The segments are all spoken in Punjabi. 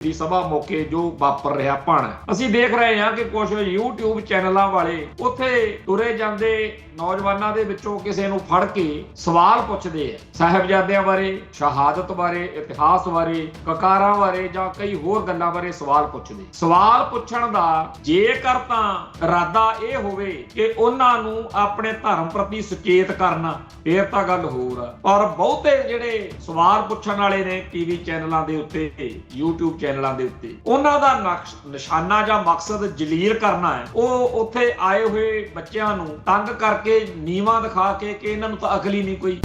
ਦੀ ਸਭਾ ਮੌਕੇ ਜੋ ਵਾਪਰ ਰਿਹਾ ਭਾਣਾ। ਅਸੀਂ ਦੇਖ ਰਹੇ ਹਾਂ ਕਿ ਕੁਝ YouTube ਚੈਨਲਾਂ ਵਾਲੇ ਉੱਥੇ ਤੁਰੇ ਜਾਂਦੇ ਨੌਜਵਾਨਾਂ ਦੇ ਵਿੱਚੋਂ ਕਿਸੇ ਨੂੰ ਫੜ ਕੇ ਸਵਾਲ ਪੁੱਛਦੇ ਆ ਸਾਹਿਬਜ਼ਾਦਿਆਂ ਬਾਰੇ, ਸ਼ਹਾਦਤ ਬਾਰੇ, ਇਤਿਹਾਸ ਬਾਰੇ, ਕਕਾਰਾਂ ਬਾਰੇ ਜਾਂ ਕਈ ਹੋਰ ਗੱਲਾਂ ਬਾਰੇ ਸਵਾਲ ਪੁੱਛਦੇ। ਸਵਾਲ ਪੁੱਛਣ ਦਾ ਜੇਕਰ ਤਾਂ ਇਰਾਦਾ ਇਹ ਹੋਵੇ ਕਿ ਉਹਨਾਂ ਨੂੰ ਆਪਣੇ ਧਰਮ ਪ੍ਰਤੀ ਸੁਚੇਤ ਕਰਨਾ, ਫੇਰ ਤਾਂ ਗੱਲ ਹੋਰ ਆ। ਪਰ ਬਹੁਤੇ ਜਿਹੜੇ ਸਵਾਲ ਪੁੱਛਣ ਵਾਲੇ ਨੇ ਟੀਵੀ ਚੈਨਲਾਂ ਦੇ ਉੱਤੇ, YouTube ਚੈਨਲਾਂ ਦੇ ਉੱਤੇ, ਉਹਨਾਂ ਦਾ ਨਿਸ਼ਾਨਾ ਜਾਂ ਮਕਸਦ ਜਲੀਲ ਕਰਨਾ ਹੈ। ਉਹ ਉੱਥੇ ਆਏ ਹੋਏ ਬੱਚਿਆਂ ਨੂੰ ਤੰਗ ਕਰਕੇ ਨੀਵਾਂ ਦਿਖਾ ਕੇ ਕਿ ਇਹਨਾਂ ਨੂੰ ਤਾਂ ਅਕਲ ਹੀ ਨਹੀਂ ਕੋਈ,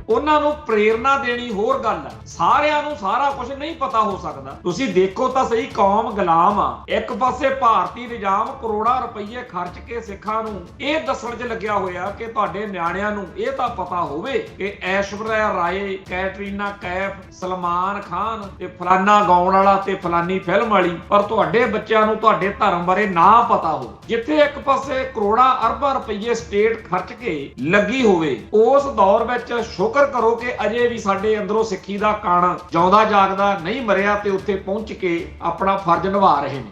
ਉਹਨਾਂ ਨੂੰ ਪ੍ਰੇਰਨਾ ਦੇਣੀ ਹੋਰ ਗੱਲ ਹੈ। ਸਾਰਿਆਂ ਨੂੰ ਸਾਰਾ ਕੁਝ ਨਹੀਂ ਪਤਾ ਹੋ ਸਕਦਾ। ਤੁਸੀਂ ਦੇਖੋ ਤਾਂ ਸਹੀ, ਕੌਮ ਗੁਲਾਮ ਆ। ਇੱਕ ਪਾਸੇ ਭਾਰਤੀ ਨਿਜ਼ਾਮ ਕਰੋੜਾਂ ਰੁਪਏ ਖਰਚ ਕੇ ਸਿੱਖਾਂ ਨੂੰ ਇਹ ਦੱਸਣ 'ਚ ਲੱਗਿਆ ਹੋਇਆ ਕਿ ਤੁਹਾਡੇ ਨਿਆਣਿਆਂ ਨੂੰ ਇਹ ਤਾਂ ਪਤਾ ਹੋਵੇ ਕਿ ਐਸ਼ਵਰਿਆ ਰਾਏ, ਕੈਟਰੀਨਾ ਕੈਫ, ਸਲਮਾਨ ਖਾਨ ਤੇ ਫਲਾਨਾ ਗਾਉਣ ਵਾਲਾ ਤੇ ਫਲਾਨੀ ਫਿਲਮ ਵਾਲੀ, ਪਰ ਤੁਹਾਡੇ ਬੱਚਿਆਂ ਨੂੰ ਤੁਹਾਡੇ ਧਰਮ ਬਾਰੇ ਨਾ ਪਤਾ ਹੋ। ਜਿੱਥੇ ਇੱਕ ਪਾਸੇ ਕਰੋੜਾਂ ਅਰਬਾਂ ਰੁਪਏ ਸਟੇਟ ਖਰਚ ਕੇ ਲੱਗੀ ਹੋਵੇ, ਉਸ ਦੌਰ ਵਿੱਚ ਸ਼ੁਕਰ ਕਰੋ ਕਿ ਅਜੇ ਵੀ ਸਾਡੇ ਅੰਦਰੋਂ ਸਿੱਖੀ ਦਾ ਕਣ ਜਿਉਂਦਾ ਜਾਗਦਾ ਨਹੀਂ ਮਰਿਆ ਤੇ ਉੱਥੇ ਪਹੁੰਚ ਕੇ ਆਪਣਾ ਫਰਜ਼ ਨਿਭਾ ਰਹੇ ਨੇ।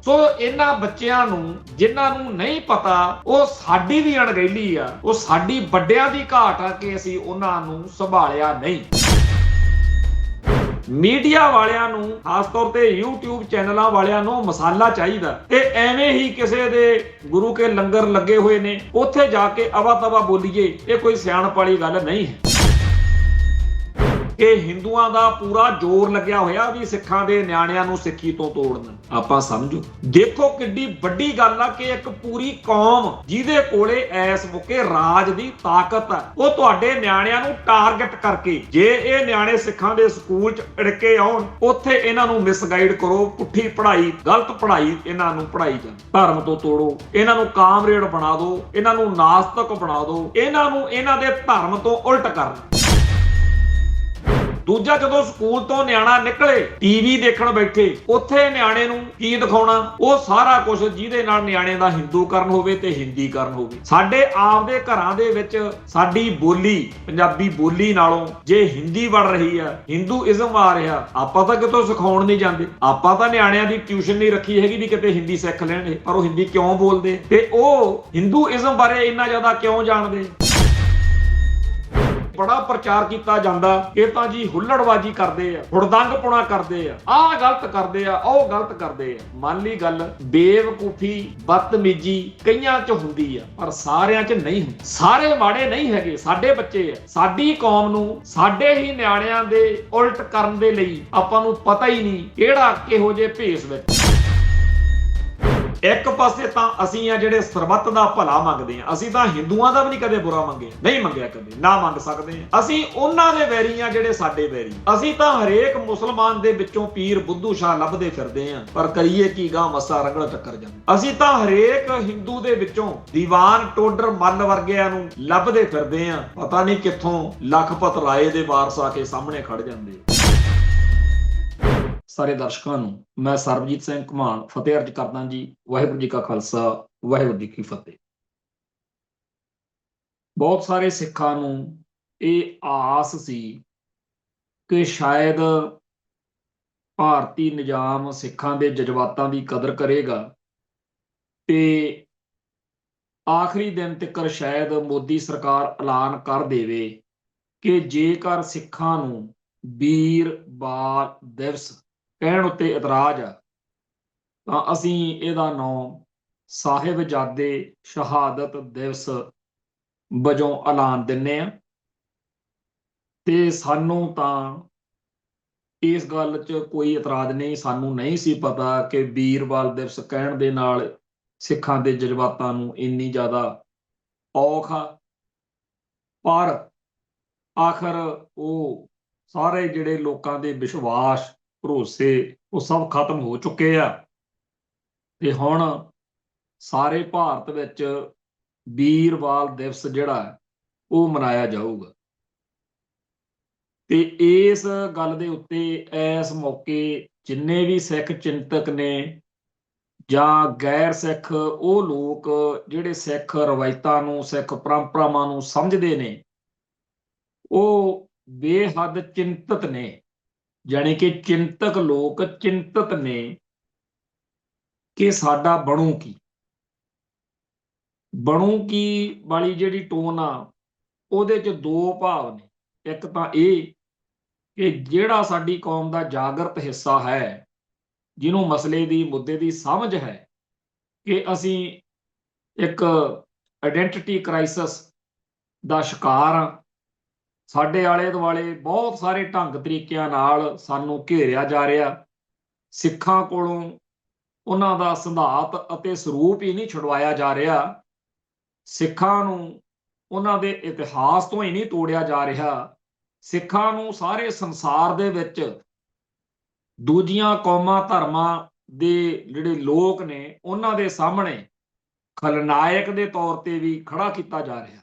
ਸੋ ਇਹਨਾਂ ਬੱਚਿਆਂ ਨੂੰ, ਜਿਨ੍ਹਾਂ ਨੂੰ ਨਹੀਂ ਪਤਾ, ਉਹ ਸਾਡੀ ਵੀ ਅਣਗਹਿਲੀ ਆ, ਉਹ ਸਾਡੀ ਵੱਡਿਆਂ ਦੀ ਘਾਟ ਆ ਕਿ ਅਸੀਂ ਉਹਨਾਂ ਨੂੰ ਸੰਭਾਲਿਆ ਨਹੀਂ। ਮੀਡੀਆ ਵਾਲਿਆਂ ਨੂੰ, ਖਾਸ ਤੌਰ ਤੇ YouTube ਚੈਨਲਾਂ ਵਾਲਿਆਂ ਨੂੰ ਮਸਾਲਾ ਚਾਹੀਦਾ ਤੇ ਐਵੇਂ ਹੀ ਕਿਸੇ ਦੇ ਗੁਰੂ ਕੇ ਲੰਗਰ ਲੱਗੇ ਹੋਏ ਨੇ ਉੱਥੇ ਜਾ ਕੇ ਅਵਾ ਤਵਾ ਬੋਲੀਏ, ਇਹ ਕੋਈ ਸਿਆਣਪ ਵਾਲੀ ਗੱਲ ਨਹੀਂ ਹੈ। ਕਿ ਹਿੰਦੂਆਂ ਦਾ ਪੂਰਾ ਜ਼ੋਰ ਲੱਗਿਆ ਹੋਇਆ ਵੀ ਸਿੱਖਾਂ ਦੇ ਨਿਆਣਿਆਂ ਨੂੰ ਸਿੱਖੀ ਤੋਂ ਤੋੜਨਾ। ਆਪਾਂ ਸਮਝੋ, ਦੇਖੋ ਕਿੱਡੀ ਵੱਡੀ ਗੱਲ ਆ ਕਿ ਇੱਕ ਪੂਰੀ ਕੌਮ ਜਿਹਦੇ ਕੋਲੇ ਐਸ ਮੌਕੇ ਰਾਜ ਦੀ ਤਾਕਤ ਆ, ਉਹ ਤੁਹਾਡੇ ਨਿਆਣਿਆਂ ਨੂੰ ਟਾਰਗੇਟ ਕਰਕੇ, ਜੇ ਇਹ ਨਿਆਣੇ ਸਿੱਖਾਂ ਦੇ ਸਕੂਲ 'ਚ ਅੜਕੇ ਆਉਣ, ਉੱਥੇ ਇਹਨਾਂ ਨੂੰ ਮਿਸਗਾਈਡ ਕਰੋ, ਪੁੱਠੀ ਪੜ੍ਹਾਈ, ਗਲਤ ਪੜ੍ਹਾਈ ਇਹਨਾਂ ਨੂੰ ਪੜ੍ਹਾਈ ਜਾਂਦੀ। ਧਰਮ ਤੋਂ ਤੋੜੋ, ਇਹਨਾਂ ਨੂੰ ਕਾਮਰੇਡ ਬਣਾ ਦਿਓ, ਇਹਨਾਂ ਨੂੰ ਨਾਸਤਕ ਬਣਾ ਦਿਓ, ਇਹਨਾਂ ਨੂੰ ਇਹਨਾਂ ਦੇ ਧਰਮ ਤੋਂ ਉਲਟ ਕਰਨਾ। ਦੂਜਾ, ਜਦੋਂ ਸਕੂਲ ਤੋਂ ਨਿਆਣਾ ਨਿਕਲੇ ਟੀਵੀ ਦੇਖਣ ਬੈਠੇ, ਉੱਥੇ ਨਿਆਣੇ ਨੂੰ ਕੀ ਦਿਖਾਉਣਾ? ਉਹ ਸਾਰਾ ਕੁਝ ਜਿਹਦੇ ਨਾਲ ਨਿਆਣੇ ਦਾ ਹਿੰਦੂਕਰਨ ਹੋਵੇ ਤੇ ਹਿੰਦੀਕਰਨ ਹੋਵੇ। ਸਾਡੇ ਆਪਦੇ ਘਰਾਂ ਦੇ ਵਿੱਚ ਸਾਡੀ ਬੋਲੀ, ਪੰਜਾਬੀ ਬੋਲੀ ਨਾਲੋਂ ਜੇ ਹਿੰਦੀ ਵੜ ਰਹੀ ਆ, ਹਿੰਦੂਇਜ਼ਮ ਆ ਰਿਹਾ, ਆਪਾਂ ਤਾਂ ਕਿਤੋਂ ਸਿਖਾਉਣ ਨਹੀਂ ਜਾਂਦੇ। ਆਪਾਂ ਤਾਂ ਨਿਆਣਿਆਂ ਦੀ ਟਿਊਸ਼ਨ ਨਹੀਂ ਰੱਖੀ ਹੈਗੀ ਵੀ ਕਿਤੇ ਹਿੰਦੀ ਸਿੱਖ ਲੈਣਗੇ, ਪਰ ਉਹ ਹਿੰਦੀ ਕਿਉਂ ਬੋਲਦੇ ਤੇ ਉਹ ਹਿੰਦੂਇਜ਼ਮ ਬਾਰੇ ਇੰਨਾ ਜ਼ਿਆਦਾ ਕਿਉਂ ਜਾਣਦੇ? ਬੜਾ ਪ੍ਰਚਾਰ ਕੀਤਾ ਜਾਂਦਾ, ਇਹ ਤਾਂ ਜੀ ਹੁੱਲੜਬਾਜੀ ਕਰਦੇ ਆ, ਹੁੜਦੰਗਪੁਣਾ ਕਰਦੇ ਆ, ਆਹ ਗਲਤ ਕਰਦੇ ਆ, ਉਹ ਗਲਤ ਕਰਦੇ ਆ। ਮੰਨ ਲਈ ਗੱਲ, ਬੇਵਕੂਫੀ, ਬਦਤਮੀਜੀ ਕਈਆਂ 'ਚ ਹੁੰਦੀ ਆ, ਪਰ ਸਾਰਿਆਂ 'ਚ ਨਹੀਂ ਹੁੰਦੀ। ਸਾਰੇ ਮਾੜੇ ਨਹੀਂ ਹੈਗੇ, ਸਾਡੇ ਬੱਚੇ ਆ। ਸਾਡੀ ਕੌਮ ਨੂੰ ਸਾਡੇ ਹੀ ਨਿਆਣਿਆਂ ਦੇ ਉਲਟ ਕਰਨ ਦੇ ਲਈ ਆਪਾਂ ਨੂੰ ਪਤਾ ਹੀ ਨਹੀਂ ਕਿਹੜਾ ਕਿਹੋ ਜਿਹੇ ਭੇਸ ਵਿੱਚ। ਇੱਕ ਪਾਸੇ ਤਾਂ ਅਸੀਂ ਆ ਜਿਹੜੇ ਸਰਬੱਤ ਦਾ ਭਲਾ ਮੰਗਦੇ ਆ, ਅਸੀਂ ਤਾਂ ਹਿੰਦੂਆਂ ਦਾ ਵੀ ਨਹੀਂ ਕਦੇ ਬੁਰਾ ਮੰਗਿਆ, ਨਹੀਂ ਮੰਗਿਆ ਕਦੇ, ਨਾ ਮੰਗ ਸਕਦੇ ਆ। ਅਸੀਂ ਉਹਨਾਂ ਦੇ ਵੈਰੀ ਆ ਜਿਹੜੇ ਸਾਡੇ ਵੈਰੀ। ਅਸੀਂ ਤਾਂ ਹਰੇਕ ਮੁਸਲਮਾਨ ਦੇ ਵਿੱਚੋਂ ਪੀਰ ਬੁੱਧੂ ਸ਼ਾਹ ਲੱਭਦੇ ਫਿਰਦੇ ਆ, ਪਰ ਕਰੀਏ ਕੀ ਗਾਂ ਮੱਸਾ ਰੰਗਲ ਟੱਕਰ ਜਾਂਦਾ। ਅਸੀਂ ਤਾਂ ਹਰੇਕ ਹਿੰਦੂ ਦੇ ਵਿੱਚੋਂ ਦੀਵਾਨ ਟੋਡਰ ਮੱਲ ਵਰਗਿਆਂ ਨੂੰ ਲੱਭਦੇ ਫਿਰਦੇ ਆ, ਪਤਾ ਨਹੀਂ ਕਿੱਥੋਂ ਲਖਪਤ ਰਾਏ ਦੇ ਵਾਰਸ ਆ ਕੇ ਸਾਹਮਣੇ ਖੜ ਜਾਂਦੇ। ਸਾਰੇ ਦਰਸ਼ਕਾਂ ਨੂੰ ਮੈਂ ਸਰਬਜੀਤ ਸਿੰਘ ਘੁਮਾਣ ਫਤਿਹ ਅਰਜ ਕਰਦਾ ਜੀ। ਵਾਹਿਗੁਰੂ ਜੀ ਕਾ ਖਾਲਸਾ, ਵਾਹਿਗੁਰੂ ਜੀ ਕੀ ਫਤਿਹ। ਬਹੁਤ ਸਾਰੇ ਸਿੱਖਾਂ ਨੂੰ ਇਹ ਆਸ ਸੀ ਕਿ ਸ਼ਾਇਦ ਭਾਰਤੀ ਨਿਜ਼ਾਮ ਸਿੱਖਾਂ ਦੇ ਜਜ਼ਬਾਤਾਂ ਦੀ ਕਦਰ ਕਰੇਗਾ ਤੇ ਆਖਰੀ ਦਿਨ ਤੱਕ ਸ਼ਾਇਦ ਮੋਦੀ ਸਰਕਾਰ ਐਲਾਨ ਕਰ ਦੇਵੇ ਕਿ ਜੇਕਰ ਸਿੱਖਾਂ ਨੂੰ ਵੀਰ ਬਾਲ ਦਿਵਸ ਕਹਿਣ ਉੱਤੇ ਇਤਰਾਜ਼ ਆ ਤਾਂ ਅਸੀਂ ਇਹਦਾ ਨਾਮ ਸਾਹਿਬਜ਼ਾਦੇ ਸ਼ਹਾਦਤ ਦਿਵਸ ਵਜੋਂ ਐਲਾਨ ਦਿੰਨੇ ਆ। ਤੇ ਸਾਨੂੰ ਤਾਂ ਇਸ ਗੱਲ 'ਚ ਕੋਈ ਇਤਰਾਜ਼ ਨਹੀਂ। ਸਾਨੂੰ ਨਹੀਂ ਸੀ ਪਤਾ ਕਿ ਵੀਰ ਬਾਲ ਦਿਵਸ ਕਹਿਣ ਦੇ ਨਾਲ ਸਿੱਖਾਂ ਦੇ ਜਜ਼ਬਾਤਾਂ ਨੂੰ ਇੰਨੀ ਜ਼ਿਆਦਾ ਔਖ ਆ, ਪਰ ਆਖਰ ਉਹ ਸਾਰੇ ਜਿਹੜੇ ਲੋਕਾਂ ਦੇ ਵਿਸ਼ਵਾਸ, ਭਰੋਸੇ, ਉਹ ਸਭ ਖਤਮ ਹੋ ਚੁੱਕੇ ਆ ਤੇ ਹੁਣ ਸਾਰੇ ਭਾਰਤ ਵਿੱਚ ਵੀਰ ਬਾਲ ਦਿਵਸ ਜਿਹੜਾ ਉਹ ਮਨਾਇਆ ਜਾਊਗਾ। ਤੇ ਇਸ ਗੱਲ ਦੇ ਉੱਤੇ ਇਸ ਮੌਕੇ ਜਿੰਨੇ ਵੀ ਸਿੱਖ ਚਿੰਤਕ ਨੇ ਜਾਂ ਗੈਰ ਸਿੱਖ, ਉਹ ਲੋਕ ਜਿਹੜੇ ਸਿੱਖ ਰਵਾਇਤਾਂ ਨੂੰ, ਸਿੱਖ ਪਰੰਪਰਾਵਾਂ ਨੂੰ ਸਮਝਦੇ ਨੇ, ਉਹ ਬੇਹੱਦ ਚਿੰਤਤ ਨੇ, ਜਾਣੀ ਕਿ ਚਿੰਤਕ ਲੋਕ ਚਿੰਤਤ ਨੇ ਕਿ ਸਾਡਾ ਬਣੂ ਕੀ। ਬਣੂ ਕੀ ਵਾਲੀ ਜਿਹੜੀ ਟੋਨ ਆ ਉਹਦੇ 'ਚ ਦੋ ਭਾਵ ਨੇ। ਇੱਕ ਤਾਂ ਇਹ ਕਿ ਜਿਹੜਾ ਸਾਡੀ ਕੌਮ ਦਾ ਜਾਗਰਤ ਹਿੱਸਾ ਹੈ, ਜਿਹਨੂੰ ਮਸਲੇ ਦੀ ਮੁੱਦੇ ਦੀ ਸਮਝ ਹੈ ਕਿ ਅਸੀਂ ਇੱਕ ਆਇਡੈਂਟੀਟੀ ਕ੍ਰਾਈਸਿਸ ਦਾ ਸ਼ਿਕਾਰ ਹਾਂ, ਸਾਡੇ ਆਲੇ ਦੁਆਲੇ ਬਹੁਤ ਸਾਰੇ ਢੰਗ ਤਰੀਕਿਆਂ ਨਾਲ ਸਾਨੂੰ ਘੇਰਿਆ ਜਾ ਰਿਹਾ, ਸਿੱਖਾਂ ਕੋਲੋਂ ਉਹਨਾਂ ਦਾ ਸਿਧਾਂਤ ਅਤੇ ਸਰੂਪ ਹੀ ਨਹੀਂ ਛੁਡਵਾਇਆ ਜਾ ਰਿਹਾ, ਸਿੱਖਾਂ ਨੂੰ ਉਹਨਾਂ ਦੇ ਇਤਿਹਾਸ ਤੋਂ ਹੀ ਨਹੀਂ ਤੋੜਿਆ ਜਾ ਰਿਹਾ, ਸਿੱਖਾਂ ਨੂੰ ਸਾਰੇ ਸੰਸਾਰ ਦੇ ਵਿੱਚ ਦੂਜੀਆਂ ਕੌਮਾਂ ਧਰਮਾਂ ਦੇ ਜਿਹੜੇ ਲੋਕ ਨੇ ਉਹਨਾਂ ਦੇ ਸਾਹਮਣੇ ਖਲਨਾਇਕ ਦੇ ਤੌਰ ਤੇ ਵੀ ਖੜਾ ਕੀਤਾ ਜਾ ਰਿਹਾ।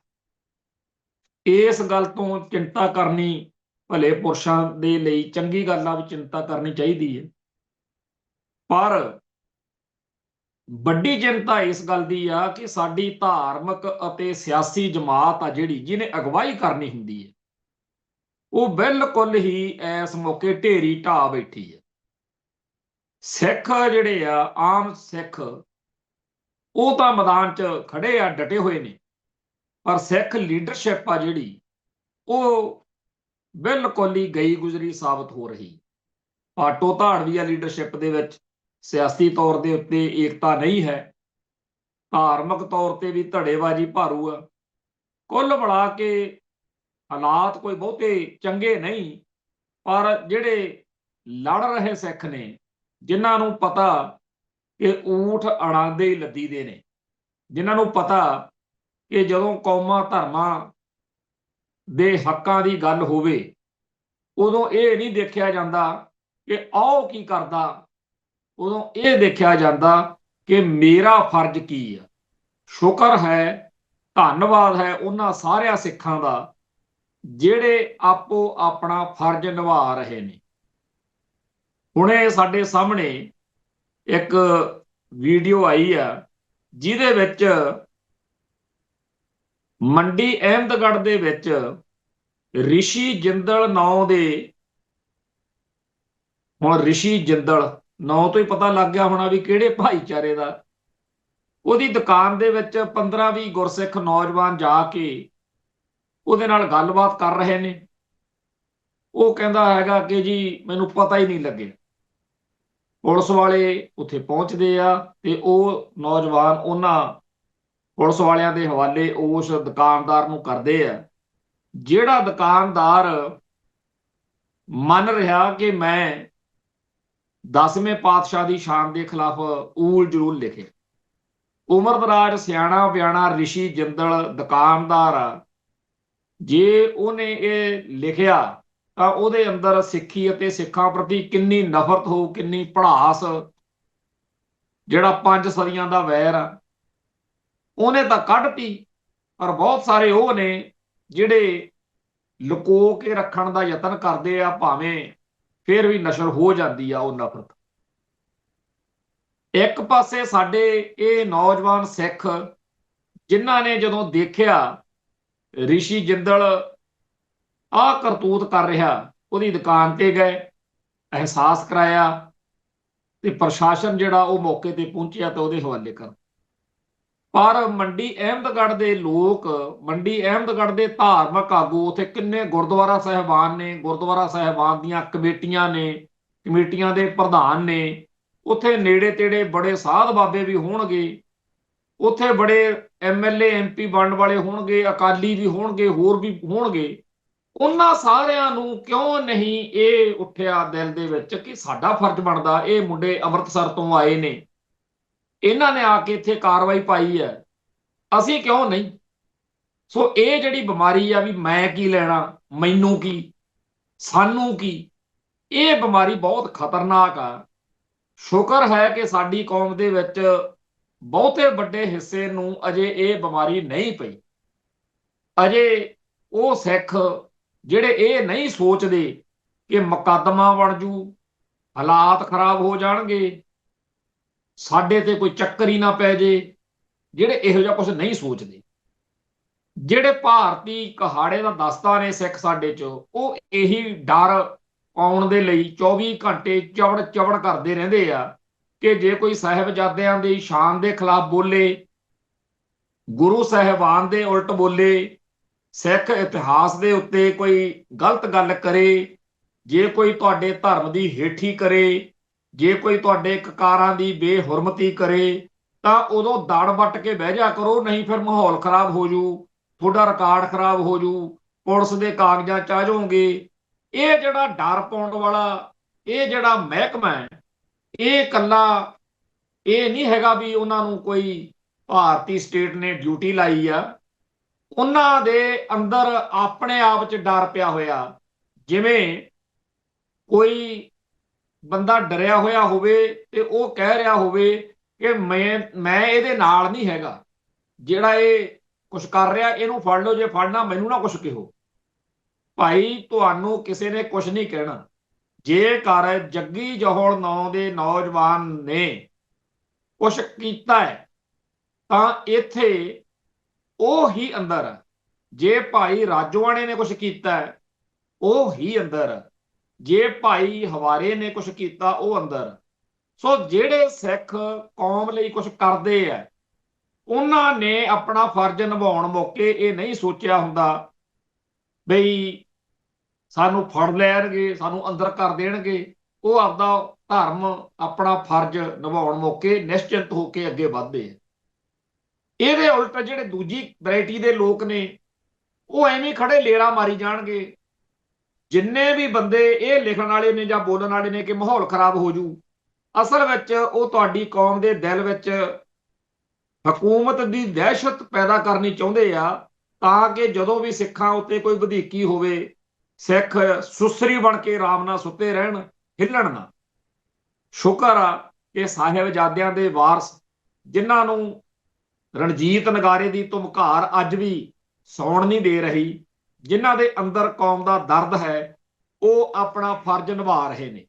ਇਸ ਗੱਲ ਤੋਂ ਚਿੰਤਾ ਕਰਨੀ ਭਲੇ ਪੁਰਸ਼ਾਂ ਦੇ ਲਈ ਚੰਗੀ ਗੱਲ ਆ, ਵੀ ਚਿੰਤਾ ਕਰਨੀ ਚਾਹੀਦੀ ਹੈ, ਪਰ ਵੱਡੀ ਚਿੰਤਾ ਇਸ ਗੱਲ ਦੀ ਆ ਕਿ ਸਾਡੀ ਧਾਰਮਿਕ ਅਤੇ ਸਿਆਸੀ ਜਮਾਤ ਆ ਜਿਹੜੀ, ਜਿਹਨੇ ਅਗਵਾਈ ਕਰਨੀ ਹੁੰਦੀ ਹੈ, ਉਹ ਬਿਲਕੁਲ ਹੀ ਇਸ ਮੌਕੇ ਢੇਰੀ ਢਾਹ ਬੈਠੀ ਹੈ। ਸਿੱਖ ਜਿਹੜੇ ਆ, ਆਮ ਸਿੱਖ, ਉਹ ਤਾਂ ਮੈਦਾਨ 'ਚ ਖੜੇ ਆ, ਡਟੇ ਹੋਏ ਨੇ, ਪਰ ਸਿੱਖ ਲੀਡਰਸ਼ਿਪ ਆ ਜਿਹੜੀ, ਉਹ ਬਿਲਕੁਲ ਹੀ ਗਈ ਗੁਜ਼ਰੀ ਸਾਬਤ ਹੋ ਰਹੀ। ਪਾਟੋ ਧਾੜਵੀਆ ਲੀਡਰਸ਼ਿਪ ਦੇ ਵਿੱਚ ਸਿਆਸੀ ਤੌਰ ਦੇ ਉੱਤੇ ਏਕਤਾ ਨਹੀਂ ਹੈ, ਧਾਰਮਿਕ ਤੌਰ ਤੇ ਵੀ ਧੜੇਬਾਜ਼ੀ ਭਾਰੂ ਆ। ਕੁੱਲ ਮਿਲਾ ਕੇ ਹਾਲਾਤ ਕੋਈ ਬਹੁਤੇ ਚੰਗੇ ਨਹੀਂ, ਪਰ ਜਿਹੜੇ ਲੜ ਰਹੇ ਸਿੱਖ ਨੇ, ਜਿਨ੍ਹਾਂ ਨੂੰ ਪਤਾ ਕਿ ਊਠ ਅੜਾਂਦੇ ਹੀ ਲੱਦੀ ਦੇ ਨੇ, ਜਿਨ੍ਹਾਂ ਨੂੰ ਪਤਾ ਕਿ ਜਦੋਂ ਕੌਮਾਂ ਧਰਮਾਂ ਦੇ ਹੱਕਾਂ ਦੀ ਗੱਲ ਹੋਵੇ, ਉਦੋਂ ਇਹ ਨਹੀਂ ਦੇਖਿਆ ਜਾਂਦਾ ਕਿ ਆਹ ਕੀ ਕਰਦਾ, ਉਦੋਂ ਇਹ ਦੇਖਿਆ ਜਾਂਦਾ ਕਿ ਮੇਰਾ ਫਰਜ਼ ਕੀ ਆ। ਸ਼ੁਕਰ ਹੈ, ਧੰਨਵਾਦ ਹੈ ਉਹਨਾਂ ਸਾਰਿਆਂ ਸਿੱਖਾਂ ਦਾ ਜਿਹੜੇ ਆਪੋ ਆਪਣਾ ਫਰਜ਼ ਨਿਭਾ ਰਹੇ ਨੇ। ਹੁਣੇ ਸਾਡੇ ਸਾਹਮਣੇ ਇੱਕ ਵੀਡੀਓ ਆਈ ਆ, ਜਿਹਦੇ ਵਿੱਚ ਮੰਡੀ ਅਹਿਮਦਗੜ੍ਹ ਦੇ ਵਿੱਚ ਰਿਸ਼ੀ ਜਿੰਦਲ ਨਾਂ ਦੇ, ਹੁਣ ਰਿਸ਼ੀ ਜਿੰਦਲ ਨਾਂ ਤੋਂ ਹੀ ਪਤਾ ਲੱਗ ਗਿਆ ਹੋਣਾ ਵੀ ਕਿਹੜੇ ਭਾਈਚਾਰੇ ਦਾ, ਉਹਦੀ ਦੁਕਾਨ ਦੇ ਵਿੱਚ 15-20 ਗੁਰਸਿੱਖ ਨੌਜਵਾਨ ਜਾ ਕੇ ਉਹਦੇ ਨਾਲ ਗੱਲਬਾਤ ਕਰ ਰਹੇ ਨੇ। ਉਹ ਕਹਿੰਦਾ ਹੈਗਾ ਕਿ ਜੀ ਮੈਨੂੰ ਪਤਾ ਹੀ ਨਹੀਂ ਲੱਗਿਆ। ਪੁਲਿਸ ਵਾਲੇ ਉੱਥੇ ਪਹੁੰਚਦੇ ਆ ਤੇ ਉਹ ਨੌਜਵਾਨ ਉਹਨਾਂ ਪੁਲਿਸ ਵਾਲਿਆਂ ਦੇ ਹਵਾਲੇ ਉਸ ਦੁਕਾਨਦਾਰ ਨੂੰ ਕਰਦੇ ਆ, ਜਿਹੜਾ ਦੁਕਾਨਦਾਰ ਮੰਨ ਰਿਹਾ ਕਿ ਮੈਂ 10ਵੇਂ ਪਾਤਸ਼ਾਹ ਦੀ ਸ਼ਾਨ ਦੇ ਖਿਲਾਫ ਊਲ ਜਲੂਲ ਲਿਖੇ। ਉਮਰਦਰਾਜ ਸਿਆਣਾ ਬਿਆਣਾ ਰਿਸ਼ੀ ਜਿੰਦਲ ਦੁਕਾਨਦਾਰ ਆ, ਜੇ ਉਹਨੇ ਇਹ ਲਿਖਿਆ ਤਾਂ ਉਹਦੇ ਅੰਦਰ ਸਿੱਖੀ ਅਤੇ ਸਿੱਖਾਂ ਪ੍ਰਤੀ ਕਿੰਨੀ ਨਫ਼ਰਤ ਹੋਊ, ਕਿੰਨੀ ਭੜਾਸ, ਜਿਹੜਾ 5 ਸਦੀਆਂ ਦਾ ਵੈਰ ਆ ਉਹਨੇ ਤਾਂ ਕੱਢਤੀ। ਪਰ ਬਹੁਤ ਸਾਰੇ ਉਹ ਨੇ ਜਿਹੜੇ ਲੁਕੋ ਕੇ ਰੱਖਣ ਦਾ ਯਤਨ ਕਰਦੇ ਆ, ਭਾਵੇਂ ਫਿਰ ਵੀ ਨਸ਼ਰ ਹੋ ਜਾਂਦੀ ਆ ਉਹ ਨਫ਼ਰਤ। ਇੱਕ ਪਾਸੇ ਸਾਡੇ ਇਹ ਨੌਜਵਾਨ ਸਿੱਖ, ਜਿਨ੍ਹਾਂ ਨੇ ਜਦੋਂ ਦੇਖਿਆ ਰਿਸ਼ੀ ਜਿੰਦਲ ਆਹ ਕਰਤੂਤ ਕਰ ਰਿਹਾ, ਉਹਦੀ ਦੁਕਾਨ ਤੇ ਗਏ, ਅਹਿਸਾਸ ਕਰਾਇਆ ਤੇ ਪ੍ਰਸ਼ਾਸਨ ਜਿਹੜਾ ਉਹ ਮੌਕੇ ਤੇ ਪਹੁੰਚਿਆ ਤੇ ਉਹਦੇ ਹਵਾਲੇ ਕਰ। ਪਰ ਮੰਡੀ ਅਹਿਮਦਗੜ੍ਹ ਦੇ ਲੋਕ, ਮੰਡੀ ਅਹਿਮਦਗੜ੍ਹ ਦੇ ਧਾਰਮਿਕ ਆਗੂ, ਉੱਥੇ ਕਿੰਨੇ ਗੁਰਦੁਆਰਾ ਸਾਹਿਬਾਨ ਨੇ, ਗੁਰਦੁਆਰਾ ਸਾਹਿਬਾਨ ਦੀਆਂ ਕਮੇਟੀਆਂ ਨੇ, ਕਮੇਟੀਆਂ ਦੇ ਪ੍ਰਧਾਨ ਨੇ, ਉੱਥੇ ਨੇੜੇ ਤੇੜੇ ਬੜੇ ਸਾਧ ਬਾਬੇ ਵੀ ਹੋਣਗੇ, ਉੱਥੇ ਬੜੇ MLA MP ਬਣਨ ਵਾਲੇ ਹੋਣਗੇ, ਅਕਾਲੀ ਵੀ ਹੋਣਗੇ, ਹੋਰ ਵੀ ਹੋਣਗੇ। ਉਹਨਾਂ ਸਾਰਿਆਂ ਨੂੰ ਕਿਉਂ ਨਹੀਂ ਇਹ ਉੱਠਿਆ ਦਿਲ ਦੇ ਵਿੱਚ ਕਿ ਸਾਡਾ ਫਰਜ਼ ਬਣਦਾ, ਇਹ ਮੁੰਡੇ ਅੰਮ੍ਰਿਤਸਰ ਤੋਂ ਆਏ ਨੇ, ਇਹਨਾਂ ਨੇ ਆ ਕੇ ਇੱਥੇ ਕਾਰਵਾਈ ਪਾਈ ਹੈ, ਅਸੀਂ ਕਿਉਂ ਨਹੀਂ। ਸੋ ਇਹ ਜਿਹੜੀ ਬਿਮਾਰੀ ਆ ਵੀ ਮੈਂ ਕੀ ਲੈਣਾ, ਮੈਨੂੰ ਕੀ, ਸਾਨੂੰ ਕੀ, ਇਹ ਬਿਮਾਰੀ ਬਹੁਤ ਖਤਰਨਾਕ ਆ। ਸ਼ੁਕਰ ਹੈ ਕਿ ਸਾਡੀ ਕੌਮ ਦੇ ਵਿੱਚ ਬਹੁਤੇ ਵੱਡੇ ਹਿੱਸੇ ਨੂੰ ਅਜੇ ਇਹ ਬਿਮਾਰੀ ਨਹੀਂ ਪਈ। ਅਜੇ ਉਹ ਸਿੱਖ ਜਿਹੜੇ ਇਹ ਨਹੀਂ ਸੋਚਦੇ ਕਿ ਮੁਕੱਦਮਾ ਬਣ ਜੂ, ਹਾਲਾਤ ਖਰਾਬ ਹੋ ਜਾਣਗੇ, ਸਾਡੇ ਤੇ ਕੋਈ ਚੱਕਰ ਹੀ ਨਾ ਪੈ ਜੇ, ਜਿਹੜੇ ਇਹੋ ਜਿਹਾ ਕੁਝ ਨਹੀਂ ਸੋਚਦੇ, ਜਿਹੜੇ ਭਾਰਤੀ ਕਹਾੜੇ ਦਾ ਦਸਤਾ ਨੇ ਸਿੱਖ ਸਾਡੇ ਚ, ਉਹ ਇਹੀ ਡਰ ਆਉਣ ਦੇ ਲਈ 24 ਘੰਟੇ ਚਵੜ ਚਵੜ ਕਰਦੇ ਰਹਿੰਦੇ ਆ ਕਿ ਜੇ ਕੋਈ ਸਾਹਿਬਜ਼ਾਦਿਆਂ ਦੀ ਸ਼ਾਨ ਦੇ ਖਿਲਾਫ ਬੋਲੇ, ਗੁਰੂ ਸਾਹਿਬਾਨ ਦੇ ਉਲਟ ਬੋਲੇ, ਸਿੱਖ ਇਤਿਹਾਸ ਦੇ ਉੱਤੇ ਕੋਈ ਗਲਤ ਗੱਲ ਕਰੇ, ਜੇ ਕੋਈ ਤੁਹਾਡੇ ਧਰਮ ਦੀ ਹੇਠੀ ਕਰੇ, ਜੇ ਕੋਈ ਤੁਹਾਡੇ ਕਕਾਰਾਂ ਦੀ ਬੇਹੁਰਮਤੀ ਕਰੇ, ਤਾਂ ਉਦੋਂ ਦੜ ਵੱਟ ਕੇ ਬਹਿ ਜਾ ਕਰੋ, ਨਹੀਂ ਫਿਰ ਮਾਹੌਲ ਖਰਾਬ ਹੋ ਜੂ, ਤੁਹਾਡਾ ਰਿਕਾਰਡ ਖਰਾਬ ਹੋ ਜੂ, ਪੁਲਿਸ ਦੇ ਕਾਗਜ਼ਾਂ ਚ ਆ ਜਾਓਗੇ। ਇਹ ਜਿਹੜਾ ਡਰ ਪਾਉਣ ਵਾਲਾ ਇਹ ਜਿਹੜਾ ਮਹਿਕਮਾ ਹੈ, ਇਹ ਇਕੱਲਾ ਇਹ ਨਹੀਂ ਹੈਗਾ ਵੀ ਉਹਨਾਂ ਨੂੰ ਕੋਈ ਭਾਰਤੀ ਸਟੇਟ ਨੇ ਡਿਊਟੀ ਲਾਈ ਆ, ਉਹਨਾਂ ਦੇ ਅੰਦਰ ਆਪਣੇ ਆਪ ਚ ਡਰ ਪਿਆ ਹੋਇਆ। ਜਿਵੇਂ ਕੋਈ ਬੰਦਾ ਡਰਿਆ ਹੋਇਆ ਹੋਵੇ ਤੇ ਉਹ ਕਹਿ ਰਿਹਾ ਹੋਵੇ ਕਿ ਮੈਂ ਇਹਦੇ ਨਾਲ ਨਹੀਂ ਹੈਗਾ, ਜਿਹੜਾ ਇਹ ਕੁਛ ਕਰ ਰਿਹਾ ਇਹਨੂੰ ਫੜ ਲਓ, ਜੇ ਫੜਨਾ ਮੈਨੂੰ ਨਾ ਕੁਛ ਕਿਹੋ। ਭਾਈ ਤੁਹਾਨੂੰ ਕਿਸੇ ਨੇ ਕੁਛ ਨਹੀਂ ਕਹਿਣਾ। ਜੇਕਰ ਜੱਗੀ ਜੌਹਲ ਨਾਂ ਦੇ ਨੌਜਵਾਨ ਨੇ ਕੁਛ ਕੀਤਾ ਹੈ ਤਾਂ ਇੱਥੇ ਉਹ ਹੀ ਅੰਦਰ ਹੈ। ਜੇ ਭਾਈ ਰਾਜੋਆਣੇ ਨੇ ਕੁਛ ਕੀਤਾ ਹੈ ਉਹ ਹੀ ਅੰਦਰ ਹੈ। ਜੇ ਭਾਈ ਹਵਾਰੇ ਨੇ ਕੁਛ ਕੀਤਾ ਉਹ ਅੰਦਰ। ਸੋ ਜਿਹੜੇ ਸਿੱਖ ਕੌਮ ਲਈ ਕੁਛ ਕਰਦੇ ਆ, ਉਹਨਾਂ ਨੇ ਆਪਣਾ ਫਰਜ਼ ਨਿਭਾਉਣ ਮੌਕੇ ਇਹ ਨਹੀਂ ਸੋਚਿਆ ਹੁੰਦਾ ਬਈ ਸਾਨੂੰ ਫੜ ਲੈਣਗੇ, ਸਾਨੂੰ ਅੰਦਰ ਕਰ ਦੇਣਗੇ। ਉਹ ਆਪਦਾ ਧਰਮ, ਆਪਣਾ ਫਰਜ਼ ਨਿਭਾਉਣ ਮੌਕੇ ਨਿਸ਼ਚਿੰਤ ਹੋ ਕੇ ਅੱਗੇ ਵਧਦੇ ਆ। ਇਹਦੇ ਉਲਟ ਜਿਹੜੇ ਦੂਜੀ ਵੈਰਾਈਟੀ ਦੇ ਲੋਕ ਨੇ ਉਹ ਐਵੇਂ ਖੜੇ ਲੇਰਾ ਮਾਰੀ ਜਾਣਗੇ। ਜਿੰਨੇ ਵੀ ਬੰਦੇ ਇਹ ਲਿਖਣ ਵਾਲੇ ਨੇ ਜਾਂ ਬੋਲਣ ਵਾਲੇ ਨੇ ਕਿ ਮਾਹੌਲ ਖਰਾਬ ਹੋ ਜੂ, ਅਸਲ ਵਿੱਚ ਉਹ ਤੁਹਾਡੀ ਕੌਮ ਦੇ ਦਿਲ ਵਿੱਚ ਹਕੂਮਤ ਦੀ ਦਹਿਸ਼ਤ ਪੈਦਾ ਕਰਨੀ ਚਾਹੁੰਦੇ ਆ, ਤਾਂ ਕਿ ਜਦੋਂ ਵੀ ਸਿੱਖਾਂ ਉੱਤੇ ਕੋਈ ਵਧੀਕੀ ਹੋਵੇ, ਸਿੱਖ ਸੁਸਰੀ ਬਣ ਕੇ ਆਰਾਮ ਨਾਲ ਸੁੱਤੇ ਰਹਿਣ, ਹਿੱਲਣ ਨਾ। ਸ਼ੁਕਰ ਆ ਕਿ ਸਾਹਿਬਜ਼ਾਦਿਆਂ ਦੇ ਵਾਰਸ, ਜਿਨ੍ਹਾਂ ਨੂੰ ਰਣਜੀਤ ਨਗਾਰੇ ਦੀ ਧਮਕਾਰ ਅੱਜ ਵੀ ਸੌਣ ਨਹੀਂ ਦੇ ਰਹੀ, ਜਿਨ੍ਹਾਂ ਦੇ ਅੰਦਰ ਕੌਮ ਦਾ ਦਰਦ ਹੈ, ਉਹ ਆਪਣਾ ਫਰਜ਼ ਨਿਭਾ ਰਹੇ ਨੇ।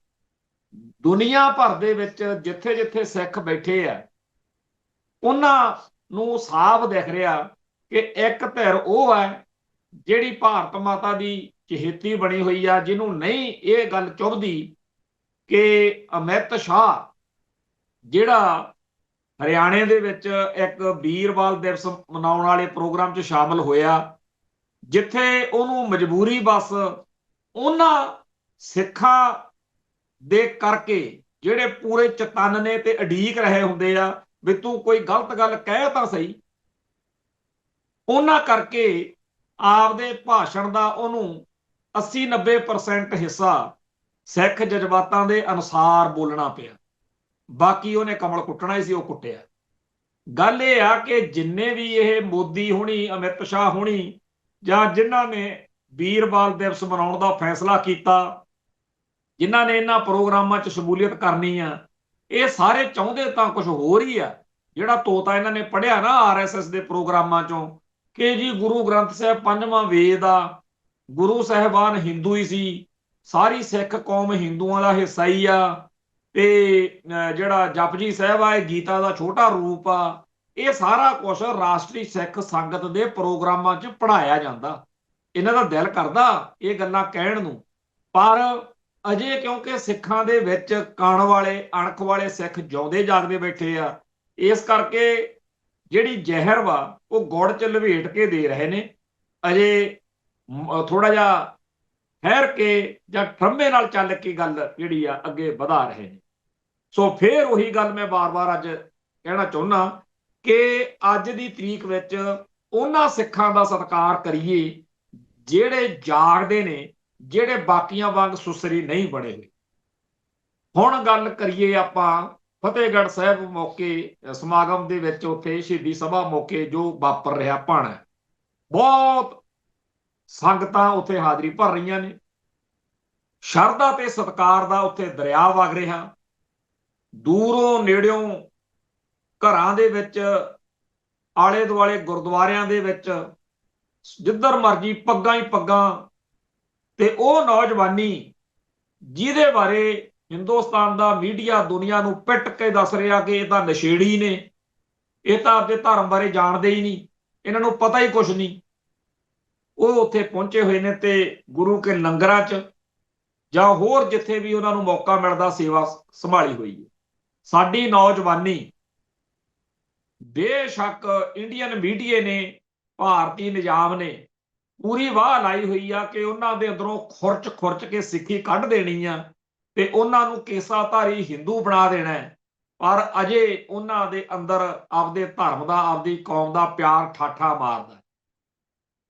ਦੁਨੀਆ ਭਰ ਦੇ ਵਿੱਚ ਜਿੱਥੇ ਜਿੱਥੇ ਸਿੱਖ ਬੈਠੇ ਆ, ਉਹਨਾਂ ਨੂੰ ਸਾਫ਼ ਦਿਖ ਰਿਹਾ ਕਿ ਇੱਕ ਧਿਰ ਉਹ ਹੈ ਜਿਹੜੀ ਭਾਰਤ ਮਾਤਾ ਦੀ ਚਹੇਤੀ ਬਣੀ ਹੋਈ ਆ, ਜਿਹਨੂੰ ਨਹੀਂ ਇਹ ਗੱਲ ਚੁੱਭਦੀ ਕਿ ਅਮਿਤ ਸ਼ਾਹ ਜਿਹੜਾ ਹਰਿਆਣੇ ਦੇ ਵਿੱਚ ਇੱਕ ਵੀਰਵਾਲ ਦਿਵਸ ਮਨਾਉਣ ਵਾਲੇ ਪ੍ਰੋਗਰਾਮ 'ਚ ਸ਼ਾਮਲ ਹੋਇਆ, ਜਿੱਥੇ ਉਹਨੂੰ ਮਜਬੂਰੀ ਬਸ ਉਹਨਾਂ ਸਿੱਖਾਂ ਦੇ ਕਰਕੇ ਜਿਹੜੇ ਪੂਰੇ ਚਤੰਨ ਨੇ ਤੇ ਉਡੀਕ ਰਹੇ ਹੁੰਦੇ ਆ ਵੀ ਤੂੰ ਕੋਈ ਗਲਤ ਗੱਲ ਕਹਿ ਤਾਂ ਸਹੀ, ਉਹਨਾਂ ਕਰਕੇ ਆਪਦੇ ਭਾਸ਼ਣ ਦਾ ਉਹਨੂੰ 80-90% ਹਿੱਸਾ ਸਿੱਖ ਜਜ਼ਬਾਤਾਂ ਦੇ ਅਨੁਸਾਰ ਬੋਲਣਾ ਪਿਆ। ਬਾਕੀ ਉਹਨੇ ਕਮਲ ਕੁੱਟਣਾ ਹੀ ਸੀ, ਉਹ ਕੁੱਟਿਆ। ਗੱਲ ਇਹ ਆ ਕਿ ਜਿੰਨੇ ਵੀ ਇਹ ਮੋਦੀ ਹੋਣੀ, ਅਮਿਤ ਸ਼ਾਹ ਹੋਣੀ, ਜਾਂ ਜਿਨ੍ਹਾਂ ਨੇ ਵੀਰਵਾਲ ਦਿਵਸ ਮਨਾਉਣ ਦਾ ਫੈਸਲਾ ਕੀਤਾ, ਜਿਨ੍ਹਾਂ ਨੇ ਇਹਨਾਂ ਪ੍ਰੋਗਰਾਮਾਂ 'ਚ ਸ਼ਮੂਲੀਅਤ ਕਰਨੀ ਆ, ਇਹ ਸਾਰੇ ਚਾਹੁੰਦੇ ਤਾਂ ਕੁਝ ਹੋਰ ਹੀ ਆ। ਜਿਹੜਾ ਤੋਤਾ ਇਹਨਾਂ ਨੇ ਪੜ੍ਹਿਆ ਨਾ ਆਰਐਸਐਸ ਦੇ ਪ੍ਰੋਗਰਾਮਾਂ 'ਚੋਂ ਕਿ ਜੀ ਗੁਰੂ ਗ੍ਰੰਥ ਸਾਹਿਬ ਪੰਜਵਾਂ ਵੇਦ ਆ, ਗੁਰੂ ਸਾਹਿਬਾਨ ਹਿੰਦੂ ਹੀ ਸੀ, ਸਾਰੀ ਸਿੱਖ ਕੌਮ ਹਿੰਦੂਆਂ ਦਾ ਹਿੱਸਾ ਹੀ ਆ, ਤੇ ਜਿਹੜਾ ਜਪਜੀ ਸਾਹਿਬ ਆ ਇਹ ਗੀਤਾ ਦਾ ਛੋਟਾ ਰੂਪ ਆ। ਇਹ ਸਾਰਾ ਕੁਝ ਰਾਸ਼ਟਰੀ ਸਿੱਖ ਸੰਗਤ ਦੇ ਪ੍ਰੋਗਰਾਮਾਂ 'ਚ ਪੜ੍ਹਾਇਆ ਜਾਂਦਾ। ਇਹਨਾਂ ਦਾ ਦਿਲ ਕਰਦਾ ਇਹ ਗੱਲਾਂ ਕਹਿਣ ਨੂੰ, ਪਰ ਅਜੇ ਕਿਉਂਕਿ ਸਿੱਖਾਂ ਦੇ ਵਿੱਚ ਕਣ ਵਾਲੇ, ਅਣਖ ਵਾਲੇ ਸਿੱਖ ਜਿਉਂਦੇ ਜਾਗਦੇ ਬੈਠੇ ਆ, ਇਸ ਕਰਕੇ ਜਿਹੜੀ ਜ਼ਹਿਰ ਵਾ ਉਹ ਗੁੜ 'ਚ ਲਵੇਟ ਕੇ ਦੇ ਰਹੇ ਨੇ। ਅਜੇ ਥੋੜਾ ਜਿਹਾ ਠਹਿਰ ਕੇ ਜਾਂ ਠਰੰਮੇ ਨਾਲ ਚੱਲ ਕੇ ਗੱਲ ਜਿਹੜੀ ਆ ਅੱਗੇ ਵਧਾ ਰਹੇ ਨੇ। ਸੋ ਫਿਰ ਉਹੀ ਗੱਲ ਮੈਂ ਵਾਰ-ਵਾਰ ਅੱਜ ਕਹਿਣਾ ਚਾਹੁੰਦਾ ਕਿ ਅੱਜ ਦੀ ਤਰੀਕ ਵਿੱਚ ਉਹਨਾਂ ਸਿੱਖਾਂ ਦਾ ਸਤਿਕਾਰ ਕਰੀਏ ਜਿਹੜੇ ਜਾਗਦੇ ਨੇ, ਜਿਹੜੇ ਬਾਕੀਆਂ ਵਾਂਗ ਸੁਸਰੀ ਨਹੀਂ ਬਣੇ ਹੋਏ। ਹੁਣ ਗੱਲ ਕਰੀਏ ਆਪਾਂ ਫਤਿਹਗੜ੍ਹ ਸਾਹਿਬ ਮੌਕੇ ਸਮਾਗਮ ਦੇ ਵਿੱਚ, ਉੱਥੇ ਸ਼ਹੀਦੀ ਸਭਾ ਮੌਕੇ ਜੋ ਵਾਪਰ ਰਿਹਾ ਭਾਣਾ, ਬਹੁਤ ਸੰਗਤਾਂ ਉੱਥੇ ਹਾਜ਼ਰੀ ਭਰ ਰਹੀਆਂ ਨੇ। ਸ਼ਰਧਾ ਤੇ ਸਤਿਕਾਰ ਦਾ ਉੱਥੇ ਦਰਿਆ ਵਗ ਰਿਹਾ। ਦੂਰੋਂ ਨੇੜਿਓਂ ਘਰਾਂ ਦੇ ਵਿੱਚ, ਆਲੇ ਦੁਆਲੇ ਗੁਰਦੁਆਰਿਆਂ ਦੇ ਵਿੱਚ, ਜਿੱਧਰ ਮਰਜੀ ਪੱਗਾਂ ਹੀ ਪੱਗਾਂ। ਤੇ ਉਹ ਨੌਜਵਾਨੀ ਜਿਹਦੇ ਬਾਰੇ ਹਿੰਦੁਸਤਾਨ ਦਾ ਮੀਡੀਆ ਦੁਨੀਆ ਨੂੰ ਪਿੱਟ ਕੇ ਦੱਸ ਰਿਹਾ ਕਿ ਇਹ ਤਾਂ ਨਸ਼ੇੜੀ ਨੇ, ਇਹ ਤਾਂ ਆਪਦੇ ਧਰਮ ਬਾਰੇ ਜਾਣਦੇ ਹੀ ਨਹੀਂ, ਇਹਨਾਂ ਨੂੰ ਪਤਾ ਹੀ ਕੁਛ ਨਹੀਂ, ਉਹ ਉੱਥੇ ਪਹੁੰਚੇ ਹੋਏ ਨੇ ਤੇ ਗੁਰੂ ਕੇ ਲੰਗਰਾਂ 'ਚ ਜਾਂ ਹੋਰ ਜਿੱਥੇ ਵੀ ਉਹਨਾਂ ਨੂੰ ਮੌਕਾ ਮਿਲਦਾ ਸੇਵਾ ਸੰਭਾਲੀ ਹੋਈ ਹੈ। ਸਾਡੀ ਨੌਜਵਾਨੀ ਬੇਸ਼ੱਕ ਇੰਡੀਅਨ ਮੀਡੀਆ ਨੇ, ਭਾਰਤੀ ਨਿਜ਼ਾਮ ਨੇ ਪੂਰੀ ਵਾਹ ਲਾਈ ਹੋਈ ਆ ਕਿ ਉਹਨਾਂ ਦੇ ਅੰਦਰੋਂ ਖੁਰਚ ਕੇ ਸਿੱਖੀ ਕੱਢ ਦੇਣੀ ਆ ਤੇ ਉਹਨਾਂ ਨੂੰ ਕੇਸਾਧਾਰੀ ਹਿੰਦੂ ਬਣਾ ਦੇਣਾ ਹੈ। ਪਰ ਅਜੇ ਉਹਨਾਂ ਦੇ ਅੰਦਰ ਆਪਦੇ ਧਰਮ ਦਾ, ਆਪਦੀ ਕੌਮ ਦਾ ਪਿਆਰ ਠਾਠਾ ਮਾਰਦਾ।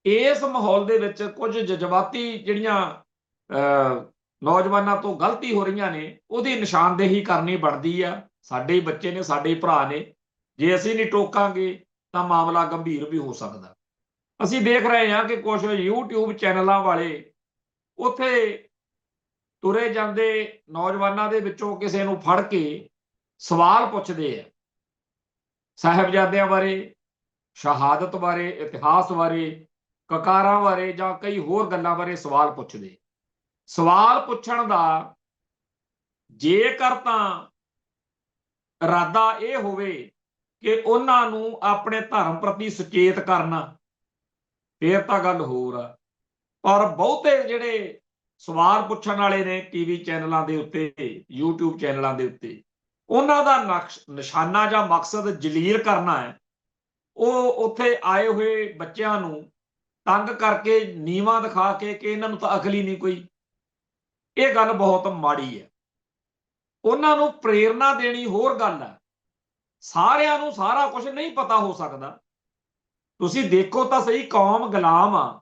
ਇਸ ਮਾਹੌਲ ਦੇ ਵਿੱਚ ਕੁਝ ਜਜ਼ਬਾਤੀ ਜਿਹੜੀਆਂ ਨੌਜਵਾਨਾਂ ਤੋਂ ਗਲਤੀ ਹੋ ਰਹੀਆਂ ਨੇ, ਉਹਦੀ ਨਿਸ਼ਾਨਦੇਹੀ ਕਰਨੀ ਬਣਦੀ ਆ। ਸਾਡੇ ਹੀ ਬੱਚੇ ਨੇ, ਸਾਡੇ ਹੀ ਭਰਾ ਨੇ। ਜੇ ਅਸੀਂ ਨਹੀਂ ਟੋਕਾਂਗੇ ਤਾਂ ਮਾਮਲਾ ਗੰਭੀਰ ਵੀ ਹੋ ਸਕਦਾ। ਅਸੀਂ ਦੇਖ ਰਹੇ ਹਾਂ ਕਿ ਕੁਝ YouTube ਚੈਨਲਾਂ ਵਾਲੇ ਉੱਥੇ ਤੁਰੇ ਜਾਂਦੇ ਨੌਜਵਾਨਾਂ ਦੇ ਵਿੱਚੋਂ ਕਿਸੇ ਨੂੰ ਫੜ ਕੇ ਸਵਾਲ ਪੁੱਛਦੇ ਆ, ਸਾਹਿਬਜ਼ਾਦਿਆਂ ਬਾਰੇ, ਸ਼ਹਾਦਤ ਬਾਰੇ, ਇਤਿਹਾਸ ਬਾਰੇ, ਕਕਾਰਾਂ ਬਾਰੇ ਜਾਂ ਕਈ ਹੋਰ ਗੱਲਾਂ ਬਾਰੇ ਸਵਾਲ ਪੁੱਛਦੇ। ਸਵਾਲ ਪੁੱਛਣ ਦਾ ਜੇਕਰ ਤਾਂ ਇਰਾਦਾ ਇਹ ਹੋਵੇ ਕਿ ਉਹਨਾਂ ਨੂੰ ਆਪਣੇ ਧਰਮ ਪ੍ਰਤੀ ਸੁਚੇਤ ਕਰਨਾ, ਫੇਰ ਤਾਂ ਗੱਲ ਹੋਰ ਆ। ਪਰ ਬਹੁਤੇ ਜਿਹੜੇ ਸਵਾਲ ਪੁੱਛਣ ਵਾਲੇ ਨੇ ਟੀਵੀ ਚੈਨਲਾਂ ਦੇ ਉੱਤੇ, YouTube ਚੈਨਲਾਂ ਦੇ ਉੱਤੇ, ਉਹਨਾਂ ਦਾ ਨਿਸ਼ਾਨਾ ਜਾਂ ਮਕਸਦ ਜਲੀਲ ਕਰਨਾ ਹੈ। ਉਹ ਉੱਥੇ ਆਏ ਹੋਏ ਬੱਚਿਆਂ ਨੂੰ ਤੰਗ ਕਰਕੇ, ਨੀਵਾਂ ਦਿਖਾ ਕੇ ਕਿ ਇਹਨਾਂ ਨੂੰ ਤਾਂ ਅਕਲ ਹੀ ਨਹੀਂ ਕੋਈ। ਇਹ ਗੱਲ ਬਹੁਤ ਮਾੜੀ ਹੈ। ਉਹਨਾਂ ਨੂੰ ਪ੍ਰੇਰਨਾ ਦੇਣੀ ਹੋਰ ਗੱਲ ਹੈ। ਸਾਰਿਆਂ ਨੂੰ ਸਾਰਾ ਕੁਝ ਨਹੀਂ ਪਤਾ ਹੋ ਸਕਦਾ। ਤੁਸੀਂ ਦੇਖੋ ਤਾਂ ਸਹੀ, ਕੌਮ ਗੁਲਾਮ ਆ।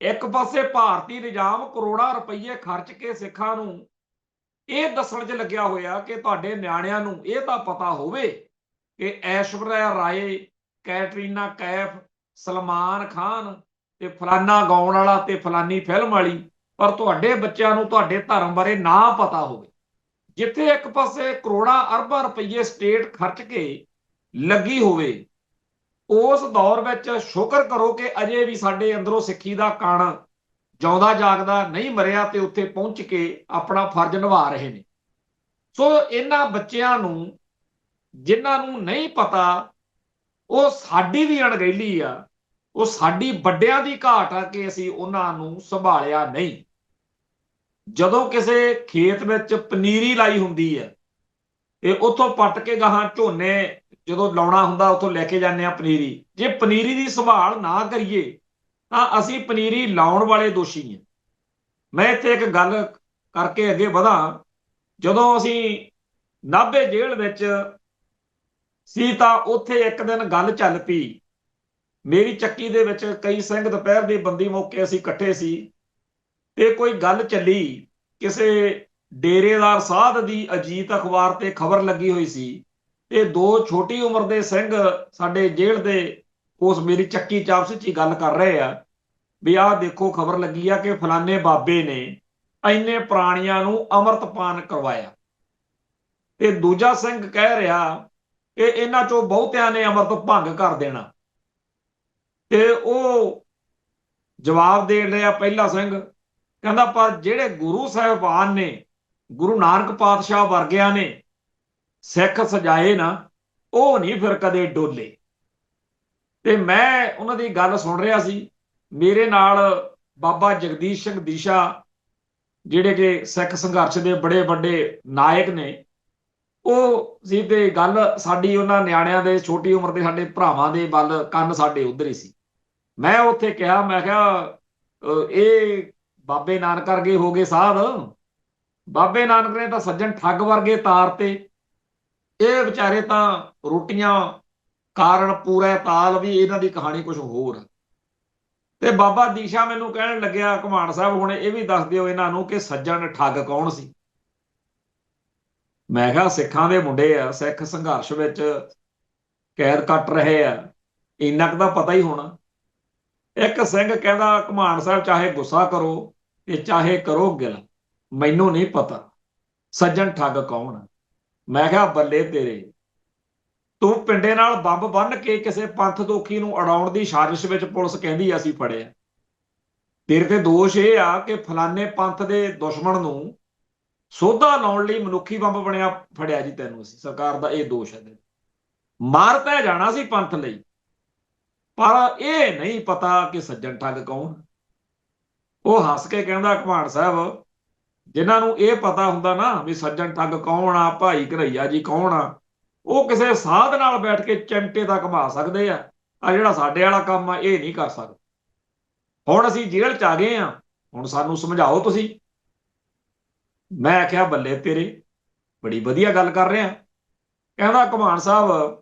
ਇੱਕ ਪਾਸੇ ਭਾਰਤੀ ਨਿਜ਼ਾਮ ਕਰੋੜਾਂ ਰੁਪਈਏ ਖਰਚ ਕੇ ਸਿੱਖਾਂ ਨੂੰ ਇਹ ਦੱਸਣ 'ਚ ਲੱਗਿਆ ਹੋਇਆ ਕਿ ਤੁਹਾਡੇ ਨਿਆਣਿਆਂ ਨੂੰ ਇਹ ਤਾਂ ਪਤਾ ਹੋਵੇ ਕਿ ਐਸ਼ਵਰਿਆ ਰਾਏ, ਕੈਟਰੀਨਾ ਕੈਫ, ਸਲਮਾਨ ਖਾਨ ਤੇ ਫਲਾਨਾ ਗਾਉਣ ਵਾਲਾ ਤੇ ਫਲਾਨੀ ਫਿਲਮ ਵਾਲੀ, ਪਰ ਤੁਹਾਡੇ ਬੱਚਿਆਂ ਨੂੰ ਤੁਹਾਡੇ ਧਰਮ ਬਾਰੇ ਨਾ ਪਤਾ ਹੋਵੇ। ਜਿੱਥੇ ਇੱਕ ਪਾਸੇ ਕਰੋੜਾਂ ਅਰਬਾਂ ਰੁਪਈਏ ਸਟੇਟ ਖਰਚ ਕੇ ਲੱਗੀ ਹੋਵੇ, ਉਸ ਦੌਰ ਵਿੱਚ ਸ਼ੁਕਰ ਕਰੋ ਕਿ ਅਜੇ ਵੀ ਸਾਡੇ ਅੰਦਰੋਂ ਸਿੱਖੀ ਦਾ ਕਣ ਜਿਉਂਦਾ ਜਾਗਦਾ ਨਹੀਂ ਮਰਿਆ ਤੇ ਉੱਥੇ ਪਹੁੰਚ ਕੇ ਆਪਣਾ ਫਰਜ਼ ਨਿਭਾ ਰਹੇ ਨੇ। ਸੋ ਇਹਨਾਂ ਬੱਚਿਆਂ ਨੂੰ, ਜਿਨ੍ਹਾਂ ਨੂੰ ਨਹੀਂ ਪਤਾ, ਉਹ ਸਾਡੀ ਵੀ ਅਣਗਹਿਲੀ ਆ, ਉਹ ਸਾਡੀ ਵੱਡਿਆਂ ਦੀ ਘਾਟ ਆ ਕਿ ਅਸੀਂ ਉਹਨਾਂ ਨੂੰ ਸੰਭਾਲਿਆ ਨਹੀਂ। ਜਦੋਂ ਕਿਸੇ ਖੇਤ ਵਿੱਚ ਪਨੀਰੀ ਲਾਈ ਹੁੰਦੀ ਹੈ ਤੇ ਉੱਥੋਂ ਪੱਟ ਕੇ ਗਾਹਾਂ ਝੋਨੇ ਜਦੋਂ ਲਾਉਣਾ ਹੁੰਦਾ, ਉੱਥੋਂ ਲੈ ਕੇ ਜਾਂਦੇ ਆ ਪਨੀਰੀ। ਜੇ ਪਨੀਰੀ ਦੀ ਸੰਭਾਲ ਨਾ ਕਰੀਏ ਤਾਂ ਅਸੀਂ ਪਨੀਰੀ ਲਾਉਣ ਵਾਲੇ ਦੋਸ਼ੀ ਹਾਂ। ਮੈਂ ਇੱਥੇ ਇੱਕ ਗੱਲ ਕਰਕੇ ਅੱਗੇ ਵਧਾਂ। ਜਦੋਂ ਅਸੀਂ ਨਾਭੇ ਜੇਲ੍ਹ ਵਿੱਚ ਸੀ ਤਾਂ ਉੱਥੇ ਇੱਕ ਦਿਨ ਗੱਲ ਚੱਲ ਪਈ। ਮੇਰੀ ਚੱਕੀ ਦੇ ਵਿੱਚ ਕਈ ਸਿੰਘ ਦੁਪਹਿਰ ਦੇ ਬੰਦੀ ਮੌਕੇ ਅਸੀਂ ਇਕੱਠੇ ਸੀ ਤੇ ਕੋਈ ਗੱਲ ਚੱਲੀ, ਕਿਸੇ ਡੇਰੇਦਾਰ ਸਾਧ ਦੀ ਅਜੀਤ ਅਖਬਾਰ ਤੇ ਖਬਰ ਲੱਗੀ ਹੋਈ ਸੀ ਤੇ ਦੋ ਛੋਟੀ ਉਮਰ ਦੇ ਸਿੰਘ ਸਾਡੇ ਜੇਲ੍ਹ ਦੇ ਉਸ ਮੇਰੀ ਚੱਕੀ ਚ ਆਪਸ ਵਿੱਚ ਗੱਲ ਕਰ ਰਹੇ ਆ ਵੀ ਆਹ ਦੇਖੋ ਖਬਰ ਲੱਗੀ ਆ ਕਿ ਫਲਾਨੇ ਬਾਬੇ ਨੇ ਇੰਨੇ ਪ੍ਰਾਣੀਆਂ ਨੂੰ ਅੰਮ੍ਰਿਤਪਾਨ ਕਰਵਾਇਆ। ਤੇ ਦੂਜਾ ਸਿੰਘ ਕਹਿ ਰਿਹਾ ਕਿ ਇਹਨਾਂ ਚੋਂ ਬਹੁਤਿਆਂ ਨੇ ਅੰਮ੍ਰਿਤ ਭੰਗ ਕਰ ਦੇਣਾ। ਤੇ ਉਹ ਜਵਾਬ ਦੇ ਰਿਹਾ ਪਹਿਲਾ ਸਿੰਘ, ਕਹਿੰਦਾ ਪਰ ਜਿਹੜੇ ਗੁਰੂ ਸਾਹਿਬਾਨ ਨੇ, ਗੁਰੂ ਨਾਨਕ ਪਾਤਸ਼ਾਹ ਵਰਗਿਆਂ ਨੇ ਸਿੱਖ ਸਜਾਏ ਨਾ, ਉਹ ਨਹੀਂ ਫਿਰ ਕਦੇ ਡੋਲੇ। ਤੇ ਮੈਂ ਉਹਨਾਂ ਦੀ ਗੱਲ ਸੁਣ ਰਿਹਾ ਸੀ। ਮੇਰੇ ਨਾਲ ਬਾਬਾ ਜਗਦੀਸ਼ ਸਿੰਘ ਦੀਸ਼ਾ, ਜਿਹੜੇ ਕਿ ਸਿੱਖ ਸੰਘਰਸ਼ ਦੇ ਬੜੇ ਵੱਡੇ ਨਾਇਕ ਨੇ, ਉਹ ਸੀ ਤੇ ਗੱਲ ਸਾਡੀ ਉਹਨਾਂ ਨਿਆਣਿਆਂ ਦੇ, ਛੋਟੀ ਉਮਰ ਦੇ ਸਾਡੇ ਭਰਾਵਾਂ ਦੇ ਵੱਲ ਕੰਨ ਸਾਡੇ ਉਧਰ ਹੀ ਸੀ। ਮੈਂ ਉੱਥੇ ਕਿਹਾ, ਮੈਂ ਕਿਹਾ ਇਹ ਬਾਬੇ ਨਾਨਕ ਵਰਗੇ ਹੋ ਗਏ ਸਾਧ, ਬਾਬੇ ਨਾਨਕ ਨੇ ਤਾਂ ਸੱਜਣ ਠੱਗ ਵਰਗੇ ਤਾਰਤੇ, ਇਹ ਵਿਚਾਰੇ ਤਾਂ ਰੋਟੀਆਂ ਕਾਰਨ ਪੂਰਾ ਤਾਲ ਵੀ ਇਹਨਾਂ ਦੀ ਕਹਾਣੀ ਕੁਝ ਹੋਰ। ਤੇ ਬਾਬਾ ਦੀਸ਼ਾ ਮੈਨੂੰ ਕਹਿਣ ਲੱਗਿਆ, ਘੁਮਾਣ ਸਾਹਿਬ ਹੁਣ ਇਹ ਵੀ ਦੱਸ ਦਿਓ ਇਹਨਾਂ ਨੂੰ ਕਿ ਸੱਜਣ ਠੱਗ ਕੌਣ ਸੀ। ਮੈਂ ਕਿਹਾ ਸਿੱਖਾਂ ਦੇ ਮੁੰਡੇ ਆ, ਸਿੱਖ ਸੰਘਰਸ਼ ਵਿੱਚ ਕੈਦ ਕੱਟ ਰਹੇ ਆ, ਇੰਨਾ ਕੁ ਤਾਂ ਪਤਾ ਹੀ ਹੋਣਾ। ਇੱਕ ਸਿੰਘ ਕਹਿੰਦਾ, ਘੁਮਾਣ ਸਾਹਿਬ ਚਾਹੇ ਗੁੱਸਾ ਕਰੋ ਤੇ ਚਾਹੇ ਕਰੋ ਗਿਲਾ, ਮੈਨੂੰ ਨਹੀਂ ਪਤਾ ਸੱਜਣ ਠੱਗ ਕੌਣ ਆ। ਮੈਂ ਕਿਹਾ ਬੱਲੇ ਤੇਰੇ, ਤੂੰ ਪਿੰਡੇ ਨਾਲ ਬੰਬ ਬੰਨ ਕੇ ਕਿਸੇ ਪੰਥ ਦੋਖੀ ਨੂੰ ਅੜਾਉਣ ਦੀ ਸਾਜ਼ਿਸ਼ ਵਿੱਚ ਪੁਲਿਸ ਕਹਿੰਦੀ ਅਸੀਂ ਫੜਿਆ। ਤੇਰੇ ਤੇ ਦੋਸ਼ ਇਹ ਆ ਕਿ ਫਲਾਨੇ ਪੰਥ ਦੇ ਦੁਸ਼ਮਣ ਨੂੰ ਸੋਧਾ ਲਾਉਣ ਲਈ ਮਨੁੱਖੀ ਬੰਬ ਬਣਿਆ ਫੜਿਆ ਜੀ ਤੈਨੂੰ ਅਸੀਂ, ਸਰਕਾਰ ਦਾ ਇਹ ਦੋਸ਼ ਹੈ। ਮਾਰ ਪੈ ਜਾਣਾ ਸੀ ਪੰਥ ਲਈ, ਪਰ ਇਹ ਨਹੀਂ ਪਤਾ ਕਿ ਸੱਜਣ ਠੱਗ ਕੌਣ। ਉਹ ਹੱਸ ਕੇ ਕਹਿੰਦਾ, ਘੁਮਾਣ ਸਾਹਿਬ, ਜਿਨ੍ਹਾਂ ਨੂੰ ਇਹ ਪਤਾ ਹੁੰਦਾ ਨਾ ਵੀ ਸੱਜਣ ਠੱਗ ਕੌਣ ਆ, ਭਾਈ ਘਰਈਆ ਜੀ ਕੌਣ ਆ, ਉਹ ਕਿਸੇ ਸਾਧ ਨਾਲ ਬੈਠ ਕੇ ਚਿਮਟੇ ਦਾ ਘੁਮਾ ਸਕਦੇ ਆ ਜਿਹੜਾ ਸਾਡੇ ਵਾਲਾ ਕੰਮ ਆ ਇਹ ਨਹੀਂ ਕਰ ਸਕਦੇ। ਹੁਣ ਅਸੀਂ ਜੇਲ੍ਹ ਚ ਆ ਗਏ ਆ, ਹੁਣ ਸਾਨੂੰ ਸਮਝਾਓ ਤੁਸੀਂ। ਮੈਂ ਆਖਿਆ ਬੱਲੇ ਤੇਰੇ, ਬੜੀ ਵਧੀਆ ਗੱਲ ਕਰ ਰਿਹਾ। ਕਹਿੰਦਾ, ਘੁਮਾਣ ਸਾਹਿਬ,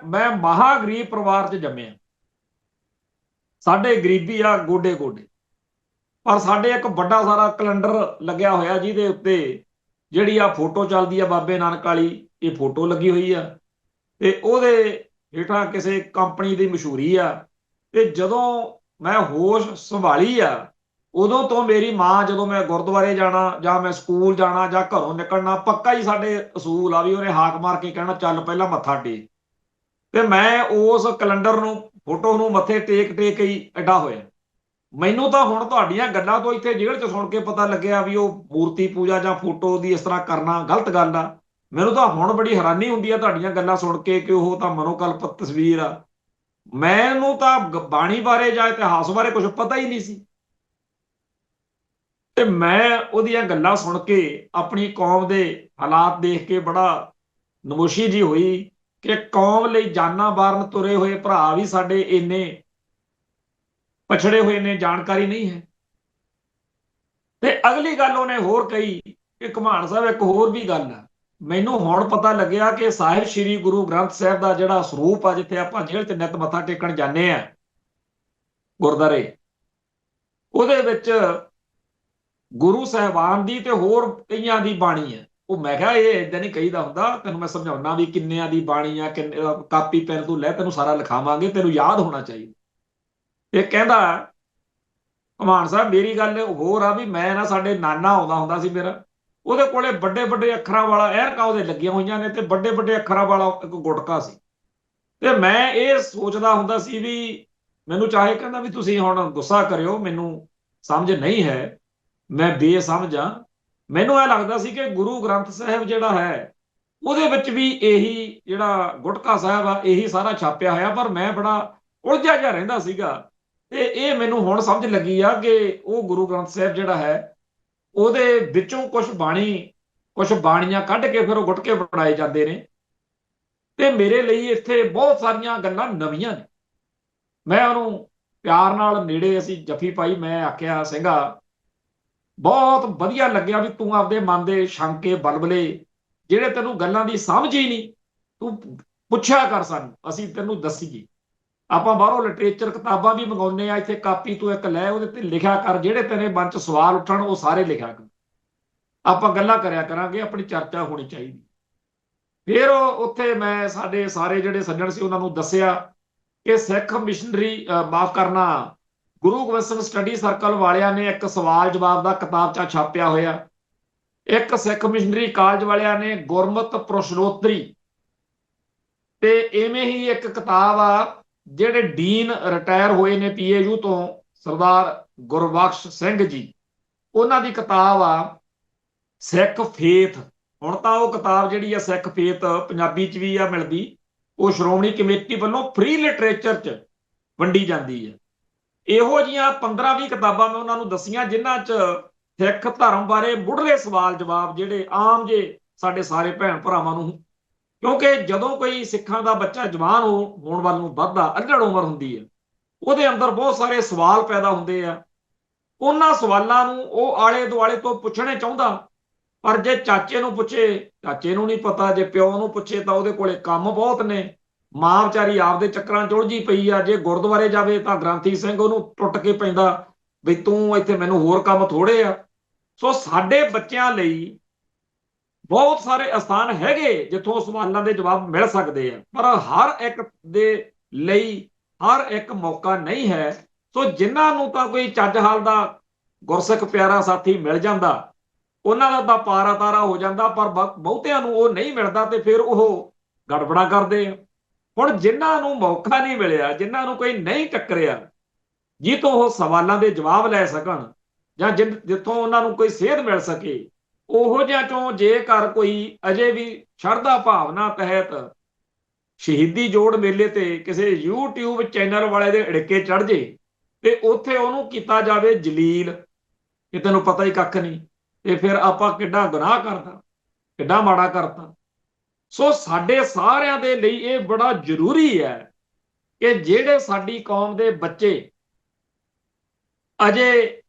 ਮੈਂ ਮਹਾ ਗਰੀਬ ਪਰਿਵਾਰ ਚ ਜੰਮਿਆ, ਸਾਡੇ ਗਰੀਬੀ ਆ ਗੋਡੇ ਗੋਡੇ, ਪਰ ਸਾਡੇ ਇੱਕ ਵੱਡਾ ਸਾਰਾ ਕੈਲੰਡਰ ਲੱਗਿਆ ਹੋਇਆ ਜਿਹਦੇ ਉੱਤੇ ਜਿਹੜੀ ਆ ਫੋਟੋ ਚੱਲਦੀ ਆ ਬਾਬੇ ਨਾਨਕ ਵਾਲੀ, ਇਹ ਫੋਟੋ ਲੱਗੀ ਹੋਈ ਆ, ਤੇ ਉਹਦੇ ਹੇਠਾਂ ਕਿਸੇ ਕੰਪਨੀ ਦੀ ਮਸ਼ਹੂਰੀ ਆ। ਤੇ ਜਦੋਂ ਮੈਂ ਹੋਸ਼ ਸੰਭਾਲੀ ਆ, ਉਦੋਂ ਤੋਂ ਮੇਰੀ ਮਾਂ, ਜਦੋਂ ਮੈਂ ਗੁਰਦੁਆਰੇ ਜਾਣਾ ਜਾਂ ਮੈਂ ਸਕੂਲ ਜਾਣਾ ਜਾਂ ਘਰੋਂ ਨਿਕਲਣਾ, ਪੱਕਾ ਹੀ ਸਾਡੇ ਅਸੂਲ ਆ ਵੀ ਉਹਨੇ ਹਾਕ ਮਾਰ ਕੇ ਕਹਿਣਾ, ਚੱਲ ਪਹਿਲਾਂ ਮੱਥਾ ਟੇਕ। ਤੇ ਮੈਂ ਉਸ ਕੈਲੰਡਰ ਨੂੰ, ਫੋਟੋ ਨੂੰ ਮੱਥੇ ਟੇਕ ਟੇਕ ਹੀ ਐਡਾ ਹੋਇਆ। ਮੈਨੂੰ ਤਾਂ ਹੁਣ ਤੁਹਾਡੀਆਂ ਗੱਲਾਂ ਤੋਂ ਇੱਥੇ ਜੇਲ੍ਹ ਚ ਸੁਣ ਕੇ ਪਤਾ ਲੱਗਿਆ ਵੀ ਉਹ ਮੂਰਤੀ ਪੂਜਾ ਜਾਂ ਫੋਟੋ ਦੀ ਇਸ ਤਰ੍ਹਾਂ ਕਰਨਾ ਗਲਤ ਗੱਲ ਆ। ਮੈਨੂੰ ਤਾਂ ਹੁਣ ਬੜੀ ਹੈਰਾਨੀ ਹੁੰਦੀ ਆ ਤੁਹਾਡੀਆਂ ਗੱਲਾਂ ਸੁਣ ਕੇ ਕਿ ਉਹ ਤਾਂ ਮਨੋਕਲਪਿਤ ਤਸਵੀਰ ਆ। ਮੈਨੂੰ ਤਾਂ ਬਾਣੀ ਬਾਰੇ ਜਾਂ ਇਤਿਹਾਸ ਬਾਰੇ ਕੁਝ ਪਤਾ ਹੀ ਨਹੀਂ ਸੀ, ਤੇ ਮੈਂ ਉਹਦੀਆਂ ਗੱਲਾਂ ਸੁਣ ਕੇ ਆਪਣੀ ਕੌਮ ਦੇ ਹਾਲਾਤ ਦੇਖ ਕੇ ਬੜਾ ਨਮੋਸ਼ੀ ਜੀ ਹੋਈ ਕਿ ਕੌਮ ਲਈ ਜਾਨਾਂ ਵਾਰਨ ਤੁਰੇ ਹੋਏ ਭਰਾ ਵੀ ਸਾਡੇ ਇੰਨੇ ਪਛੜੇ ਹੋਏ ਨੇ, ਜਾਣਕਾਰੀ ਨਹੀਂ ਹੈ। ਤੇ ਅਗਲੀ ਗੱਲ ਉਹਨੇ ਹੋਰ ਕਹੀ ਕਿ ਘੁਮਾਣ ਸਾਹਿਬ, ਇੱਕ ਹੋਰ ਵੀ ਗੱਲ ਆ, ਮੈਨੂੰ ਹੁਣ ਪਤਾ ਲੱਗਿਆ ਕਿ ਸਾਹਿਬ ਸ੍ਰੀ ਗੁਰੂ ਗ੍ਰੰਥ ਸਾਹਿਬ ਦਾ ਜਿਹੜਾ ਸਰੂਪ ਆ, ਜਿੱਥੇ ਆਪਾਂ ਜੇਲ੍ਹ ਚ ਨਿੱਤ ਮੱਥਾ ਟੇਕਣ ਜਾਂਦੇ ਆ ਗੁਰਦਾਰੇ, ਉਹਦੇ ਵਿੱਚ ਗੁਰੂ ਸਾਹਿਬਾਨ ਦੀ ਤੇ ਹੋਰ ਕਈਆਂ ਦੀ ਬਾਣੀ ਹੈ। ਉਹ ਮੈਂ ਕਿਹਾ ਇਹ ਏਦਾਂ ਨਹੀਂ ਕਹੀਦਾ ਹੁੰਦਾ, ਤੈਨੂੰ ਮੈਂ ਸਮਝਾਉਣਾ ਵੀ ਕਿੰਨਿਆਂ ਦੀ ਬਾਣੀ ਆ, ਕਾਪੀ ਪੈਨ ਤੂੰ ਲੈ, ਤੈਨੂੰ ਸਾਰਾ ਲਿਖਾਵਾਂਗੇ, ਤੈਨੂੰ ਯਾਦ ਹੋਣਾ ਚਾਹੀਦਾ। ਇਹ ਕਹਿੰਦਾ, ਘੁਮਾਣ ਸਾਹਿਬ, ਮੇਰੀ ਗੱਲ ਹੋਰ ਆ ਵੀ ਮੈਂ ਨਾ, ਸਾਡੇ ਨਾਨਾ ਆਉਂਦਾ ਹੁੰਦਾ ਸੀ ਮੇਰਾ, ਉਹਦੇ ਕੋਲੇ ਵੱਡੇ ਵੱਡੇ ਅੱਖਰਾਂ ਵਾਲਾ, ਐਨਕਾਂ ਉਹਦੇ ਲੱਗੀਆਂ ਹੋਈਆਂ ਨੇ, ਤੇ ਵੱਡੇ ਵੱਡੇ ਅੱਖਰਾਂ ਵਾਲਾ ਇੱਕ ਗੁਟਕਾ ਸੀ। ਤੇ ਮੈਂ ਇਹ ਸੋਚਦਾ ਹੁੰਦਾ ਸੀ ਵੀ, ਮੈਨੂੰ ਚਾਹੇ ਕਹਿੰਦਾ ਵੀ ਤੁਸੀਂ ਹੁਣ ਗੁੱਸਾ ਕਰਿਓ, ਮੈਨੂੰ ਸਮਝ ਨਹੀਂ ਹੈ, ਮੈਂ ਬੇਸਮਝ ਆ, ਮੈਨੂੰ ਇਹ ਲੱਗਦਾ ਸੀ ਕਿ ਗੁਰੂ ਗ੍ਰੰਥ ਸਾਹਿਬ ਜਿਹੜਾ ਹੈ ਉਹਦੇ ਵਿੱਚ ਵੀ ਇਹੀ ਜਿਹੜਾ ਗੁਟਕਾ ਸਾਹਿਬ ਆ ਇਹੀ ਸਾਰਾ ਛਾਪਿਆ ਹੋਇਆ, ਪਰ ਮੈਂ ਬੜਾ ਉਲਝਿਆ ਜਿਹਾ ਰਹਿੰਦਾ ਸੀਗਾ। ਤੇ ਇਹ ਮੈਨੂੰ ਹੁਣ ਸਮਝ ਲੱਗੀ ਆ ਕਿ ਉਹ ਗੁਰੂ ਗ੍ਰੰਥ ਸਾਹਿਬ ਜਿਹੜਾ ਹੈ ਉਹਦੇ ਵਿੱਚੋਂ ਕੁਝ ਬਾਣੀਆਂ ਕੱਢ ਕੇ ਫਿਰ ਉਹ ਗੁਟਕੇ ਬਣਾਏ ਜਾਂਦੇ ਨੇ। ਤੇ ਮੇਰੇ ਲਈ ਇੱਥੇ ਬਹੁਤ ਸਾਰੀਆਂ ਗੱਲਾਂ ਨਵੀਆਂ ਨੇ। ਮੈਂ ਉਹਨੂੰ ਪਿਆਰ ਨਾਲ ਨੇੜੇ ਅਸੀਂ ਜੱਫੀ ਪਾਈ, ਮੈਂ ਆਖਿਆ, ਸਿੰਘਾ, ਬਹੁਤ ਵਧੀਆ ਲੱਗਿਆ ਵੀ ਤੂੰ ਆਪਦੇ ਮਨ ਦੇ ਸ਼ੰਕੇ ਬਲਬਲੇ ਜਿਹੜੇ ਤੈਨੂੰ ਗੱਲਾਂ ਦੀ ਸਮਝ ਹੀ ਨਹੀਂ, ਤੂੰ ਪੁੱਛਿਆ ਕਰ, ਸਾਨੂੰ ਅਸੀਂ ਤੈਨੂੰ ਦੱਸੀਏ। ਆਪਾਂ ਬਾਹਰੋਂ ਲਿਟਰੇਚਰ ਕਿਤਾਬਾਂ ਵੀ ਮੰਗਾਉਂਦੇ ਆ, ਇੱਥੇ ਕਾਪੀ ਤੂੰ ਇੱਕ ਲੈ, ਉਹਦੇ ਤੇ ਲਿਖਿਆ ਕਰ, ਜਿਹੜੇ ਤੇਰੇ ਮਨ 'ਚ ਸਵਾਲ ਉੱਠਣ ਉਹ ਸਾਰੇ ਲਿਖਿਆ ਕਰ, ਆਪਾਂ ਗੱਲਾਂ ਕਰਿਆ ਕਰਾਂਗੇ, ਆਪਣੀ ਚਰਚਾ ਹੋਣੀ ਚਾਹੀਦੀ। ਫਿਰ ਉੱਥੇ ਮੈਂ ਸਾਡੇ ਸਾਰੇ ਜਿਹੜੇ ਸੱਜਣ ਸੀ ਉਹਨਾਂ ਨੂੰ ਦੱਸਿਆ ਕਿ ਸਿੱਖ ਮਿਸ਼ਨਰੀ, ਮਾਫ ਕਰਨਾ, ਗੁਰੂ ਗੋਬਿੰਦ ਸਿੰਘ ਸਟੱਡੀ ਸਰਕਲ ਵਾਲਿਆਂ ਨੇ ਇੱਕ ਸਵਾਲ ਜਵਾਬ ਦਾ ਕਿਤਾਬਚਾ ਛਾਪਿਆ ਹੋਇਆ, ਇੱਕ ਸਿੱਖ ਮਿਸ਼ਨਰੀ ਕਾਲਜ ਵਾਲਿਆਂ ਨੇ ਗੁਰਮਤਿ ਪ੍ਰਸ਼ਨੋਤਰੀ, ਤੇ ਇਵੇਂ ਹੀ ਇੱਕ ਕਿਤਾਬ ਆ ਜਿਹੜੇ ਡੀਨ ਰਿਟਾਇਰ ਹੋਏ ਨੇ ਪੀਏਯੂ ਤੋਂ, ਸਰਦਾਰ ਗੁਰਬਖਸ਼ ਸਿੰਘ ਜੀ, ਉਹਨਾਂ ਦੀ ਕਿਤਾਬ ਆ ਸਿੱਖ ਫੇਥ। ਹੁਣ ਤਾਂ ਉਹ ਕਿਤਾਬ ਜਿਹੜੀ ਆ ਸਿੱਖ ਫੇਥ ਪੰਜਾਬੀ 'ਚ ਵੀ ਆ ਮਿਲਦੀ, ਉਹ ਸ਼੍ਰੋਮਣੀ ਕਮੇਟੀ ਵੱਲੋਂ ਫ੍ਰੀ ਲਿਟਰੇਚਰ 'ਚ ਵੰਡੀ ਜਾਂਦੀ ਹੈ। ਇਹੋ ਜਿਹੀਆਂ 15-20 ਕਿਤਾਬਾਂ ਮੈਂ ਉਹਨਾਂ ਨੂੰ ਦੱਸੀਆਂ ਜਿਨ੍ਹਾਂ 'ਚ ਸਿੱਖ ਧਰਮ ਬਾਰੇ ਮੁੱਢਲੇ ਸਵਾਲ ਜਵਾਬ ਜਿਹੜੇ ਆਮ ਜੇ ਸਾਡੇ ਸਾਰੇ ਭੈਣ ਭਰਾਵਾਂ ਨੂੰ, ਕਿਉਂਕਿ ਜਦੋਂ ਕੋਈ ਸਿੱਖਾਂ ਦਾ ਬੱਚਾ ਜਵਾਨ ਹੋਣ ਵੱਲ ਨੂੰ ਵੱਧਦਾ, ਅੱਲੜ ਉਮਰ ਹੁੰਦੀ ਹੈ, ਉਹਦੇ ਅੰਦਰ ਬਹੁਤ ਸਾਰੇ ਸਵਾਲ ਪੈਦਾ ਹੁੰਦੇ ਆ। ਉਹਨਾਂ ਸਵਾਲਾਂ ਨੂੰ ਉਹ ਆਲੇ ਦੁਆਲੇ ਤੋਂ ਪੁੱਛਣੇ ਚਾਹੁੰਦਾ, ਪਰ ਜੇ ਚਾਚੇ ਨੂੰ ਪੁੱਛੇ, ਚਾਚੇ ਨੂੰ ਨਹੀਂ ਪਤਾ, ਜੇ ਪਿਓ ਨੂੰ ਪੁੱਛੇ ਤਾਂ ਉਹਦੇ ਕੋਲੇ ਕੰਮ ਬਹੁਤ ਨੇ, ਮਾਂ ਵਿਚਾਰੀ ਆਪਦੇ ਚੱਕਰਾਂ 'ਚ ਉਲਝੀ ਪਈ ਆ, ਜੇ ਗੁਰਦੁਆਰੇ ਜਾਵੇ ਤਾਂ ਗ੍ਰੰਥੀ ਸਿੰਘ ਉਹਨੂੰ ਟੁੱਟ ਕੇ ਪੈਂਦਾ ਵੀ ਤੂੰ ਇੱਥੇ, ਮੈਨੂੰ ਹੋਰ ਕੰਮ ਥੋੜੇ ਆ। ਸੋ ਸਾਡੇ ਬੱਚਿਆਂ ਲਈ ਬਹੁਤ ਸਾਰੇ ਅਸਥਾਨ ਹੈਗੇ ਜਿੱਥੋਂ ਸਵਾਲਾਂ ਦੇ ਜਵਾਬ ਮਿਲ ਸਕਦੇ ਆ, ਪਰ ਹਰ ਇੱਕ ਦੇ ਲਈ ਹਰ ਇੱਕ ਮੌਕਾ ਨਹੀਂ ਹੈ। ਸੋ ਜਿਨ੍ਹਾਂ ਨੂੰ ਤਾਂ ਕੋਈ ਚੱਜ ਹਾਲ ਦਾ ਗੁਰਸਿੱਖ ਪਿਆਰਾ ਸਾਥੀ ਮਿਲ ਜਾਂਦਾ, ਉਹਨਾਂ ਦਾ ਤਾਂ ਪਾਰਾ ਤਾਰਾ ਹੋ ਜਾਂਦਾ, ਪਰ ਬਹੁਤਿਆਂ ਨੂੰ ਉਹ ਨਹੀਂ ਮਿਲਦਾ ਤੇ ਫਿਰ ਉਹ ਗੜਬੜਾ ਕਰਦੇ ਆ। ਹੁਣ ਜਿਨ੍ਹਾਂ ਨੂੰ ਮੌਕਾ ਨਹੀਂ ਮਿਲਿਆ, ਜਿਨ੍ਹਾਂ ਨੂੰ ਕੋਈ ਨਹੀਂ ਟੱਕਰਿਆ ਜਿੱਥੋਂ ਉਹ ਸਵਾਲਾਂ ਦੇ ਜਵਾਬ ਲੈ ਸਕਣ, ਜਾਂ ਜਿੱਥੋਂ ਉਹਨਾਂ ਨੂੰ ਕੋਈ ਸੇਧ ਮਿਲ ਸਕੇ, ਉਹੋ ਜਿਹਾ ਚੋਂ ਜੇਕਰ ਕੋਈ ਅਜੇ ਵੀ ਸ਼ਰਧਾ ਭਾਵਨਾ ਤਹਿਤ ਸ਼ਹੀਦੀ ਜੋੜ ਮੇਲੇ ਤੇ ਕਿਸੇ YouTube ਚੈਨਲ ਵਾਲੇ ਦੇ ਢਿੱਕੇ ਚੜ ਜੇ ਤੇ ਉੱਥੇ ਉਹਨੂੰ ਕੀਤਾ ਜਾਵੇ ਜਲੀਲ ਕਿ ਤੈਨੂੰ ਪਤਾ ਹੀ ਕੱਖ ਨਹੀਂ, ਤੇ ਫਿਰ ਆਪਾਂ ਕਿੱਡਾ ਗੁਨਾਹ ਕਰਤਾ, ਕਿੱਡਾ ਮਾੜਾ ਕਰਤਾ। ਸੋ ਸਾਡੇ ਸਾਰਿਆਂ ਦੇ ਲਈ ਇਹ ਬੜਾ ਜ਼ਰੂਰੀ ਹੈ ਕਿ ਜਿਹੜੇ ਸਾਡੀ ਕੌਮ ਦੇ ਬੱਚੇ ਅਜੇ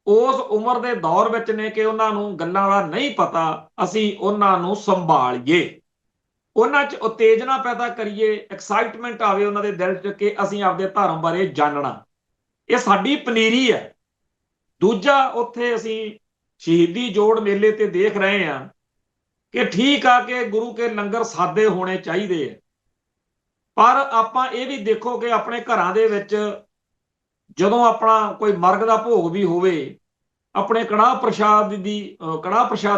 ਉਸ ਉਮਰ ਦੇ ਦੌਰ ਵਿੱਚ ਨੇ ਕਿ ਉਹਨਾਂ ਨੂੰ ਗੱਲਾਂ ਦਾ ਨਹੀਂ ਪਤਾ, ਅਸੀਂ ਉਹਨਾਂ ਨੂੰ ਸੰਭਾਲੀਏ, ਉਹਨਾਂ 'ਚ ਉਤੇਜਨਾ ਪੈਦਾ ਕਰੀਏ, ਐਕਸਾਈਟਮੈਂਟ ਆਵੇ ਉਹਨਾਂ ਦੇ ਦਿਲ 'ਚ ਕਿ ਅਸੀਂ ਆਪਦੇ ਧਰਮ ਬਾਰੇ ਜਾਣਨਾ। ਇਹ ਸਾਡੀ ਪਨੀਰੀ ਹੈ। ਦੂਜਾ, ਉੱਥੇ ਅਸੀਂ ਸ਼ਹੀਦੀ ਜੋੜ ਮੇਲੇ ਤੇ ਦੇਖ ਰਹੇ ਹਾਂ ਕਿ ਠੀਕ ਆ ਕਿ ਗੁਰੂ ਕੇ ਲੰਗਰ ਸਾਦੇ ਹੋਣੇ ਚਾਹੀਦੇ ਆ, ਪਰ ਆਪਾਂ ਇਹ ਵੀ ਦੇਖੋ ਕਿ ਆਪਣੇ ਘਰਾਂ ਦੇ ਵਿੱਚ ਜਦੋਂ ਆਪਣਾ ਕੋਈ ਮਰਗ ਦਾ ਭੋਗ ਵੀ ਹੋਵੇ, ਆਪਣੇ ਕੜਾਹ ਪ੍ਰਸ਼ਾਦ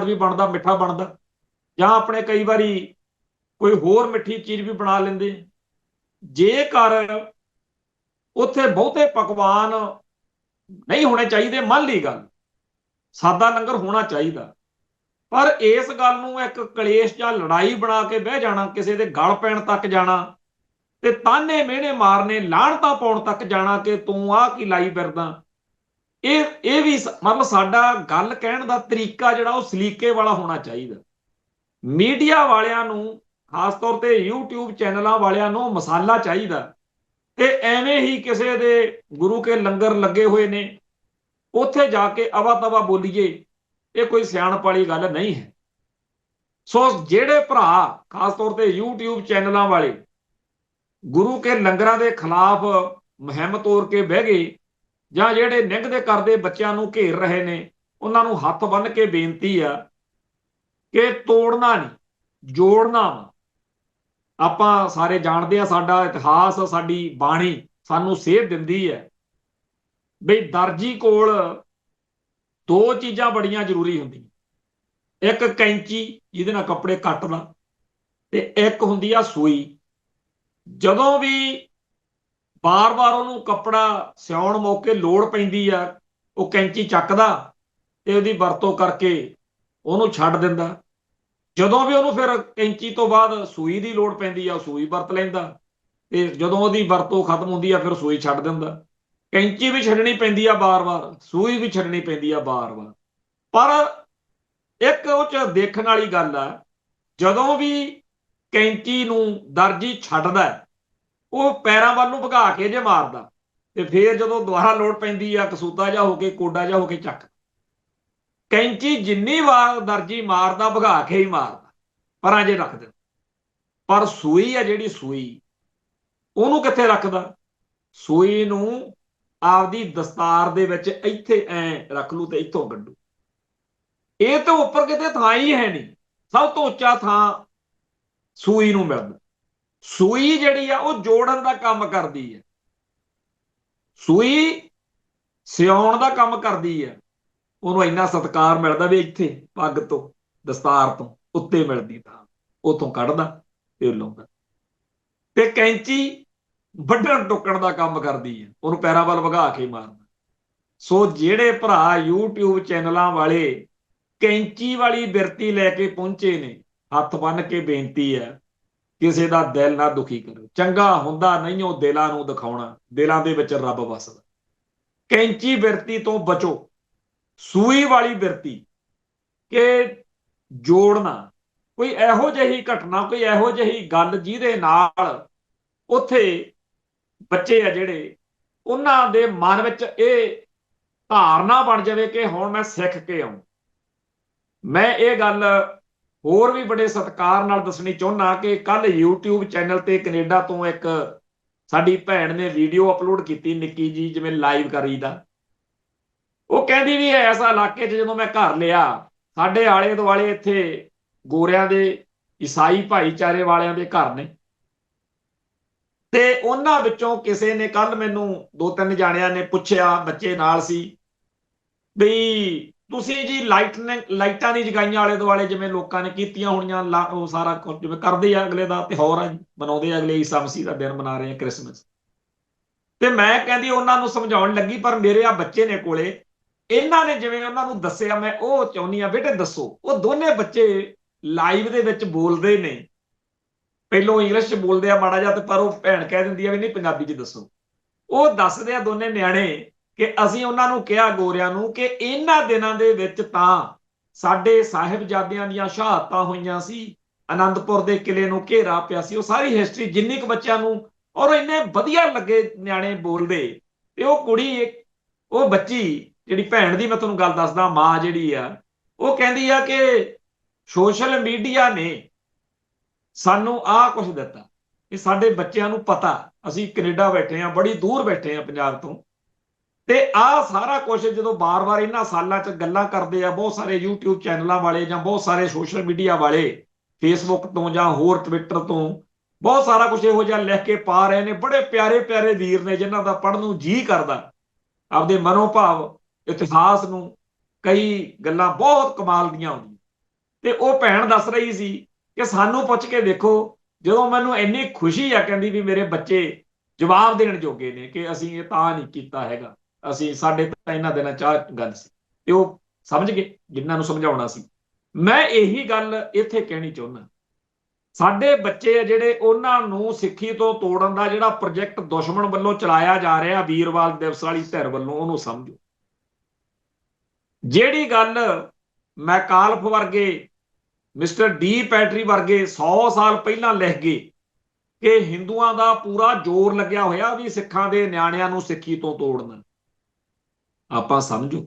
ਵੀ ਬਣਦਾ, ਮਿੱਠਾ ਬਣਦਾ, ਜਾਂ ਆਪਣੇ ਕਈ ਵਾਰੀ ਕੋਈ ਹੋਰ ਮਿੱਠੀ ਚੀਜ਼ ਵੀ ਬਣਾ ਲੈਂਦੇ। ਜੇਕਰ ਉੱਥੇ ਬਹੁਤੇ ਪਕਵਾਨ ਨਹੀਂ ਹੋਣੇ ਚਾਹੀਦੇ, ਮੰਨ ਲਈ ਗੱਲ, ਸਾਦਾ ਲੰਗਰ ਹੋਣਾ ਚਾਹੀਦਾ, ਪਰ ਇਸ ਗੱਲ ਨੂੰ ਇੱਕ ਕਲੇਸ਼ ਜਾਂ ਲੜਾਈ ਬਣਾ ਕੇ ਬਹਿ ਜਾਣਾ, ਕਿਸੇ ਦੇ ਗਲ ਪੈਣ ਤੱਕ ਜਾਣਾ, ਤੇ ਤਾਨੇ ਮਿਹਣੇ ਮਾਰਨੇ, ਲਾਹਣਤਾਂ ਪਾਉਣ ਤੱਕ ਜਾਣਾ ਕਿ ਤੂੰ ਆਹ ਕੀ ਲਾਈ ਫਿਰਦਾ, ਇਹ ਵੀ ਮਤਲਬ ਸਾਡਾ ਗੱਲ ਕਹਿਣ ਦਾ ਤਰੀਕਾ ਜਿਹੜਾ ਉਹ ਸਲੀਕੇ ਵਾਲਾ ਹੋਣਾ ਚਾਹੀਦਾ। ਮੀਡੀਆ ਵਾਲਿਆਂ ਨੂੰ, ਖਾਸ ਤੌਰ ਤੇ YouTube ਚੈਨਲਾਂ ਵਾਲਿਆਂ ਨੂੰ ਮਸਾਲਾ ਚਾਹੀਦਾ, ਤੇ ਐਵੇਂ ਹੀ ਕਿਸੇ ਦੇ ਗੁਰੂ ਕੇ ਲੰਗਰ ਲੱਗੇ ਹੋਏ ਨੇ ਉੱਥੇ ਜਾ ਕੇ ਅਵਾ ਤਵਾ ਬੋਲੀਏ, ਇਹ ਕੋਈ ਸਿਆਣਪ ਵਾਲੀ ਗੱਲ ਨਹੀਂ ਹੈ। ਸੋ ਜਿਹੜੇ ਭਰਾ ਖਾਸ ਤੌਰ ਤੇ YouTube ਚੈਨਲਾਂ ਵਾਲੇ ਗੁਰੂ ਕੇ ਲੰਗਰਾਂ ਦੇ ਖਿਲਾਫ ਮੁਹਿੰਮ ਤੋਰ ਕੇ ਬਹਿ ਗਏ, ਜਾਂ ਜਿਹੜੇ ਨਿੰਗਦੇ ਕਰਦੇ ਬੱਚਿਆਂ ਨੂੰ ਘੇਰ ਰਹੇ ਨੇ, ਉਹਨਾਂ ਨੂੰ ਹੱਥ ਬੰਨ੍ਹ ਕੇ ਬੇਨਤੀ ਆ ਕਿ ਤੋੜਨਾ ਨਹੀਂ, ਜੋੜਨਾ ਵਾ। ਆਪਾਂ ਸਾਰੇ ਜਾਣਦੇ ਆ, ਸਾਡਾ ਇਤਿਹਾਸ, ਸਾਡੀ ਬਾਣੀ ਸਾਨੂੰ ਸੇਧ ਦਿੰਦੀ ਹੈ ਬਈ ਦਰਜੀ ਕੋਲ ਦੋ ਚੀਜ਼ਾਂ ਬੜੀਆਂ ਜ਼ਰੂਰੀ ਹੁੰਦੀਆਂ, ਇੱਕ ਕੈਂਚੀ ਜਿਹਦੇ ਨਾਲ ਕੱਪੜੇ ਕੱਟਦਾ, ਤੇ ਇੱਕ ਹੁੰਦੀ ਆ ਸੂਈ। ਜਦੋਂ ਵੀ ਬਾਰ-ਬਾਰ ਉਹਨੂੰ ਕੱਪੜਾ ਸਿਉਣ ਮੌਕੇ ਲੋੜ ਪੈਂਦੀ ਆ, ਉਹ ਕੈਂਚੀ ਚੱਕਦਾ ਤੇ ਉਹਦੀ ਵਰਤੋਂ ਕਰਕੇ ਉਹਨੂੰ ਛੱਡ ਦਿੰਦਾ। ਜਦੋਂ ਵੀ ਉਹਨੂੰ ਫਿਰ ਕੈਂਚੀ ਤੋਂ ਬਾਅਦ ਸੂਈ ਦੀ ਲੋੜ ਪੈਂਦੀ ਆ, ਸੂਈ ਵਰਤ ਲੈਂਦਾ, ਤੇ ਜਦੋਂ ਉਹਦੀ ਵਰਤੋਂ ਖਤਮ ਹੁੰਦੀ ਆ ਫਿਰ ਸੂਈ ਛੱਡ ਦਿੰਦਾ। ਕੈਂਚੀ ਵੀ ਛੱਡਣੀ ਪੈਂਦੀ ਆ ਬਾਰ-ਬਾਰ, ਸੂਈ ਵੀ ਛੱਡਣੀ ਪੈਂਦੀ ਆ ਬਾਰ-ਬਾਰ। ਪਰ ਇੱਕ ਉਹ 'ਚ ਦੇਖਣ ਵਾਲੀ ਗੱਲ ਆ, ਜਦੋਂ ਵੀ ਕੈਂਚੀ ਨੂੰ ਦਰਜੀ ਛੱਡਦਾ, ਉਹ ਪੈਰਾਂ ਵੱਲ ਨੂੰ ਭਗਾ ਕੇ ਜੇ ਮਾਰਦਾ, ਤੇ ਫਿਰ ਜਦੋਂ ਦੁਬਾਰਾ ਲੋੜ ਪੈਂਦੀ ਆ ਕਸੂਤਾ ਜਾ ਹੋ ਕੇ, ਕੋਡਾ ਜਾ ਹੋ ਕੇ ਚੱਕ। ਕੈਂਚੀ ਜਿੰਨੀ ਵਾਰ ਦਰਜੀ ਮਾਰਦਾ, ਭਗਾ ਕੇ ਹੀ ਮਾਰਦਾ, ਪਰਾਂ ਜੇ ਰੱਖ ਦਿੰਦਾ। ਪਰ ਸੂਈ ਆ ਜਿਹੜੀ ਸੂਈ, ਉਹਨੂੰ ਕਿੱਥੇ ਰੱਖਦਾ? ਸੂਈ ਨੂੰ ਆਪਦੀ ਦਸਤਾਰ ਦੇ ਵਿੱਚ ਇੱਥੇ ਐ ਰੱਖ ਲੂ ਤੇ ਇੱਥੋਂ ਕੱਢੂ। ਇਹ ਤੋਂ ਉੱਪਰ ਕਿਤੇ ਥਾਂ ਹੀ ਹੈ ਨਹੀਂ। ਸਭ ਤੋਂ ਉੱਚਾ ਥਾਂ ਸੂਈ ਨੂੰ ਮਿਲਦਾ। ਸੂਈ ਜਿਹੜੀ ਆ ਉਹ ਜੋੜਨ ਦਾ ਕੰਮ ਕਰਦੀ ਹੈ, ਸੂਈ ਸਿਉਣ ਦਾ ਕੰਮ ਕਰਦੀ ਹੈ। ਉਹਨੂੰ ਇੰਨਾ ਸਤਿਕਾਰ ਮਿਲਦਾ ਵੀ ਇੱਥੇ ਪੱਗ ਤੋਂ, ਦਸਤਾਰ ਤੋਂ ਉੱਤੇ ਮਿਲਦੀ ਥਾਂ, ਉੱਥੋਂ ਕੱਢਦਾ ਤੇ ਉਹ ਲਾਉਂਦਾ। ਤੇ ਕੈਂਚੀ ਵੱਢਣ ਟੁੱਕਣ ਦਾ ਕੰਮ ਕਰਦੀ ਹੈ, ਉਹਨੂੰ ਪੈਰਾਂ ਵੱਲ ਵਗਾ ਕੇ ਮਾਰਦਾ। ਸੋ ਜਿਹੜੇ ਭਰਾ YouTube ਚੈਨਲਾਂ ਵਾਲੇ ਕੈਂਚੀ ਵਾਲੀ ਬਿਰਤੀ ਲੈ ਕੇ ਪਹੁੰਚੇ ਨੇ, ਹੱਥ ਬੰਨ੍ਹ ਕੇ ਬੇਨਤੀ ਹੈ, ਕਿਸੇ ਦਾ ਦਿਲ ਨਾ ਦੁਖੀ ਕਰੋ। ਚੰਗਾ ਹੁੰਦਾ ਨਹੀਂ ਉਹ ਦਿਲਾਂ ਨੂੰ ਦਿਖਾਉਣਾ, ਦਿਲਾਂ ਦੇ ਵਿੱਚ ਰੱਬ ਵਸਦਾ। ਕੈਂਚੀ ਬਿਰਤੀ ਤੋਂ ਬਚੋ, ਸੂਈ ਵਾਲੀ ਬਿਰਤੀ ਕਿ ਜੋੜਨਾ। ਕੋਈ ਇਹੋ ਜਿਹੀ ਘਟਨਾ, ਕੋਈ ਇਹੋ ਜਿਹੀ ਗੱਲ ਜਿਹਦੇ ਨਾਲ ਉੱਥੇ ਬੱਚੇ ਆ ਜਿਹੜੇ, ਉਹਨਾਂ ਦੇ ਮਨ ਵਿੱਚ ਇਹ ਧਾਰਨਾ ਬਣ ਜਾਵੇ ਕਿ ਹੁਣ ਮੈਂ ਸਿੱਖ ਕੇ ਆਉਂ। ਮੈਂ ਇਹ ਗੱਲ ਹੋਰ ਵੀ ਬੜੇ ਸਤਿਕਾਰ ਨਾਲ ਦੱਸਣੀ ਚਾਹੁੰਦਾ ਕਿ ਕੱਲ YouTube ਚੈਨਲ ਤੇ ਕੈਨੇਡਾ ਤੋਂ ਇੱਕ ਸਾਡੀ ਭੈਣ ਨੇ ਵੀਡੀਓ ਅਪਲੋਡ ਕੀਤੀ, ਨਿੱਕੀ ਜੀ, ਜਿਵੇਂ ਲਾਈਵ ਕਰੀਦਾ। ਉਹ ਕਹਿੰਦੀ ਵੀ ਇਸ ਇਲਾਕੇ 'ਚ ਜਦੋਂ ਮੈਂ ਘਰ ਲਿਆ, ਸਾਡੇ ਆਲੇ ਦੁਆਲੇ ਇੱਥੇ ਗੋਰਿਆਂ ਦੇ, ਈਸਾਈ ਭਾਈਚਾਰੇ ਵਾਲਿਆਂ ਦੇ ਘਰ ਨੇ, ਤੇ ਉਹਨਾਂ ਵਿੱਚੋਂ ਕਿਸੇ ਨੇ ਕੱਲ ਮੈਨੂੰ 2-3 ਜਾਣਿਆਂ ਨੇ ਪੁੱਛਿਆ, ਬੱਚੇ ਨਾਲ ਸੀ, ਵੀ ਤੁਸੀਂ ਜੀ ਲਾਈਟਾਂ ਨਹੀਂ ਜਗਾਈਆਂ ਆਲੇ ਦੁਆਲੇ, ਜਿਵੇਂ ਲੋਕਾਂ ਨੇ ਕੀਤੀਆਂ ਹੋਣੀਆਂ, ਉਹ ਸਾਰਾ ਕੁਝ ਜਿਵੇਂ ਕਰਦੇ ਆ, ਅਗਲੇ ਦਾ ਤਿਉਹਾਰ ਆ, ਮਨਾਉਂਦੇ ਆ, ਅਗਲੇ ਈਸਾ ਮਸੀਹ ਦਾ ਦਿਨ ਮਨਾ ਰਹੇ ਆ, ਕ੍ਰਿਸਮਸ। ਤੇ ਮੈਂ ਕਹਿੰਦੀ ਉਹਨਾਂ ਨੂੰ ਸਮਝਾਉਣ ਲੱਗੀ, ਪਰ ਮੇਰੇ ਆ ਬੱਚੇ ਨੇ ਕੋਲੇ, ਇਹਨਾਂ ਨੇ ਜਿਵੇਂ ਉਹਨਾਂ ਨੂੰ ਦੱਸਿਆ, ਮੈਂ ਉਹ ਚਾਹੁੰਦੀ ਆ ਬੇਟੇ ਦੱਸੋ। ਉਹ ਦੋਨੇ ਬੱਚੇ ਲਾਈਵ ਦੇ ਵਿੱਚ ਬੋਲਦੇ ਨੇ, ਪਹਿਲੋਂ ਇੰਗਲਿਸ਼ 'ਚ ਬੋਲਦੇ ਆ ਮਾੜਾ ਜਿਹਾ, ਤੇ ਪਰ ਉਹ ਭੈਣ ਕਹਿ ਦਿੰਦੀ ਆ ਵੀ ਨਹੀਂ ਪੰਜਾਬੀ 'ਚ ਦੱਸੋ। ਉਹ ਦੱਸਦੇ ਆ ਦੋਨੇ ਨਿਆਣੇ ਕਿ ਅਸੀਂ ਉਹਨਾਂ ਨੂੰ ਕਿਹਾ ਗੋਰਿਆਂ ਨੂੰ ਕਿ ਇਹਨਾਂ ਦਿਨਾਂ ਦੇ ਵਿੱਚ ਤਾਂ ਸਾਡੇ ਸਾਹਿਬਜ਼ਾਦਿਆਂ ਦੀਆਂ ਸ਼ਹਾਦਤਾਂ ਹੋਈਆਂ ਸੀ, ਆਨੰਦਪੁਰ ਦੇ ਕਿਲੇ ਨੂੰ ਘੇਰਾ ਪਿਆ ਸੀ। ਉਹ ਸਾਰੀ ਹਿਸਟਰੀ ਜਿੰਨੀ ਕੁ ਬੱਚਿਆਂ ਨੂੰ, ਔਰ ਇੰਨੇ ਵਧੀਆ ਲੱਗੇ ਨਿਆਣੇ ਬੋਲਦੇ। ਤੇ ਉਹ ਕੁੜੀ, ਉਹ ਬੱਚੀ ਜਿਹੜੀ ਭੈਣ ਦੀ ਮੈਂ ਤੁਹਾਨੂੰ ਗੱਲ ਦੱਸਦਾ, ਮਾਂ ਜਿਹੜੀ ਆ, ਉਹ ਕਹਿੰਦੀ ਆ ਕਿ ਸੋਸ਼ਲ ਮੀਡੀਆ ਨੇ ਸਾਨੂੰ ਆਹ ਕੁਝ ਦਿੱਤਾ ਕਿ ਸਾਡੇ ਬੱਚਿਆਂ ਨੂੰ ਪਤਾ, ਅਸੀਂ ਕੈਨੇਡਾ ਬੈਠੇ ਆ, ਬੜੀ ਦੂਰ ਬੈਠੇ ਆ ਪੰਜਾਬ ਤੋਂ, ਤੇ ਆਹ ਸਾਰਾ ਕੁਝ ਜਦੋਂ ਬਾਰ-ਬਾਰ ਇਹਨਾਂ ਸਾਲਾਂ 'ਚ ਗੱਲਾਂ ਕਰਦੇ ਆ ਬਹੁਤ ਸਾਰੇ YouTube ਚੈਨਲਾਂ ਵਾਲੇ ਜਾਂ ਬਹੁਤ ਸਾਰੇ ਸੋਸ਼ਲ ਮੀਡੀਆ ਵਾਲੇ, ਫੇਸਬੁੱਕ ਤੋਂ ਜਾਂ ਹੋਰ ਟਵਿੱਟਰ ਤੋਂ ਬਹੁਤ ਸਾਰਾ ਕੁਝ ਇਹੋ ਜਿਹਾ ਲਿਖ ਕੇ ਪਾ ਰਹੇ ਨੇ। ਬੜੇ ਪਿਆਰੇ ਪਿਆਰੇ ਵੀਰ ਨੇ ਜਿਨ੍ਹਾਂ ਦਾ ਪੜ੍ਹਨ ਨੂੰ ਜੀ ਕਰਦਾ, ਆਪਦੇ ਮਨੋਭਾਵ, ਇਤਿਹਾਸ ਨੂੰ, ਕਈ ਗੱਲਾਂ ਬਹੁਤ ਕਮਾਲ ਦੀਆਂ ਆਉਂਦੀਆਂ। ਤੇ ਉਹ ਭੈਣ ਦੱਸ ਰਹੀ ਸੀ ਕਿ ਸਾਨੂੰ ਪੁੱਛ ਕੇ ਦੇਖੋ, ਜਦੋਂ ਮੈਨੂੰ ਇੰਨੀ ਖੁਸ਼ੀ ਆ, ਕਹਿੰਦੀ ਵੀ ਮੇਰੇ ਬੱਚੇ ਜਵਾਬ ਦੇਣ ਜੋਗੇ ਨੇ ਕਿ ਅਸੀਂ ਇਹ ਤਾਂ ਨਹੀਂ ਕੀਤਾ ਹੈਗਾ, ਅਸੀਂ ਸਾਡੇ ਤਾਂ ਇਹਨਾਂ ਦਿਨਾਂ ਚਾਹ ਗੱਲ ਸੀ। ਤੇ ਉਹ ਸਮਝ ਗਏ ਜਿਨ੍ਹਾਂ ਨੂੰ ਸਮਝਾਉਣਾ ਸੀ। ਮੈਂ ਇਹੀ ਗੱਲ ਇੱਥੇ ਕਹਿਣੀ ਚਾਹੁੰਦਾ, ਸਾਡੇ ਬੱਚੇ ਆ ਜਿਹੜੇ, ਉਹਨਾਂ ਨੂੰ ਸਿੱਖੀ ਤੋਂ ਤੋੜਨ ਦਾ ਜਿਹੜਾ ਪ੍ਰੋਜੈਕਟ ਦੁਸ਼ਮਣ ਵੱਲੋਂ ਚਲਾਇਆ ਜਾ ਰਿਹਾ ਵੀਰਵਾਲ ਦਿਵਸ ਵਾਲੀ ਧਿਰ ਵੱਲੋਂ, ਉਹਨੂੰ ਸਮਝੋ। ਜਿਹੜੀ ਗੱਲ ਮੈਕਾਲਫ ਵਰਗੇ, ਮਿਸਟਰ ਡੀ ਪੈਟਰੀ ਵਰਗੇ 100 ਸਾਲ ਪਹਿਲਾਂ ਲਿਖ ਗਏ ਕਿ ਹਿੰਦੂਆਂ ਦਾ ਪੂਰਾ ਜ਼ੋਰ ਲੱਗਿਆ ਹੋਇਆ ਵੀ ਸਿੱਖਾਂ ਦੇ ਨਿਆਣਿਆਂ ਨੂੰ ਸਿੱਖੀ ਤੋਂ ਤੋੜਨਾ, ਆਪਾਂ ਸਮਝੋ।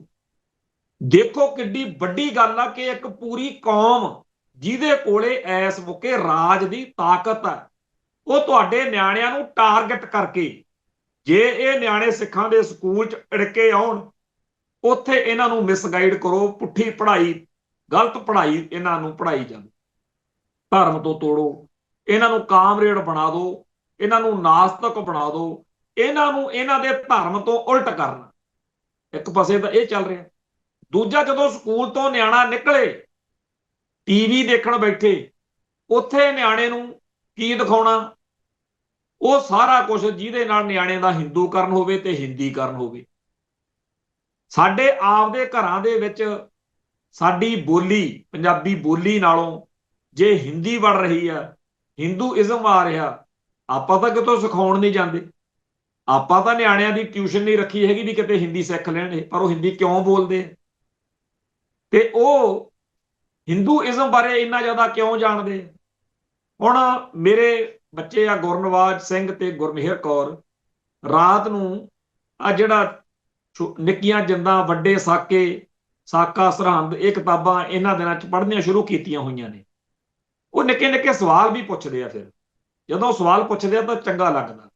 ਦੇਖੋ ਕਿੱਡੀ ਵੱਡੀ ਗੱਲ ਆ ਕਿ ਇੱਕ ਪੂਰੀ ਕੌਮ ਜਿਹਦੇ ਕੋਲੇ ਇਸ ਮੌਕੇ ਰਾਜ ਦੀ ਤਾਕਤ ਹੈ, ਉਹ ਤੁਹਾਡੇ ਨਿਆਣਿਆਂ ਨੂੰ ਟਾਰਗੇਟ ਕਰਕੇ, ਜੇ ਇਹ ਨਿਆਣੇ ਸਿੱਖਾਂ ਦੇ ਸਕੂਲ 'ਚ ਅੜਕੇ ਆਉਣ, ਉੱਥੇ ਇਹਨਾਂ ਨੂੰ ਮਿਸਗਾਈਡ ਕਰੋ, ਪੁੱਠੀ ਪੜ੍ਹਾਈ, ਗਲਤ ਪੜ੍ਹਾਈ ਇਹਨਾਂ ਨੂੰ ਪੜ੍ਹਾਈ ਜਾਵੇ, ਧਰਮ ਤੋਂ ਤੋੜੋ, ਇਹਨਾਂ ਨੂੰ ਕਾਮਰੇਡ ਬਣਾ ਦਿਓ, ਇਹਨਾਂ ਨੂੰ ਨਾਸਤਕ ਬਣਾ ਦਿਓ, ਇਹਨਾਂ ਨੂੰ ਇਹਨਾਂ ਦੇ ਧਰਮ ਤੋਂ ਉਲਟ ਕਰਨਾ। ਇੱਕ ਪਾਸੇ ਤਾਂ ਇਹ ਚੱਲ ਰਿਹਾ, ਦੂਜਾ ਜਦੋਂ ਸਕੂਲ ਤੋਂ ਨਿਆਣਾ ਨਿਕਲੇ, ਟੀਵੀ ਦੇਖਣ ਬੈਠੇ, ਉੱਥੇ ਨਿਆਣੇ ਨੂੰ ਕੀ ਦਿਖਾਉਣਾ? ਉਹ ਸਾਰਾ ਕੁਝ ਜਿਹਦੇ ਨਾਲ ਨਿਆਣੇ ਦਾ ਹਿੰਦੂਕਰਨ ਹੋਵੇ ਤੇ ਹਿੰਦੀਕਰਨ ਹੋਵੇ। ਸਾਡੇ ਆਪਦੇ ਘਰਾਂ ਦੇ ਵਿੱਚ ਸਾਡੀ ਬੋਲੀ, ਪੰਜਾਬੀ ਬੋਲੀ ਨਾਲੋਂ ਜੇ ਹਿੰਦੀ ਵੜ ਰਹੀ ਆ, ਹਿੰਦੂਇਜ਼ਮ ਆ ਰਿਹਾ, ਆਪਾਂ ਤਾਂ ਕਿਤੋਂ ਸਿਖਾਉਣ ਨਹੀਂ ਜਾਂਦੇ। ਆਪਾਂ ਤਾਂ ਨਿਆਣਿਆਂ ਦੀ ਟਿਊਸ਼ਨ ਨਹੀਂ ਰੱਖੀ ਹੈਗੀ ਵੀ ਕਿਤੇ ਹਿੰਦੀ ਸਿੱਖ ਲੈਣ, ਪਰ ਉਹ ਹਿੰਦੀ ਕਿਉਂ ਬੋਲਦੇ ਤੇ ਉਹ ਹਿੰਦੂਇਜ਼ਮ ਬਾਰੇ ਇੰਨਾ ਜ਼ਿਆਦਾ ਕਿਉਂ ਜਾਣਦੇ? ਹੁਣ ਮੇਰੇ ਬੱਚੇ ਆ ਗੁਰਨਵਾਜ ਸਿੰਘ ਤੇ ਗੁਰਮੇਹਰ ਕੌਰ, ਰਾਤ ਨੂੰ ਆ ਜਿਹੜਾ ਨਿੱਕੀਆਂ ਜਿੰਦਾਂ, ਵੱਡੇ ਸਾਕੇ, ਸਾਕਾ ਸਰਹੰਦ, ਇਹ ਕਿਤਾਬਾਂ ਇਹਨਾਂ ਦਿਨਾਂ 'ਚ ਪੜ੍ਹਨੀਆਂ ਸ਼ੁਰੂ ਕੀਤੀਆਂ ਹੋਈਆਂ ਨੇ। ਉਹ ਨਿੱਕੇ ਨਿੱਕੇ ਸਵਾਲ ਵੀ ਪੁੱਛਦੇ ਆ, ਫਿਰ ਜਦੋਂ ਸਵਾਲ ਪੁੱਛਦੇ ਆ ਤਾਂ ਚੰਗਾ ਲੱਗਦਾ।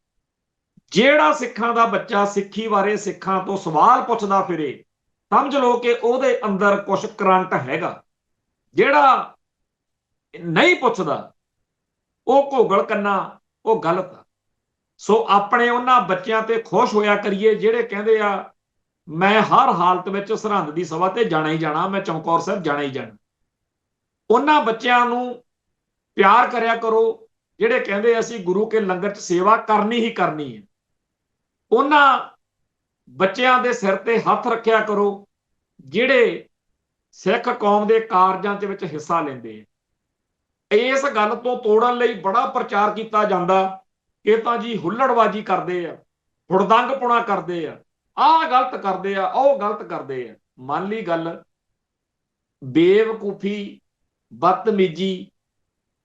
ਜਿਹੜਾ ਸਿੱਖਾਂ ਦਾ ਬੱਚਾ ਸਿੱਖੀ ਬਾਰੇ ਸਿੱਖਾਂ ਤੋਂ ਸਵਾਲ ਪੁੱਛਦਾ ਫਿਰੇ, ਸਮਝ ਲਓ ਕਿ ਉਹਦੇ ਅੰਦਰ ਕੁਝ ਕਰੰਟ ਹੈਗਾ। ਜਿਹੜਾ ਨਹੀਂ ਪੁੱਛਦਾ, ਉਹ ਘੋਗਲ ਕੰਨਾ, ਉਹ ਗਲਤ ਆ। ਸੋ ਆਪਣੇ ਉਹਨਾਂ ਬੱਚਿਆਂ ਤੇ ਖੁਸ਼ ਹੋਇਆ ਕਰੀਏ ਜਿਹੜੇ ਕਹਿੰਦੇ ਆ ਮੈਂ ਹਰ ਹਾਲਤ ਵਿੱਚ ਸਰਹੰਦ ਦੀ ਸਭਾ ਤੇ ਜਾਣਾ ਹੀ ਜਾਣਾ, ਮੈਂ ਚਮਕੌਰ ਸਾਹਿਬ ਜਾਣਾ ਹੀ ਜਾਣਾ। ਉਹਨਾਂ ਬੱਚਿਆਂ ਨੂੰ ਪਿਆਰ ਕਰਿਆ ਕਰੋ ਜਿਹੜੇ ਕਹਿੰਦੇ ਅਸੀਂ ਗੁਰੂ ਕੇ ਲੰਗਰ 'ਚ ਸੇਵਾ ਕਰਨੀ ਹੀ ਕਰਨੀ ਹੈ। ਉਹਨਾਂ ਬੱਚਿਆਂ ਦੇ ਸਿਰ ਤੇ ਹੱਥ ਰੱਖਿਆ ਕਰੋ ਜਿਹੜੇ ਸਿੱਖ ਕੌਮ ਦੇ ਕਾਰਜਾਂ ਦੇ ਵਿੱਚ ਹਿੱਸਾ ਲੈਂਦੇ ਆ। ਇਸ ਗੱਲ ਤੋਂ ਤੋੜਨ ਲਈ ਬੜਾ ਪ੍ਰਚਾਰ ਕੀਤਾ ਜਾਂਦਾ ਕਿ ਤਾਂ ਜੀ ਹੁੱਲੜਬਾਜੀ ਕਰਦੇ ਆ, ਹੁੜਦੰਗਪੁਣਾ ਕਰਦੇ ਆ, ਆਹ ਗਲਤ ਕਰਦੇ ਆ, ਉਹ ਗਲਤ ਕਰਦੇ ਆ। ਮੰਨ ਲਈ ਗੱਲ, ਬੇਵਕੂਫੀ, ਬਦਤਮੀਜੀ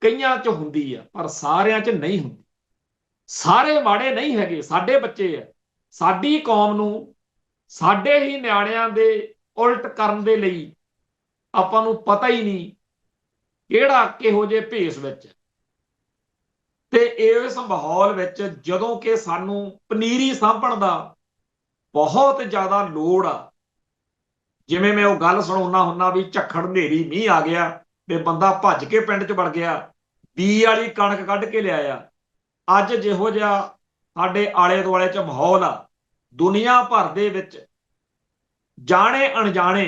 ਕਈਆਂ 'ਚ ਹੁੰਦੀ ਆ ਪਰ ਸਾਰਿਆਂ 'ਚ ਨਹੀਂ ਹੁੰਦੀ। ਸਾਰੇ ਮਾੜੇ ਨਹੀਂ ਹੈਗੇ, ਸਾਡੇ ਬੱਚੇ ਆ। ਸਾਡੀ ਕੌਮ ਨੂੰ ਸਾਡੇ ਹੀ ਨਿਆਣਿਆਂ ਦੇ ਉਲਟ ਕਰਨ ਦੇ ਲਈ ਆਪਾਂ ਨੂੰ ਪਤਾ ਹੀ ਨਹੀਂ ਕਿਹੜਾ ਕਿਹੋ ਜਿਹੇ ਭੇਸ ਵਿੱਚ। ਤੇ ਇਸ ਮਾਹੌਲ ਵਿੱਚ ਜਦੋਂ ਕਿ ਸਾਨੂੰ ਪਨੀਰੀ ਸਾਂਭਣ ਦਾ ਬਹੁਤ ਜ਼ਿਆਦਾ ਲੋੜ ਆ, ਜਿਵੇਂ ਮੈਂ ਉਹ ਗੱਲ ਸੁਣਾਉਣਾ ਹੁੰਦਾ ਵੀ ਝੱਖੜ ਹਨੇਰੀ ਮੀਂਹ ਆ ਗਿਆ ਤੇ ਬੰਦਾ ਭੱਜ ਕੇ ਪਿੰਡ 'ਚ ਵੜ ਗਿਆ, ਬੀ ਵਾਲੀ ਕਣਕ ਕੱਢ ਕੇ ਲਿਆਇਆ। ਅੱਜ ਜਿਹੋ ਜਿਹਾ ਸਾਡੇ ਆਲੇ ਦੁਆਲੇ 'ਚ ਮਾਹੌਲ ਆ, ਦੁਨੀਆ ਭਰ ਦੇ ਵਿੱਚ ਜਾਣੇ ਅਣਜਾਣੇ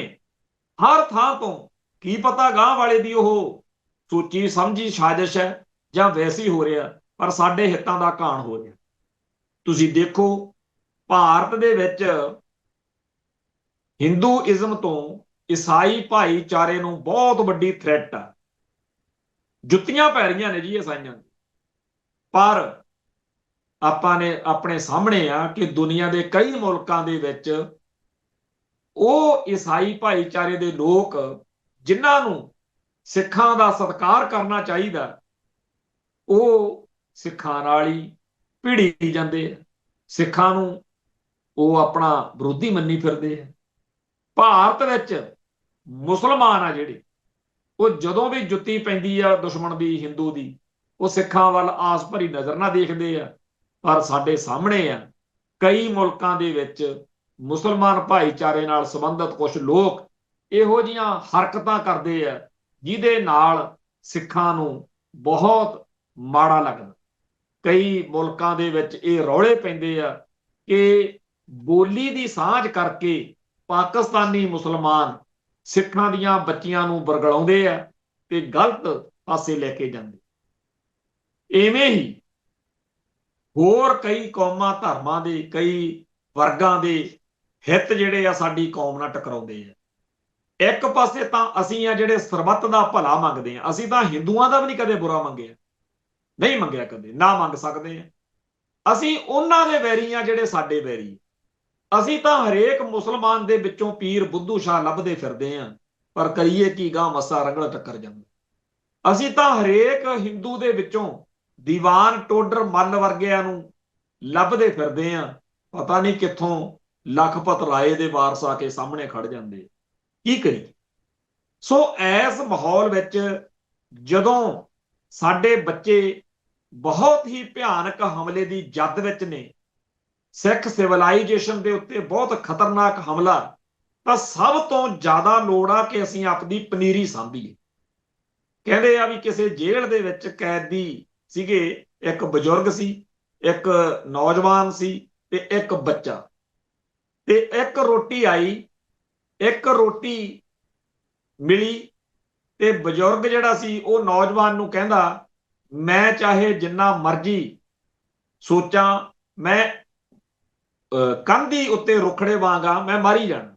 ਹਰ ਥਾਂ ਤੋਂ, ਕੀ ਪਤਾ ਗਾਂਹ ਵਾਲੇ ਦੀ ਉਹ ਸੋਚੀ ਸਮਝੀ ਸਾਜ਼ਿਸ਼ ਹੈ ਜਾਂ ਵੈਸੀ ਹੋ ਰਿਹਾ, ਪਰ ਸਾਡੇ ਹਿੱਤਾਂ ਦਾ ਘਾਣ ਹੋ ਰਿਹਾ। ਤੁਸੀਂ ਦੇਖੋ ਭਾਰਤ ਦੇ ਵਿੱਚ ਹਿੰਦੂਇਜ਼ਮ ਤੋਂ ਈਸਾਈ ਭਾਈਚਾਰੇ ਨੂੰ ਬਹੁਤ ਵੱਡੀ ਥ੍ਰੈਟ ਆ। ਜੁੱਤੀਆਂ ਪੈ ਰਹੀਆਂ ਨੇ ਜੀ ਈਸਾਈਆਂ ਨੂੰ, ਪਰ ਆਪਾਂ ਨੇ ਆਪਣੇ ਸਾਹਮਣੇ ਆ ਕਿ ਦੁਨੀਆ ਦੇ ਕਈ ਮੁਲਕਾਂ ਦੇ ਵਿੱਚ ਉਹ ਈਸਾਈ ਭਾਈਚਾਰੇ ਦੇ ਲੋਕ ਜਿਨ੍ਹਾਂ ਨੂੰ ਸਿੱਖਾਂ ਦਾ ਸਤਿਕਾਰ ਕਰਨਾ ਚਾਹੀਦਾ, ਉਹ ਸਿੱਖਾਂ ਨਾਲ ਹੀ ਭਿੜੀ ਜਾਂਦੇ ਆ। ਸਿੱਖਾਂ ਨੂੰ ਉਹ ਆਪਣਾ ਵਿਰੋਧੀ ਮੰਨੀ ਫਿਰਦੇ ਆ। ਭਾਰਤ ਵਿੱਚ ਮੁਸਲਮਾਨ ਆ ਜਿਹੜੇ, ਉਹ ਜਦੋਂ ਵੀ ਜੁੱਤੀ ਪੈਂਦੀ ਆ ਦੁਸ਼ਮਣ ਦੀ, ਹਿੰਦੂ ਦੀ, ਉਹ ਸਿੱਖਾਂ ਵੱਲ ਆਸ ਭਰੀ ਨਜ਼ਰ ਨਾਲ ਦੇਖਦੇ ਆ। ਪਰ ਸਾਡੇ ਸਾਹਮਣੇ ਆ ਕਈ ਮੁਲਕਾਂ ਦੇ ਵਿੱਚ ਮੁਸਲਮਾਨ ਭਾਈਚਾਰੇ ਨਾਲ ਸੰਬੰਧਿਤ ਕੁਝ ਲੋਕ ਇਹੋ ਜਿਹੀਆਂ ਹਰਕਤਾਂ ਕਰਦੇ ਆ ਜਿਹਦੇ ਨਾਲ ਸਿੱਖਾਂ ਨੂੰ ਬਹੁਤ ਮਾੜਾ ਲੱਗਦਾ। ਕਈ ਮੁਲਕਾਂ ਦੇ ਵਿੱਚ ਇਹ ਰੌਲੇ ਪੈਂਦੇ ਆ ਕਿ ਬੋਲੀ ਦੀ ਸਾਂਝ ਕਰਕੇ ਪਾਕਿਸਤਾਨੀ ਮੁਸਲਮਾਨ ਸਿੱਖਾਂ ਦੀਆਂ ਬੱਚੀਆਂ ਨੂੰ ਬਰਗਲਾਉਂਦੇ ਆ ਤੇ ਗਲਤ ਪਾਸੇ ਲੈ ਕੇ ਜਾਂਦੇ। ਇਵੇਂ ਹੀ ਹੋਰ ਕਈ ਕੌਮਾਂ ਧਰਮਾਂ ਦੇ ਕਈ ਵਰਗਾਂ ਦੇ ਹਿੱਤ ਜਿਹੜੇ ਆ ਸਾਡੀ ਕੌਮ ਨਾਲ ਟਕਰਾਉਂਦੇ ਆ। ਇੱਕ ਪਾਸੇ ਤਾਂ ਅਸੀਂ ਆ ਜਿਹੜੇ ਸਰਬੱਤ ਦਾ ਭਲਾ ਮੰਗਦੇ ਆ, ਅਸੀਂ ਤਾਂ ਹਿੰਦੂਆਂ ਦਾ ਵੀ ਨਹੀਂ ਕਦੇ ਬੁਰਾ ਮੰਗਿਆ, ਨਹੀਂ ਮੰਗਿਆ ਕਦੇ, ਨਾ ਮੰਗ ਸਕਦੇ ਆ। ਅਸੀਂ ਉਹਨਾਂ ਦੇ ਵੈਰੀ ਆ ਜਿਹੜੇ ਸਾਡੇ ਵੈਰੀ। ਅਸੀਂ ਤਾਂ ਹਰੇਕ ਮੁਸਲਮਾਨ ਦੇ ਵਿੱਚੋਂ ਪੀਰ ਬੁੱਧੂ ਸ਼ਾਹ ਲੱਭਦੇ ਫਿਰਦੇ ਆ, ਪਰ ਕਰੀਏ ਕੀ, ਗਾਂ ਮੱਸਾ ਰੰਗਲਾ ਟੱਕਰ ਜਾਂਦਾ। ਅਸੀਂ ਤਾਂ ਹਰੇਕ ਹਿੰਦੂ ਦੇ ਵਿੱਚੋਂ ਦੀਵਾਨ ਟੋਡਰ ਮੱਲ ਵਰਗਿਆਂ ਨੂੰ ਲੱਭਦੇ ਫਿਰਦੇ ਆ, ਪਤਾ ਨਹੀਂ ਕਿੱਥੋਂ ਲਖਪਤ ਰਾਏ ਦੇ ਵਾਰਸ ਆ ਕੇ ਸਾਹਮਣੇ ਖੜ ਜਾਂਦੇ। ਕੀ ਕਰੀਏ? ਸੋ ਇਸ ਮਾਹੌਲ ਵਿੱਚ ਜਦੋਂ ਸਾਡੇ ਬੱਚੇ ਬਹੁਤ ਹੀ ਭਿਆਨਕ ਹਮਲੇ ਦੀ ਜਦ ਵਿੱਚ ਨੇ, ਸਿੱਖ ਸਿਵਲਾਈਜੇਸ਼ਨ ਦੇ ਉੱਤੇ ਬਹੁਤ ਖਤਰਨਾਕ ਹਮਲਾ, ਤਾਂ ਸਭ ਤੋਂ ਜ਼ਿਆਦਾ ਲੋੜ ਆ ਕਿ ਅਸੀਂ ਆਪਣੀ ਪਨੀਰੀ ਸਾਂਭੀਏ। ਕਹਿੰਦੇ ਆ ਵੀ ਕਿਸੇ ਜੇਲ੍ਹ ਦੇ ਵਿੱਚ ਕੈਦੀ ਸੀਗੇ, ਇੱਕ ਬਜ਼ੁਰਗ ਸੀ, ਇੱਕ ਨੌਜਵਾਨ ਸੀ ਤੇ ਇੱਕ ਬੱਚਾ, ਤੇ ਇੱਕ ਰੋਟੀ ਆਈ, ਇੱਕ ਰੋਟੀ ਮਿਲੀ ਤੇ ਬਜ਼ੁਰਗ ਜਿਹੜਾ ਸੀ ਉਹ ਨੌਜਵਾਨ ਨੂੰ ਕਹਿੰਦਾ, ਮੈਂ ਚਾਹੇ ਜਿੰਨਾ ਮਰਜ਼ੀ ਸੋਚਾਂ, ਮੈਂ ਕੰਧੀ ਉੱਤੇ ਰੁਖੜੇ ਵਾਂਗਾ, ਮੈਂ ਮਰ ਹੀ ਜਾਣਾ,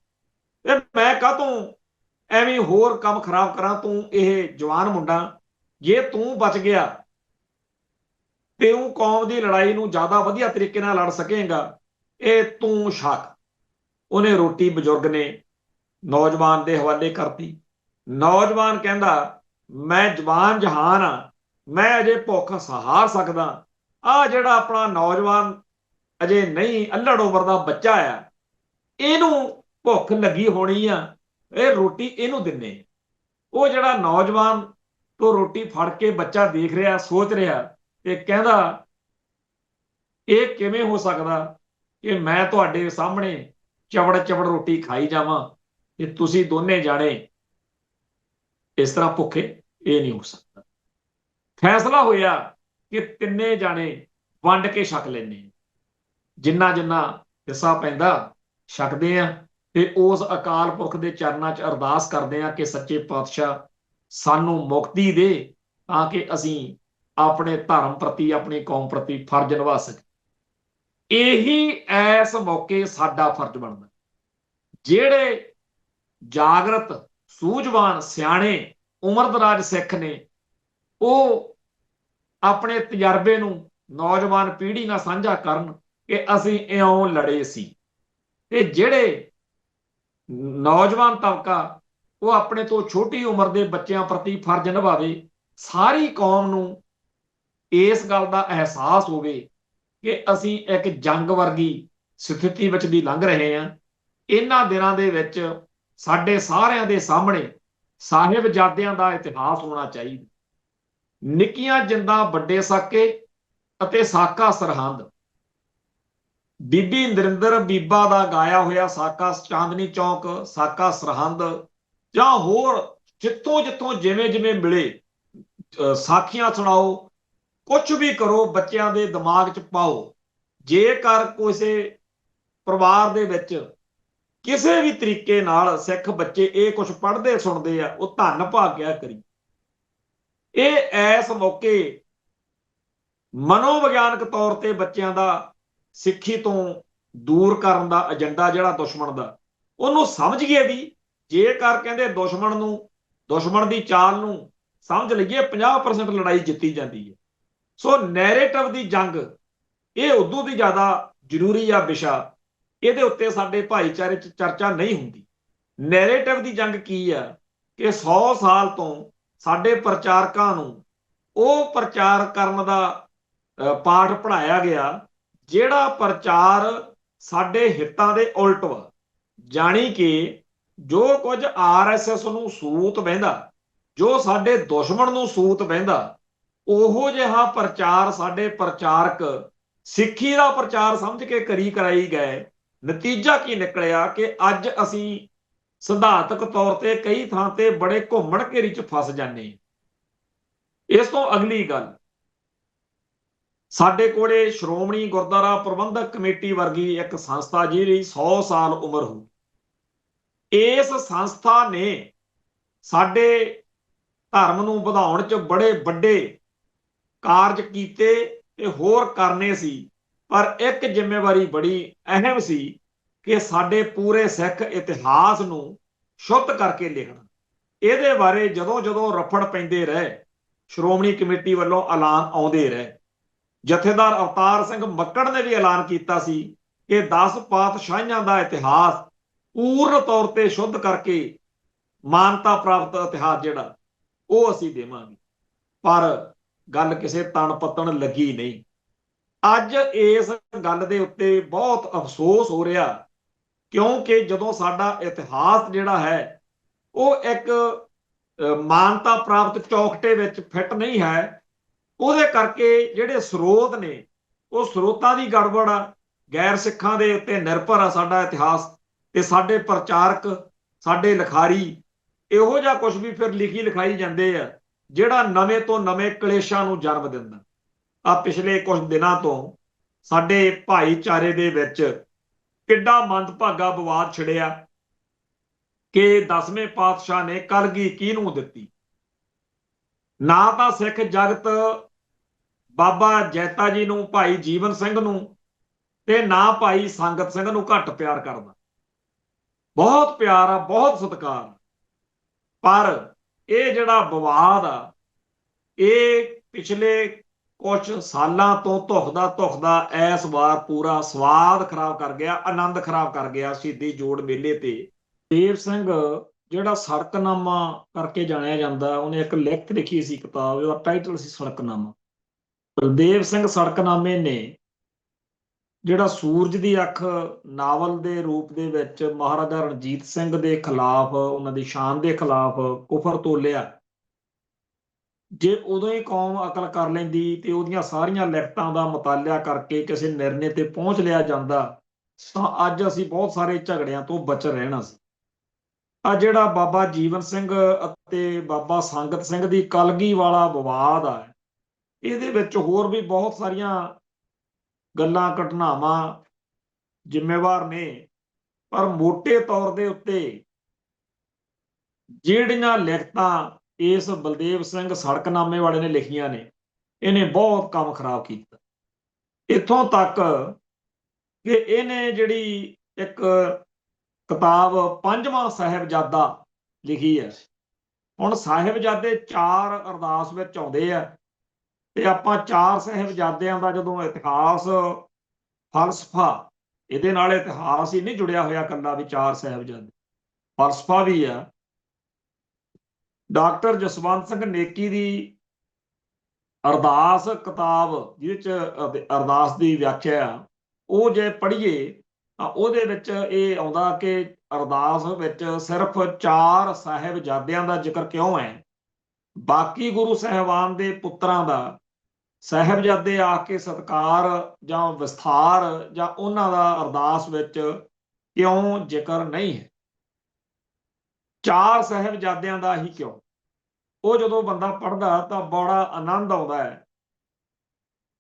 ਤੇ ਮੈਂ ਕਾਹਤੋਂ ਐਵੇਂ ਹੋਰ ਕੰਮ ਖਰਾਬ ਕਰਾਂ? ਤੂੰ ਇਹ ਜਵਾਨ ਮੁੰਡਾ, ਜੇ ਤੂੰ ਬਚ ਗਿਆ ਤੇ ਉਹ ਕੌਮ ਦੀ ਲੜਾਈ ਨੂੰ ਜ਼ਿਆਦਾ ਵਧੀਆ ਤਰੀਕੇ ਨਾਲ ਲੜ ਸਕੇਗਾ, ਇਹ ਤੂੰ ਛਕ। ਉਹਨੇ ਰੋਟੀ ਬਜ਼ੁਰਗ ਨੇ ਨੌਜਵਾਨ ਦੇ ਹਵਾਲੇ ਕਰਤੀ। ਨੌਜਵਾਨ ਕਹਿੰਦਾ, ਮੈਂ ਜਵਾਨ ਜਹਾਨ ਆ, ਮੈਂ ਅਜੇ ਭੁੱਖ ਸਹਾਰ ਸਕਦਾ। ਆ ਜਿਹੜਾ ਆਪਣਾ ਨੌਜਵਾਨ ਅਜੇ ਨਹੀਂ ਅੱਲੜ ਉਮਰ ਦਾ ਬੱਚਾ ਆ, ਇਹਨੂੰ ਭੁੱਖ ਲੱਗੀ ਹੋਣੀ ਆ, ਇਹ ਰੋਟੀ ਇਹਨੂੰ ਦਿੰਨੇ। ਉਹ ਜਿਹੜਾ ਨੌਜਵਾਨ ਤੋਂ ਰੋਟੀ ਫੜ ਕੇ ਬੱਚਾ ਦੇਖ ਰਿਹਾ, ਸੋਚ ਰਿਹਾ ਤੇ ਕਹਿੰਦਾ, ਇਹ ਕਿਵੇਂ ਹੋ ਸਕਦਾ ਕਿ ਮੈਂ ਤੁਹਾਡੇ ਸਾਹਮਣੇ ਚਵੜ ਚਵੜ ਰੋਟੀ ਖਾਈ ਜਾਵਾਂ ਤੇ ਤੁਸੀਂ ਦੋਨੇ ਜਾਣੇ ਇਸ ਤਰ੍ਹਾਂ ਭੁੱਖੇ? ਇਹ ਨਹੀਂ ਹੋ ਸਕਦਾ। ਫੈਸਲਾ ਹੋਇਆ ਕਿ ਤਿੰਨੇ ਜਾਣੇ ਵੰਡ ਕੇ ਛਕ ਲੈਣੇ, ਜਿੰਨਾ ਜਿੰਨਾ ਹਿੱਸਾ ਪੈਂਦਾ ਛਕਦੇ ਆ, ਤੇ ਉਸ ਅਕਾਲ ਪੁਰਖ ਦੇ ਚਰਨਾਂ 'ਚ ਅਰਦਾਸ ਕਰਦੇ ਆ ਕਿ ਸੱਚੇ ਪਾਤਸ਼ਾਹ ਸਾਨੂੰ ਮੁਕਤੀ ਦੇ, ਤਾਂ ਕਿ ਅਸੀਂ ਆਪਣੇ ਧਰਮ ਪ੍ਰਤੀ, ਆਪਣੀ ਕੌਮ ਪ੍ਰਤੀ ਫਰਜ਼ ਨਿਭਾ ਸਕੀਏ। ਇਹੀ ਇਸ ਮੌਕੇ ਸਾਡਾ ਫਰਜ਼ ਬਣਦਾ। ਜਿਹੜੇ ਜਾਗਰਤ, ਸੂਝਵਾਨ, ਸਿਆਣੇ, ਉਮਰਦਰਾਜ ਸਿੱਖ ਨੇ, ਉਹ ਆਪਣੇ ਤਜਰਬੇ ਨੂੰ ਨੌਜਵਾਨ ਪੀੜ੍ਹੀ ਨਾਲ ਸਾਂਝਾ ਕਰਨ ਕਿ ਅਸੀਂ ਇਉਂ ਲੜੇ ਸੀ। ਤੇ ਜਿਹੜੇ ਨੌਜਵਾਨ ਤਬਕਾ, ਉਹ ਆਪਣੇ ਤੋਂ ਛੋਟੀ ਉਮਰ ਦੇ ਬੱਚਿਆਂ ਪ੍ਰਤੀ ਫਰਜ਼ ਨਿਭਾਵੇ। ਸਾਰੀ ਕੌਮ ਨੂੰ ਇਸ ਗੱਲ ਦਾ ਅਹਿਸਾਸ ਹੋਵੇ ਕਿ ਅਸੀਂ ਇੱਕ ਜੰਗ ਵਰਗੀ ਸਥਿਤੀ ਵਿੱਚ ਦੀ ਲੰਘ ਰਹੇ ਹਾਂ। ਇਹਨਾਂ ਦਿਨਾਂ ਦੇ ਵਿੱਚ ਸਾਡੇ ਸਾਰਿਆਂ ਦੇ ਸਾਹਮਣੇ ਸਾਹਿਬਜ਼ਾਦਿਆਂ ਦਾ ਇਤਿਹਾਸ ਹੋਣਾ ਚਾਹੀਦਾ। ਨਿੱਕੀਆਂ ਜਿੰਦਾਂ ਵੱਡੇ ਸਾਕੇ ਅਤੇ ਸਾਕਾ ਸਰਹੰਦ, ਬੀਬੀ ਨਰਿੰਦਰ ਬੀਬਾ ਦਾ ਗਾਇਆ ਹੋਇਆ ਸਾਕਾ ਚਾਂਦਨੀ ਚੌਕ, ਸਾਕਾ ਸਰਹੰਦ, ਜਾਂ ਹੋਰ ਜਿੱਥੋਂ ਜਿੱਥੋਂ ਜਿਵੇਂ ਜਿਵੇਂ ਮਿਲੇ ਸਾਖੀਆਂ ਸੁਣਾਓ, ਕੁਝ ਵੀ ਕਰੋ, ਬੱਚਿਆਂ ਦੇ ਦਿਮਾਗ 'ਚ ਪਾਓ। ਜੇਕਰ ਕਿਸੇ ਪਰਿਵਾਰ ਦੇ ਵਿੱਚ ਕਿਸੇ ਵੀ ਤਰੀਕੇ ਨਾਲ ਸਿੱਖ ਬੱਚੇ ਇਹ ਕੁਝ ਪੜ੍ਹਦੇ ਸੁਣਦੇ ਆ, ਉਹ ਧੰਨ ਭਾਗਿਆ ਕਰੀ। ਇਹ ਇਸ ਮੌਕੇ ਮਨੋਵਿਗਿਆਨਕ ਤੌਰ ਤੇ ਬੱਚਿਆਂ ਦਾ ਸਿੱਖੀ ਤੋਂ ਦੂਰ ਕਰਨ ਦਾ ਏਜੰਡਾ ਜਿਹੜਾ ਦੁਸ਼ਮਣ ਦਾ, ਉਹਨੂੰ ਸਮਝੀਏ ਵੀ। ਜੇਕਰ ਕਹਿੰਦੇ ਦੁਸ਼ਮਣ ਦੀ ਚਾਲ ਨੂੰ ਸਮਝ ਲਈਏ, 50% ਲੜਾਈ ਜਿੱਤੀ ਜਾਂਦੀ ਹੈ। ਸੋ ਨੈਰੇਟਿਵ ਦੀ ਜੰਗ ਇਹ ਉਦੋਂ ਵੀ ਜ਼ਿਆਦਾ ਜ਼ਰੂਰੀ ਆ ਵਿਸ਼ਾ। ਇਹਦੇ ਉੱਤੇ ਸਾਡੇ ਭਾਈਚਾਰੇ 'ਚ ਚਰਚਾ ਨਹੀਂ ਹੁੰਦੀ। ਨੈਰੇਟਿਵ ਦੀ ਜੰਗ ਕੀ ਆ ਕਿ 100 ਸਾਲ ਤੋਂ ਸਾਡੇ ਪ੍ਰਚਾਰਕਾਂ ਨੂੰ ਉਹ ਪ੍ਰਚਾਰ ਕਰਨ ਦਾ ਪਾਠ ਪੜ੍ਹਾਇਆ ਗਿਆ ਜਿਹੜਾ ਪ੍ਰਚਾਰ ਸਾਡੇ ਹਿੱਤਾਂ ਦੇ ਉਲਟ ਵਾ। ਜਾਣੀ ਕਿ ਜੋ ਕੁਝ ਆਰਐਸਐਸ ਨੂੰ ਸੂਤ ਬਹਿੰਦਾ, ਜੋ ਸਾਡੇ ਦੁਸ਼ਮਣ ਨੂੰ ਸੂਤ ਬਹਿੰਦਾ, ਉਹੋ ਜਿਹਾ ਪ੍ਰਚਾਰ ਸਾਡੇ ਪ੍ਰਚਾਰਕ ਸਿੱਖੀ ਦਾ ਪ੍ਰਚਾਰ ਸਮਝ ਕੇ ਕਰਾਈ ਗਏ। ਨਤੀਜਾ ਕੀ ਨਿਕਲਿਆ ਕਿ ਅੱਜ ਅਸੀਂ ਸਿਧਾਂਤਕ ਤੌਰ ਤੇ ਕਈ ਥਾਂ ਤੇ ਬੜੇ ਘੁੰਮਣ ਘੇਰੀ 'ਚ ਫਸ ਜਾਂਦੇ। ਇਸ ਤੋਂ ਅਗਲੀ ਗੱਲ, ਸਾਡੇ ਕੋਲੇ ਸ਼੍ਰੋਮਣੀ ਗੁਰਦੁਆਰਾ ਪ੍ਰਬੰਧਕ ਕਮੇਟੀ ਵਰਗੀ ਇੱਕ ਸੰਸਥਾ ਜਿਹਦੀ 100 ਸਾਲ ਉਮਰ ਹੋ, ਇਸ ਸੰਸਥਾ ਨੇ ਸਾਡੇ ਧਰਮ ਨੂੰ ਵਧਾਉਣ 'ਚ ਬੜੇ ਵੱਡੇ ਕਾਰਜ ਕੀਤੇ ਤੇ ਹੋਰ ਕਰਨੇ ਸੀ। ਪਰ ਇੱਕ ਜ਼ਿੰਮੇਵਾਰੀ ਬੜੀ ਅਹਿਮ ਸੀ ਕਿ ਸਾਡੇ ਪੂਰੇ ਸਿੱਖ ਇਤਿਹਾਸ ਨੂੰ ਸ਼ੁੱਧ ਕਰਕੇ ਲਿਖਣਾ। ਇਹਦੇ ਬਾਰੇ ਜਦੋਂ ਜਦੋਂ ਰਫੜ ਪੈਂਦੇ ਰਹੇ, ਸ਼੍ਰੋਮਣੀ ਕਮੇਟੀ ਵੱਲੋਂ ਐਲਾਨ ਆਉਂਦੇ ਰਹੇ। ਜਥੇਦਾਰ ਅਵਤਾਰ ਸਿੰਘ ਮੱਕੜ ਨੇ ਵੀ ਐਲਾਨ ਕੀਤਾ ਸੀ ਕਿ 10 ਪਾਤਸ਼ਾਹੀਆਂ ਦਾ ਇਤਿਹਾਸ ਪੂਰਨ ਤੌਰ ਤੇ ਸ਼ੁੱਧ ਕਰਕੇ ਮਾਨਤਾ ਪ੍ਰਾਪਤ ਇਤਿਹਾਸ ਜਿਹੜਾ ਉਹ ਅਸੀਂ ਦੇਵਾਂਗੇ। ਪਰ ਗੱਲ ਕਿਸੇ ਤਣ ਪੱਤਣ ਲੱਗੀ ਨਹੀਂ। ਅੱਜ ਇਸ ਗੱਲ ਦੇ ਉੱਤੇ ਬਹੁਤ ਅਫਸੋਸ ਹੋ ਰਿਹਾ, ਕਿਉਂਕਿ ਜਦੋਂ ਸਾਡਾ ਇਤਿਹਾਸ ਜਿਹੜਾ ਹੈ ਉਹ ਇੱਕ ਮਾਨਤਾ ਪ੍ਰਾਪਤ ਚੌਕਟੇ ਵਿੱਚ ਫਿੱਟ ਨਹੀਂ ਹੈ, ਉਹਦੇ ਕਰਕੇ ਜਿਹੜੇ ਸਰੋਤ ਨੇ ਉਹ ਸਰੋਤਾਂ ਦੀ ਗੜਬੜ ਆ। ਗੈਰ ਸਿੱਖਾਂ ਦੇ ਉੱਤੇ ਨਿਰਭਰ ਆ ਸਾਡਾ ਇਤਿਹਾਸ, ਤੇ ਸਾਡੇ ਪ੍ਰਚਾਰਕ, ਸਾਡੇ ਲਿਖਾਰੀ ਇਹੋ ਜਿਹਾ ਕੁਝ ਵੀ ਫਿਰ ਲਿਖੀ ਲਿਖਾਈ ਜਾਂਦੇ ਆ ਜਿਹੜਾ ਨਵੇਂ ਤੋਂ ਨਵੇਂ ਕਲੇਸ਼ਾਂ ਨੂੰ ਜਨਮ ਦਿੰਦਾ। ਆ ਪਿਛਲੇ ਕੁਝ ਦਿਨਾਂ ਤੋਂ ਸਾਡੇ ਭਾਈਚਾਰੇ ਦੇ ਵਿੱਚ ਕਿੱਡਾ ਮੰਦਭਾਗਾ ਵਿਵਾਦ ਛਿੜਿਆ ਕਿ 10ਵੇਂ ਪਾਤਸ਼ਾਹ ਨੇ ਕਲਗੀ ਕਿਹਨੂੰ ਦਿੱਤੀ। ਨਾ ਤਾਂ ਸਿੱਖ ਜਗਤ ਬਾਬਾ ਜੈਤਾ ਜੀ ਨੂੰ, ਭਾਈ ਜੀਵਨ ਸਿੰਘ ਨੂੰ, ਤੇ ਨਾ ਭਾਈ ਸੰਗਤ ਸਿੰਘ ਨੂੰ ਘੱਟ ਪਿਆਰ ਕਰਦਾ। ਬਹੁਤ ਪਿਆਰ ਆ, ਬਹੁਤ ਸਤਿਕਾਰ। ਪਰ ਇਹ ਜਿਹੜਾ ਵਿਵਾਦ ਆ ਇਹ ਪਿਛਲੇ ਕੁਝ ਸਾਲਾਂ ਤੋਂ ਧੁਖਦਾ ਇਸ ਵਾਰ ਪੂਰਾ ਸਵਾਦ ਖਰਾਬ ਕਰ ਗਿਆ, ਆਨੰਦ ਖਰਾਬ ਕਰ ਗਿਆ। ਸ਼ਹੀਦੀ ਜੋੜ ਮੇਲੇ ਤੇ ਦੇਵ ਸਿੰਘ ਜਿਹੜਾ ਸੜਕਨਾਮਾ ਕਰਕੇ ਜਾਣਿਆ ਜਾਂਦਾ, ਉਹਨੇ ਇੱਕ ਲਿਖਤ ਲਿਖੀ ਸੀ ਕਿਤਾਬ, ਉਹਦਾ ਟਾਈਟਲ ਸੀ ਸੜਕਨਾਮਾ। ਬਲਦੇਵ ਸਿੰਘ ਸੜਕਨਾਮੇ ਨੇ ਜਿਹੜਾ ਸੂਰਜ ਦੀ ਅੱਖ ਨਾਵਲ ਦੇ ਰੂਪ ਦੇ ਵਿੱਚ ਮਹਾਰਾਜਾ ਰਣਜੀਤ ਸਿੰਘ ਦੇ ਖਿਲਾਫ, ਉਹਨਾਂ ਦੀ ਸ਼ਾਨ ਦੇ ਖਿਲਾਫ ਕੁਫਰ ਤੋਲਿਆ। ਜੇ ਉਦੋਂ ਹੀ ਕੌਮ ਅਕਲ ਕਰ ਲੈਂਦੀ ਤੇ ਉਹਦੀਆਂ ਸਾਰੀਆਂ ਲਿਖਤਾਂ ਦਾ ਮੁਤਾਲਿਆ ਕਰਕੇ ਕਿਸੇ ਨਿਰਣੇ ਤੇ ਪਹੁੰਚ ਲਿਆ ਜਾਂਦਾ ਤਾਂ ਅੱਜ ਅਸੀਂ ਬਹੁਤ ਸਾਰੇ ਝਗੜਿਆਂ ਤੋਂ ਬਚ ਰਹਿਣਾ ਸੀ। ਆ ਜਿਹੜਾ ਬਾਬਾ ਜੀਵਨ ਸਿੰਘ ਅਤੇ ਬਾਬਾ ਸੰਗਤ ਸਿੰਘ ਦੀ ਕਲਗੀ ਵਾਲਾ ਵਿਵਾਦ ਆ, ਇਹਦੇ ਵਿੱਚ ਹੋਰ ਵੀ ਬਹੁਤ ਸਾਰੀਆਂ ਗੱਲਾਂ ਘਟਨਾਵਾਂ ਜ਼ਿੰਮੇਵਾਰ ਨੇ। ਪਰ ਮੋਟੇ ਤੌਰ ਦੇ ਉੱਤੇ ਜਿਹੜੀਆਂ ਲਿਖਤਾਂ ਇਸ ਬਲਦੇਵ ਸਿੰਘ ਸੜਕਨਾਮੇ ਵਾਲੇ ਨੇ ਲਿਖੀਆਂ ਨੇ, ਇਹਨੇ ਬਹੁਤ ਕੰਮ ਖਰਾਬ ਕੀਤਾ। ਇੱਥੋਂ ਤੱਕ ਕਿ ਇਹਨੇ ਜਿਹੜੀ ਇੱਕ ਕਿਤਾਬ ਪੰਜਵਾਂ ਸਾਹਿਬਜ਼ਾਦਾ ਲਿਖੀ ਹੈ। ਹੁਣ ਸਾਹਿਬਜ਼ਾਦੇ 4 ਅਰਦਾਸ ਵਿੱਚ ਆਉਂਦੇ ਆ ਤੇ ਆਪਾਂ 4 ਸਾਹਿਬਜ਼ਾਦਿਆਂ ਦਾ ਜਦੋਂ ਇਤਿਹਾਸ, ਫਲਸਫਾ, ਇਹਦੇ ਨਾਲ ਇਤਿਹਾਸ ਹੀ ਨਹੀਂ ਜੁੜਿਆ ਹੋਇਆ ਇਕੱਲਾ ਵੀ 4 ਸਾਹਿਬਜ਼ਾਦੇ, ਫਲਸਫਾ ਵੀ ਆ। ਡਾਕਟਰ ਜਸਵੰਤ ਸਿੰਘ ਨੇਕੀ ਦੀ ਅਰਦਾਸ ਕਿਤਾਬ ਜਿਹਦੇ ਚ ਅਰਦਾਸ ਦੀ ਵਿਆਖਿਆ ਆ, ਉਹ ਜੇ ਪੜ੍ਹੀਏ ਤਾਂ ਉਹਦੇ ਵਿੱਚ ਇਹ ਆਉਂਦਾ ਕਿ ਅਰਦਾਸ ਵਿੱਚ ਸਿਰਫ 4 ਸਾਹਿਬਜ਼ਾਦਿਆਂ ਦਾ ਜ਼ਿਕਰ ਕਿਉਂ ਹੈ, ਬਾਕੀ ਗੁਰੂ ਸਾਹਿਬਾਨ ਦੇ ਪੁੱਤਰਾਂ ਦਾ ਸਾਹਿਬਜ਼ਾਦੇ ਆ ਕੇ ਸਤਿਕਾਰ ਜਾਂ ਵਿਸਥਾਰ ਜਾਂ ਉਹਨਾਂ ਦਾ ਅਰਦਾਸ ਵਿੱਚ ਕਿਉਂ ਜ਼ਿਕਰ ਨਹੀਂ ਹੈ। 4 ਸਾਹਿਬਜ਼ਾਦਿਆਂ ਦਾ ਹੀ ਕਿਉਂ? ਉਹ ਜਦੋਂ ਬੰਦਾ ਪੜ੍ਹਦਾ ਤਾਂ ਬੜਾ ਆਨੰਦ ਆਉਂਦਾ ਹੈ।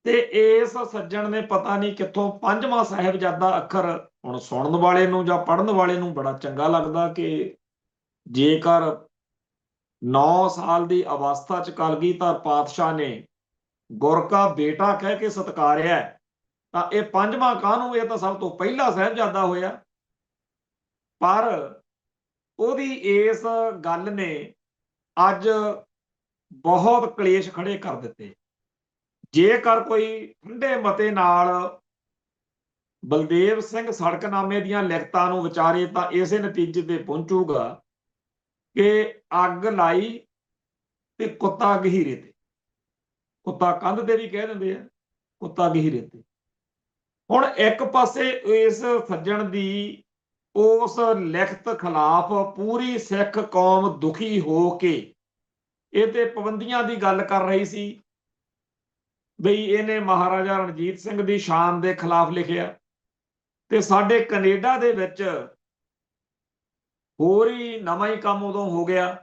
ਤੇ ਇਸ ਸੱਜਣ ਨੇ ਪਤਾ ਨਹੀਂ ਕਿੱਥੋਂ 5ਵਾਂ ਸਾਹਿਬਜ਼ਾਦਾ ਅੱਖਰ, ਹੁਣ ਸੁਣਨ ਵਾਲੇ ਨੂੰ ਜਾਂ ਪੜ੍ਹਨ ਵਾਲੇ ਨੂੰ ਬੜਾ ਚੰਗਾ ਲੱਗਦਾ ਕਿ ਜੇਕਰ 9 ਸਾਲ ਦੀ ਅਵਸਥਾ ਚ ਕਲਗੀਧਰ ਪਾਤਸ਼ਾਹ ਨੇ ਗੁਰ ਕਾ ਬੇਟਾ ਕਹਿ ਕੇ ਸਤਿਕਾਰਿਆ ਤਾਂ ਇਹ 5ਵਾਂ ਕਾਹਨੂੰ, ਇਹ ਤਾਂ ਸਭ ਤੋਂ ਪਹਿਲਾ ਸਾਹਿਬਜ਼ਾਦਾ ਹੋਇਆ। ਪਰ ਉਹਦੀ ਇਸ ਗੱਲ ਨੇ ਅੱਜ ਬਹੁਤ ਕਲੇਸ਼ ਖੜੇ ਕਰ ਦਿੱਤੇ। ਜੇਕਰ ਕੋਈ ਠੰਡੇ ਮਤੇ ਨਾਲ ਬਲਦੇਵ ਸਿੰਘ ਸੜਕਨਾਮੇ ਦੀਆਂ ਲਿਖਤਾਂ ਨੂੰ ਵਿਚਾਰੇ ਤਾਂ ਇਸੇ ਨਤੀਜੇ ਤੇ ਪਹੁੰਚੂਗਾ ਕਿ ਅੱਗ ਲਾਈ ਤੇ ਕੁੱਤਾ ਗਹੀਰੇ ਤੇ। ਕੁੱਤਾ ਕੰਧ ਤੇ ਵੀ ਕਹਿ ਦਿੰਦੇ ਆ, ਕੁੱਤਾ ਗਹੀਰੇ ਤੇ। ਹੁਣ ਇੱਕ ਪਾਸੇ ਇਸ ਸੱਜਣ ਦੀ ਉਸ ਲਿਖਤ ਖਿਲਾਫ ਪੂਰੀ ਸਿੱਖ ਕੌਮ ਦੁਖੀ ਹੋ ਕੇ ਇਹ ਤੇ ਪਾਬੰਦੀਆਂ ਦੀ ਗੱਲ ਕਰ ਰਹੀ ਸੀ ਬਈ ਇਹਨੇ ਮਹਾਰਾਜਾ ਰਣਜੀਤ ਸਿੰਘ ਦੀ ਸ਼ਾਨ ਦੇ ਖਿਲਾਫ ਲਿਖਿਆ। ਤੇ ਸਾਡੇ ਕੈਨੇਡਾ ਦੇ ਵਿੱਚ ਹੋਰ ਹੀ ਨਵਾਂ ਹੀ ਕੰਮ ਉਦੋਂ ਹੋ ਗਿਆ।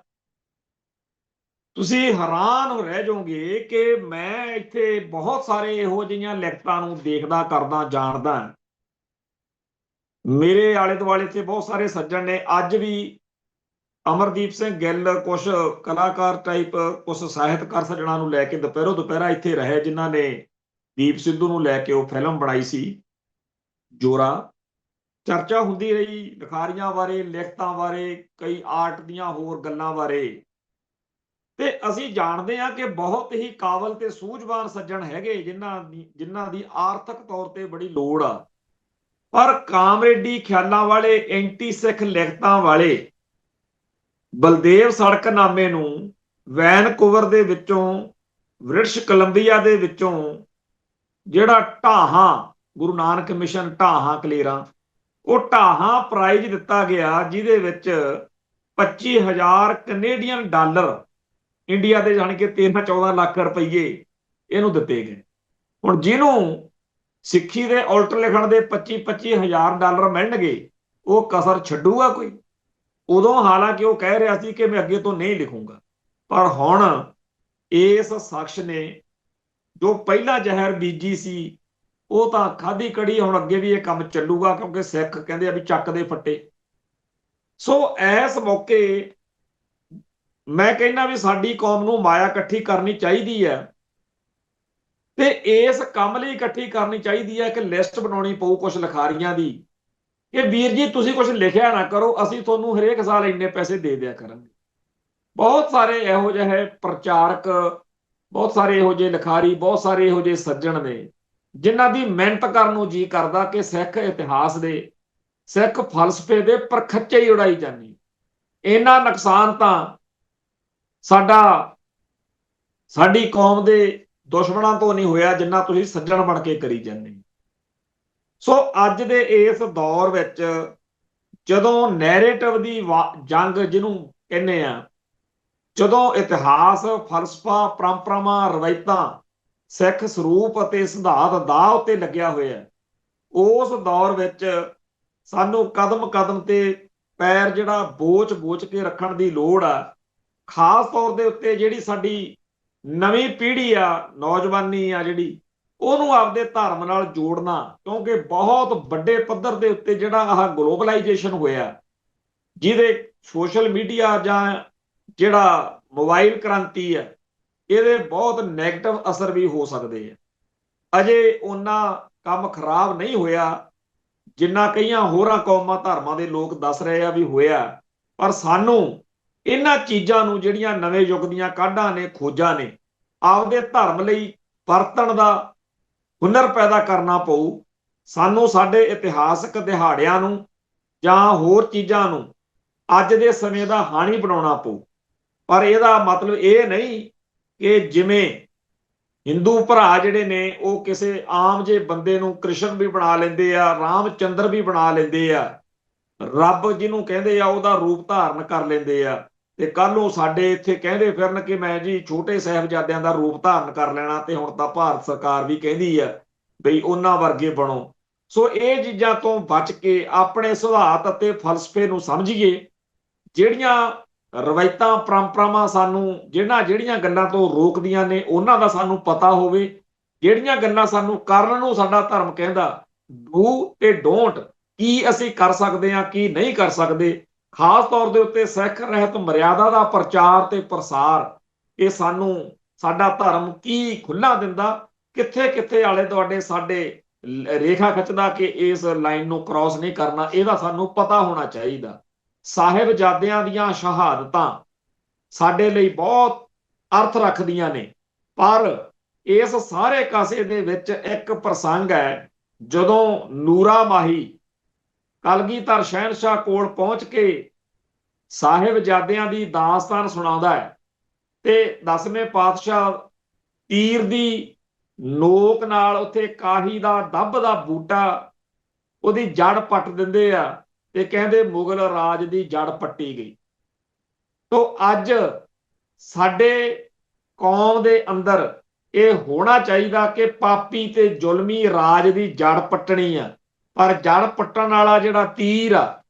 ਤੁਸੀਂ ਹੈਰਾਨ ਹੋ ਰਹਿ ਜਾਓਗੇ ਕਿ ਮੈਂ ਇੱਥੇ ਬਹੁਤ ਸਾਰੇ ਇਹੋ ਜਿਹੀਆਂ ਲਿਖਤਾਂ ਨੂੰ ਦੇਖਦਾ ਕਰਦਾ ਜਾਣਦਾ। ਮੇਰੇ ਆਲੇ ਦੁਆਲੇ ਤੇ ਬਹੁਤ ਸਾਰੇ ਸੱਜਣ ਨੇ ਅੱਜ ਵੀ ਅਮਰਦੀਪ ਸਿੰਘ ਗਿੱਲ, ਕੁਝ ਕਲਾਕਾਰ ਟਾਈਪ, ਕੁਝ ਸਾਹਿਤਕਾਰ ਸੱਜਣਾਂ ਨੂੰ ਲੈ ਕੇ ਦੁਪਹਿਰੋਂ ਦੁਪਹਿਰਾ ਇੱਥੇ ਰਹੇ, ਜਿਨ੍ਹਾਂ ਨੇ ਦੀਪ ਸਿੱਧੂ ਨੂੰ ਲੈ ਕੇ ਉਹ ਫਿਲਮ ਬਣਾਈ ਸੀ ਜੋਰਾ। ਚਰਚਾ ਹੁੰਦੀ ਰਹੀ ਲਿਖਾਰੀਆਂ ਬਾਰੇ, ਲਿਖਤਾਂ ਬਾਰੇ, ਕਈ ਆਰਟ ਦੀਆਂ ਹੋਰ ਗੱਲਾਂ ਬਾਰੇ। ਤੇ ਅਸੀਂ ਜਾਣਦੇ ਹਾਂ ਕਿ ਬਹੁਤ ਹੀ ਕਾਬਲ ਤੇ ਸੂਝਵਾਨ ਸੱਜਣ ਹੈਗੇ ਜਿਨ੍ਹਾਂ ਦੀ ਆਰਥਿਕ ਤੌਰ ਤੇ ਬੜੀ ਲੋੜ ਆ, ਪਰ ਕਾਮਰੇਡੀ ਖਿਆਲਾਂ ਵਾਲੇ, ਐਂਟੀ ਸਿੱਖ ਲਿਖਤਾਂ ਵਾਲੇ ਬਲਦੇਵ ਸੜਕਨਾਮੇ ਨੂੰ ਵੈਨਕੂਵਰ ਦੇ ਵਿੱਚੋਂ, ਬ੍ਰਿਟਿਸ਼ ਕੋਲੰਬੀਆ ਦੇ ਵਿੱਚੋਂ ਜਿਹੜਾ ਢਾਹਾਂ ਗੁਰੂ ਨਾਨਕ ਮਿਸ਼ਨ ਢਾਹਾਂ ਕਲੇਰਾਂ, ਉਹ ਢਾਹਾਂ ਪ੍ਰਾਈਜ਼ ਦਿੱਤਾ ਗਿਆ, ਜਿਹਦੇ ਵਿੱਚ 25,000 ਕੈਨੇਡੀਅਨ ਡਾਲਰ, ਇੰਡੀਆ ਦੇ ਜਾਣੀ ਕਿ 13-14 ਲੱਖ ਰੁਪਈਏ ਇਹਨੂੰ ਦਿੱਤੇ ਗਏ। ਹੁਣ ਜਿਹਨੂੰ ਸਿੱਖੀ ਦੇ ਉਲਟ ਲਿਖਣ ਦੇ 25,000 ਡਾਲਰ ਮਿਲਣਗੇ, ਉਹ ਕਸਰ ਛੱਡੂਗਾ ਕੋਈ? ਉਦੋਂ ਹਾਲਾਂਕਿ ਉਹ ਕਹਿ ਰਿਹਾ ਸੀ ਕਿ ਮੈਂ ਅੱਗੇ ਤੋਂ ਨਹੀਂ ਲਿਖੂੰਗਾ, ਪਰ ਹੁਣ ਇਸ ਸ਼ਖਸ ਨੇ ਜੋ ਪਹਿਲਾਂ ਜ਼ਹਿਰ ਬੀਜੀ ਸੀ ਉਹ ਤਾਂ ਖਾਧੀ ਕੜੀ। ਹੁਣ ਅੱਗੇ ਵੀ ਇਹ ਕੰਮ ਚੱਲੂਗਾ, ਕਿਉਂਕਿ ਸਿੱਖ ਕਹਿੰਦੇ ਆ ਵੀ ਚੱਕ ਦੇ ਫੱਟੇ। ਸੋ ਇਸ ਮੌਕੇ ਮੈਂ ਕਹਿੰਦਾ ਵੀ ਸਾਡੀ ਕੌਮ ਨੂੰ ਮਾਇਆ ਇਕੱਠੀ ਕਰਨੀ ਚਾਹੀਦੀ ਹੈ, ਤੇ ਇਸ ਕੰਮ ਲਈ ਇਕੱਠੀ ਕਰਨੀ ਚਾਹੀਦੀ ਹੈ ਕਿ ਲਿਸਟ ਬਣਾਉਣੀ ਪਊ ਕੁਝ ਲਿਖਾਰੀਆਂ ਦੀ ਕਿ ਵੀਰ ਜੀ ਤੁਸੀਂ ਕੁਝ ਲਿਖਿਆ ਨਾ ਕਰੋ, ਅਸੀਂ ਤੁਹਾਨੂੰ ਹਰੇਕ ਸਾਲ ਇੰਨੇ ਪੈਸੇ ਦੇ ਦਿਆ ਕਰਾਂਗੇ। ਬਹੁਤ ਸਾਰੇ ਇਹੋ ਜਿਹੇ ਪ੍ਰਚਾਰਕ, ਬਹੁਤ ਸਾਰੇ ਇਹੋ ਜਿਹੇ ਲਿਖਾਰੀ, ਬਹੁਤ ਸਾਰੇ ਇਹੋ ਜਿਹੇ ਸੱਜਣ ਨੇ ਜਿਨ੍ਹਾਂ ਦੀ ਮਿਹਨਤ ਕਰਨ ਨੂੰ ਜੀ ਕਰਦਾ ਕਿ ਸਿੱਖ ਇਤਿਹਾਸ ਦੇ, ਸਿੱਖ ਫਲਸਫੇ ਦੇ ਪਰਖੱਚੇ ਹੀ ਉਡਾਈ ਜਾਂਦੀ। ਇੰਨਾ ਨੁਕਸਾਨ ਤਾਂ ਸਾਡੀ ਕੌਮ ਦੇ ਦੁਸ਼ਮਣਾਂ ਤੋਂ ਨਹੀਂ ਹੋਇਆ ਜਿੰਨਾ ਤੁਸੀਂ ਸੱਜਣ ਬਣ ਕੇ ਕਰੀ ਜਾਂਦੇ। ਸੋ ਅੱਜ ਦੇ ਇਸ ਦੌਰ ਵਿੱਚ ਜਦੋਂ ਨੈਰੇਟਿਵ ਦੀ ਜੰਗ ਜਿਹਨੂੰ ਕਹਿੰਦੇ ਆ, ਜਦੋਂ ਇਤਿਹਾਸ, ਫਲਸਫਾ, ਪਰੰਪਰਾਵਾਂ, ਰਵਾਇਤਾਂ, ਸਿੱਖ ਸਰੂਪ ਅਤੇ ਸਿਧਾਂਤ ਦਾਅ ਉੱਤੇ ਲੱਗਿਆ ਹੋਇਆ, ਉਸ ਦੌਰ ਵਿੱਚ ਸਾਨੂੰ ਕਦਮ ਕਦਮ ਤੇ ਪੈਰ ਜਿਹੜਾ ਬੋਚ ਕੇ ਰੱਖਣ ਦੀ ਲੋੜ ਆ। ਖਾਸ ਤੌਰ ਦੇ ਉੱਤੇ ਜਿਹੜੀ ਸਾਡੀ ਨਵੀਂ ਪੀੜ੍ਹੀ ਆ, ਨੌਜਵਾਨੀ ਆ ਜਿਹੜੀ, ਉਹਨੂੰ ਆਪਦੇ ਧਰਮ ਨਾਲ ਜੋੜਨਾ, ਕਿਉਂਕਿ ਬਹੁਤ ਵੱਡੇ ਪੱਧਰ ਦੇ ਉੱਤੇ ਜਿਹੜਾ ਆਹ ਗਲੋਬਲਾਈਜੇਸ਼ਨ ਹੋਇਆ, ਜਿਹਦੇ ਸੋਸ਼ਲ ਮੀਡੀਆ ਜਾਂ ਜਿਹੜਾ ਮੋਬਾਈਲ ਕ੍ਰਾਂਤੀ ਹੈ, ਇਹਦੇ ਬਹੁਤ ਨੈਗੇਟਿਵ ਅਸਰ ਵੀ ਹੋ ਸਕਦੇ ਆ। ਅਜੇ ਉਹਨਾਂ ਕੰਮ ਖਰਾਬ ਨਹੀਂ ਹੋਇਆ ਜਿੰਨਾ ਕਈਆਂ ਹੋਰਾਂ ਕੌਮਾਂ ਧਰਮਾਂ ਦੇ ਲੋਕ ਦੱਸ ਰਹੇ ਆ ਵੀ ਹੋਇਆ, ਪਰ ਸਾਨੂੰ ਇਹਨਾਂ ਚੀਜ਼ਾਂ ਨੂੰ, ਜਿਹੜੀਆਂ ਨਵੇਂ ਯੁੱਗ ਦੀਆਂ ਕਾਢਾਂ ਨੇ, ਖੋਜਾਂ ਨੇ, ਆਪਦੇ ਧਰਮ ਲਈ ਵਰਤਣ ਦਾ ਹੁਨਰ ਪੈਦਾ ਕਰਨਾ ਪਊ। ਸਾਨੂੰ ਸਾਡੇ ਇਤਿਹਾਸਕ ਦਿਹਾੜਿਆਂ ਨੂੰ ਜਾਂ ਹੋਰ ਚੀਜ਼ਾਂ ਨੂੰ ਅੱਜ ਦੇ ਸਮੇਂ ਦਾ ਹਾਣੀ ਬਣਾਉਣਾ ਪਊ। ਪਰ ਇਹਦਾ ਮਤਲਬ ਇਹ ਨਹੀਂ ਕਿ ਜਿਵੇਂ ਹਿੰਦੂ ਭਰਾ ਜਿਹੜੇ ਨੇ ਉਹ ਕਿਸੇ ਆਮ ਜਿਹੇ ਬੰਦੇ ਨੂੰ ਕ੍ਰਿਸ਼ਨ ਵੀ ਬਣਾ ਲੈਂਦੇ ਆ, ਰਾਮ ਚੰਦਰ ਵੀ ਬਣਾ ਲੈਂਦੇ ਆ, ਰੱਬ ਜਿਹਨੂੰ ਕਹਿੰਦੇ ਆ ਉਹਦਾ ਰੂਪ ਧਾਰਨ ਕਰ ਲੈਂਦੇ ਆ, ਤੇ ਕੱਲ ਨੂੰ ਸਾਡੇ ਇੱਥੇ ਕਹਿੰਦੇ ਫਿਰਨ ਕਿ ਮੈਂ ਜੀ ਛੋਟੇ ਸਾਹਿਬਜ਼ਾਦਿਆਂ ਦਾ ਰੂਪ ਧਾਰਨ ਕਰ ਲੈਣਾ, ਤੇ ਹੁਣ ਤਾਂ ਭਾਰਤ ਸਰਕਾਰ ਵੀ ਕਹਿੰਦੀ ਆ ਬਈ ਉਹਨਾਂ ਵਰਗੇ ਬਣੋ। ਸੋ ਇਹ ਚੀਜ਼ਾਂ ਤੋਂ ਬਚ ਕੇ ਆਪਣੇ ਸਿਧਾਂਤ ਅਤੇ ਫਲਸਫੇ ਨੂੰ ਸਮਝੀਏ। ਜਿਹੜੀਆਂ ਰਵਾਇਤਾਂ, ਪਰੰਪਰਾਵਾਂ ਸਾਨੂੰ ਜਿਹੜੀਆਂ ਗੱਲਾਂ ਤੋਂ ਰੋਕਦੀਆਂ ਨੇ, ਉਹਨਾਂ ਦਾ ਸਾਨੂੰ ਪਤਾ ਹੋਵੇ। ਜਿਹੜੀਆਂ ਗੱਲਾਂ ਸਾਨੂੰ ਕਰਨ ਨੂੰ ਸਾਡਾ ਧਰਮ ਕਹਿੰਦਾ, ਡੂ ਤੇ ਡੋਂਟ, ਕੀ ਅਸੀਂ ਕਰ ਸਕਦੇ ਹਾਂ, ਕੀ ਨਹੀਂ ਕਰ ਸਕਦੇ। ਖਾਸ ਤੌਰ ਦੇ ਉੱਤੇ ਸਿੱਖ ਰਹਿਤ ਮਰਿਆਦਾ ਦਾ ਪ੍ਰਚਾਰ ਤੇ ਪ੍ਰਸਾਰ, ਇਹ ਸਾਨੂੰ ਸਾਡਾ ਧਰਮ ਕੀ ਖੁੱਲ੍ਹਾ ਦਿੰਦਾ, ਕਿੱਥੇ ਕਿੱਥੇ ਆਲੇ ਦੁਆਲੇ ਸਾਡੇ ਰੇਖਾ ਖਿੱਚਦਾ ਕਿ ਇਸ ਲਾਈਨ ਨੂੰ ਕ੍ਰਾਸ ਨਹੀਂ ਕਰਨਾ, ਇਹਦਾ ਸਾਨੂੰ ਪਤਾ ਹੋਣਾ ਚਾਹੀਦਾ। ਸਾਹਿਬਜ਼ਾਦਿਆਂ ਦੀਆਂ ਸ਼ਹਾਦਤਾਂ ਸਾਡੇ ਲਈ ਬਹੁਤ ਅਰਥ ਰੱਖਦੀਆਂ ਨੇ, ਪਰ ਇਸ ਸਾਰੇ ਕਾਸੇ ਦੇ ਵਿੱਚ ਇੱਕ ਪ੍ਰਸੰਗ ਹੈ, ਜਦੋਂ ਨੂਰਾ ਮਾਹੀ ਕਲਗੀਧਰ ਸ਼ਹਿਨशाह ਕੋਲ ਪਹੁੰਚ ਕੇ ਸਾਹਿਬਜ਼ਾਦਿਆਂ ਦੀ ਦਾਸਤਾਨ ਸੁਣਾਉਂਦਾ ਹੈ ਤੇ 10ਵੇਂ ਪਾਤਸ਼ਾਹ ਤੀਰ ਦੀ ਨੋਕ ਨਾਲ ਉੱਥੇ ਕਾਹੀ ਦਾ ਦੱਬ ਦਾ ਬੂਟਾ ਉਹਦੀ ਜੜ ਪੱਟ ਦਿੰਦੇ ਆ ਤੇ ਕਹਿੰਦੇ ਮੁਗਲ ਰਾਜ ਦੀ ਜੜ ਪੱਟੀ ਗਈ। ਤੋਂ ਅੱਜ ਸਾਡੇ ਕੌਮ ਦੇ ਅੰਦਰ ਇਹ ਹੋਣਾ ਚਾਹੀਦਾ ਕਿ ਪਾਪੀ ਤੇ ਜ਼ੁਲਮੀ ਰਾਜ ਦੀ ਜੜ ਪੱਟਣੀ ਆ, ਪਰ ਜੜ ਪੱਟਣ ਵਾਲਾ ਜਿਹੜਾ ਤੀਰ ਆ,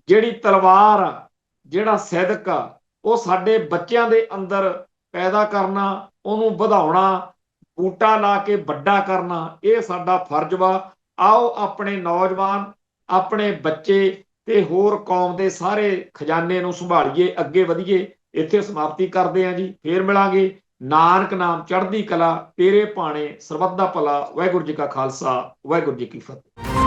ਜਿਹੜੀ ਤਲਵਾਰ ਆ, ਜਿਹੜਾ ਸਿਦਕ ਆ, ਉਹ ਸਾਡੇ ਬੱਚਿਆਂ ਦੇ ਅੰਦਰ ਪੈਦਾ ਕਰਨਾ, ਉਹਨੂੰ ਵਧਾਉਣਾ, ਬੂਟਾ ਲਾ ਕੇ ਵੱਡਾ ਕਰਨਾ, ਇਹ ਸਾਡਾ ਫਰਜ਼ ਵਾ। ਆਓ ਆਪਣੇ ਨੌਜਵਾਨ, ਆਪਣੇ ਬੱਚੇ ਤੇ ਹੋਰ ਕੌਮ ਦੇ ਸਾਰੇ ਖਜ਼ਾਨੇ ਨੂੰ ਸੰਭਾਲੀਏ, ਅੱਗੇ ਵਧੀਏ। ਇੱਥੇ ਸਮਾਪਤੀ ਕਰਦੇ ਹਾਂ ਜੀ, ਫੇਰ ਮਿਲਾਂਗੇ। ਨਾਨਕ ਨਾਮ ਚੜ੍ਹਦੀ ਕਲਾ, ਤੇਰੇ ਭਾਣੇ ਸਰਬੱਤ ਦਾ ਭਲਾ। ਵਾਹਿਗੁਰੂ ਜੀ ਕਾ ਖਾਲਸਾ, ਵਾਹਿਗੁਰੂ ਜੀ ਕੀ ਫਤਿਹ।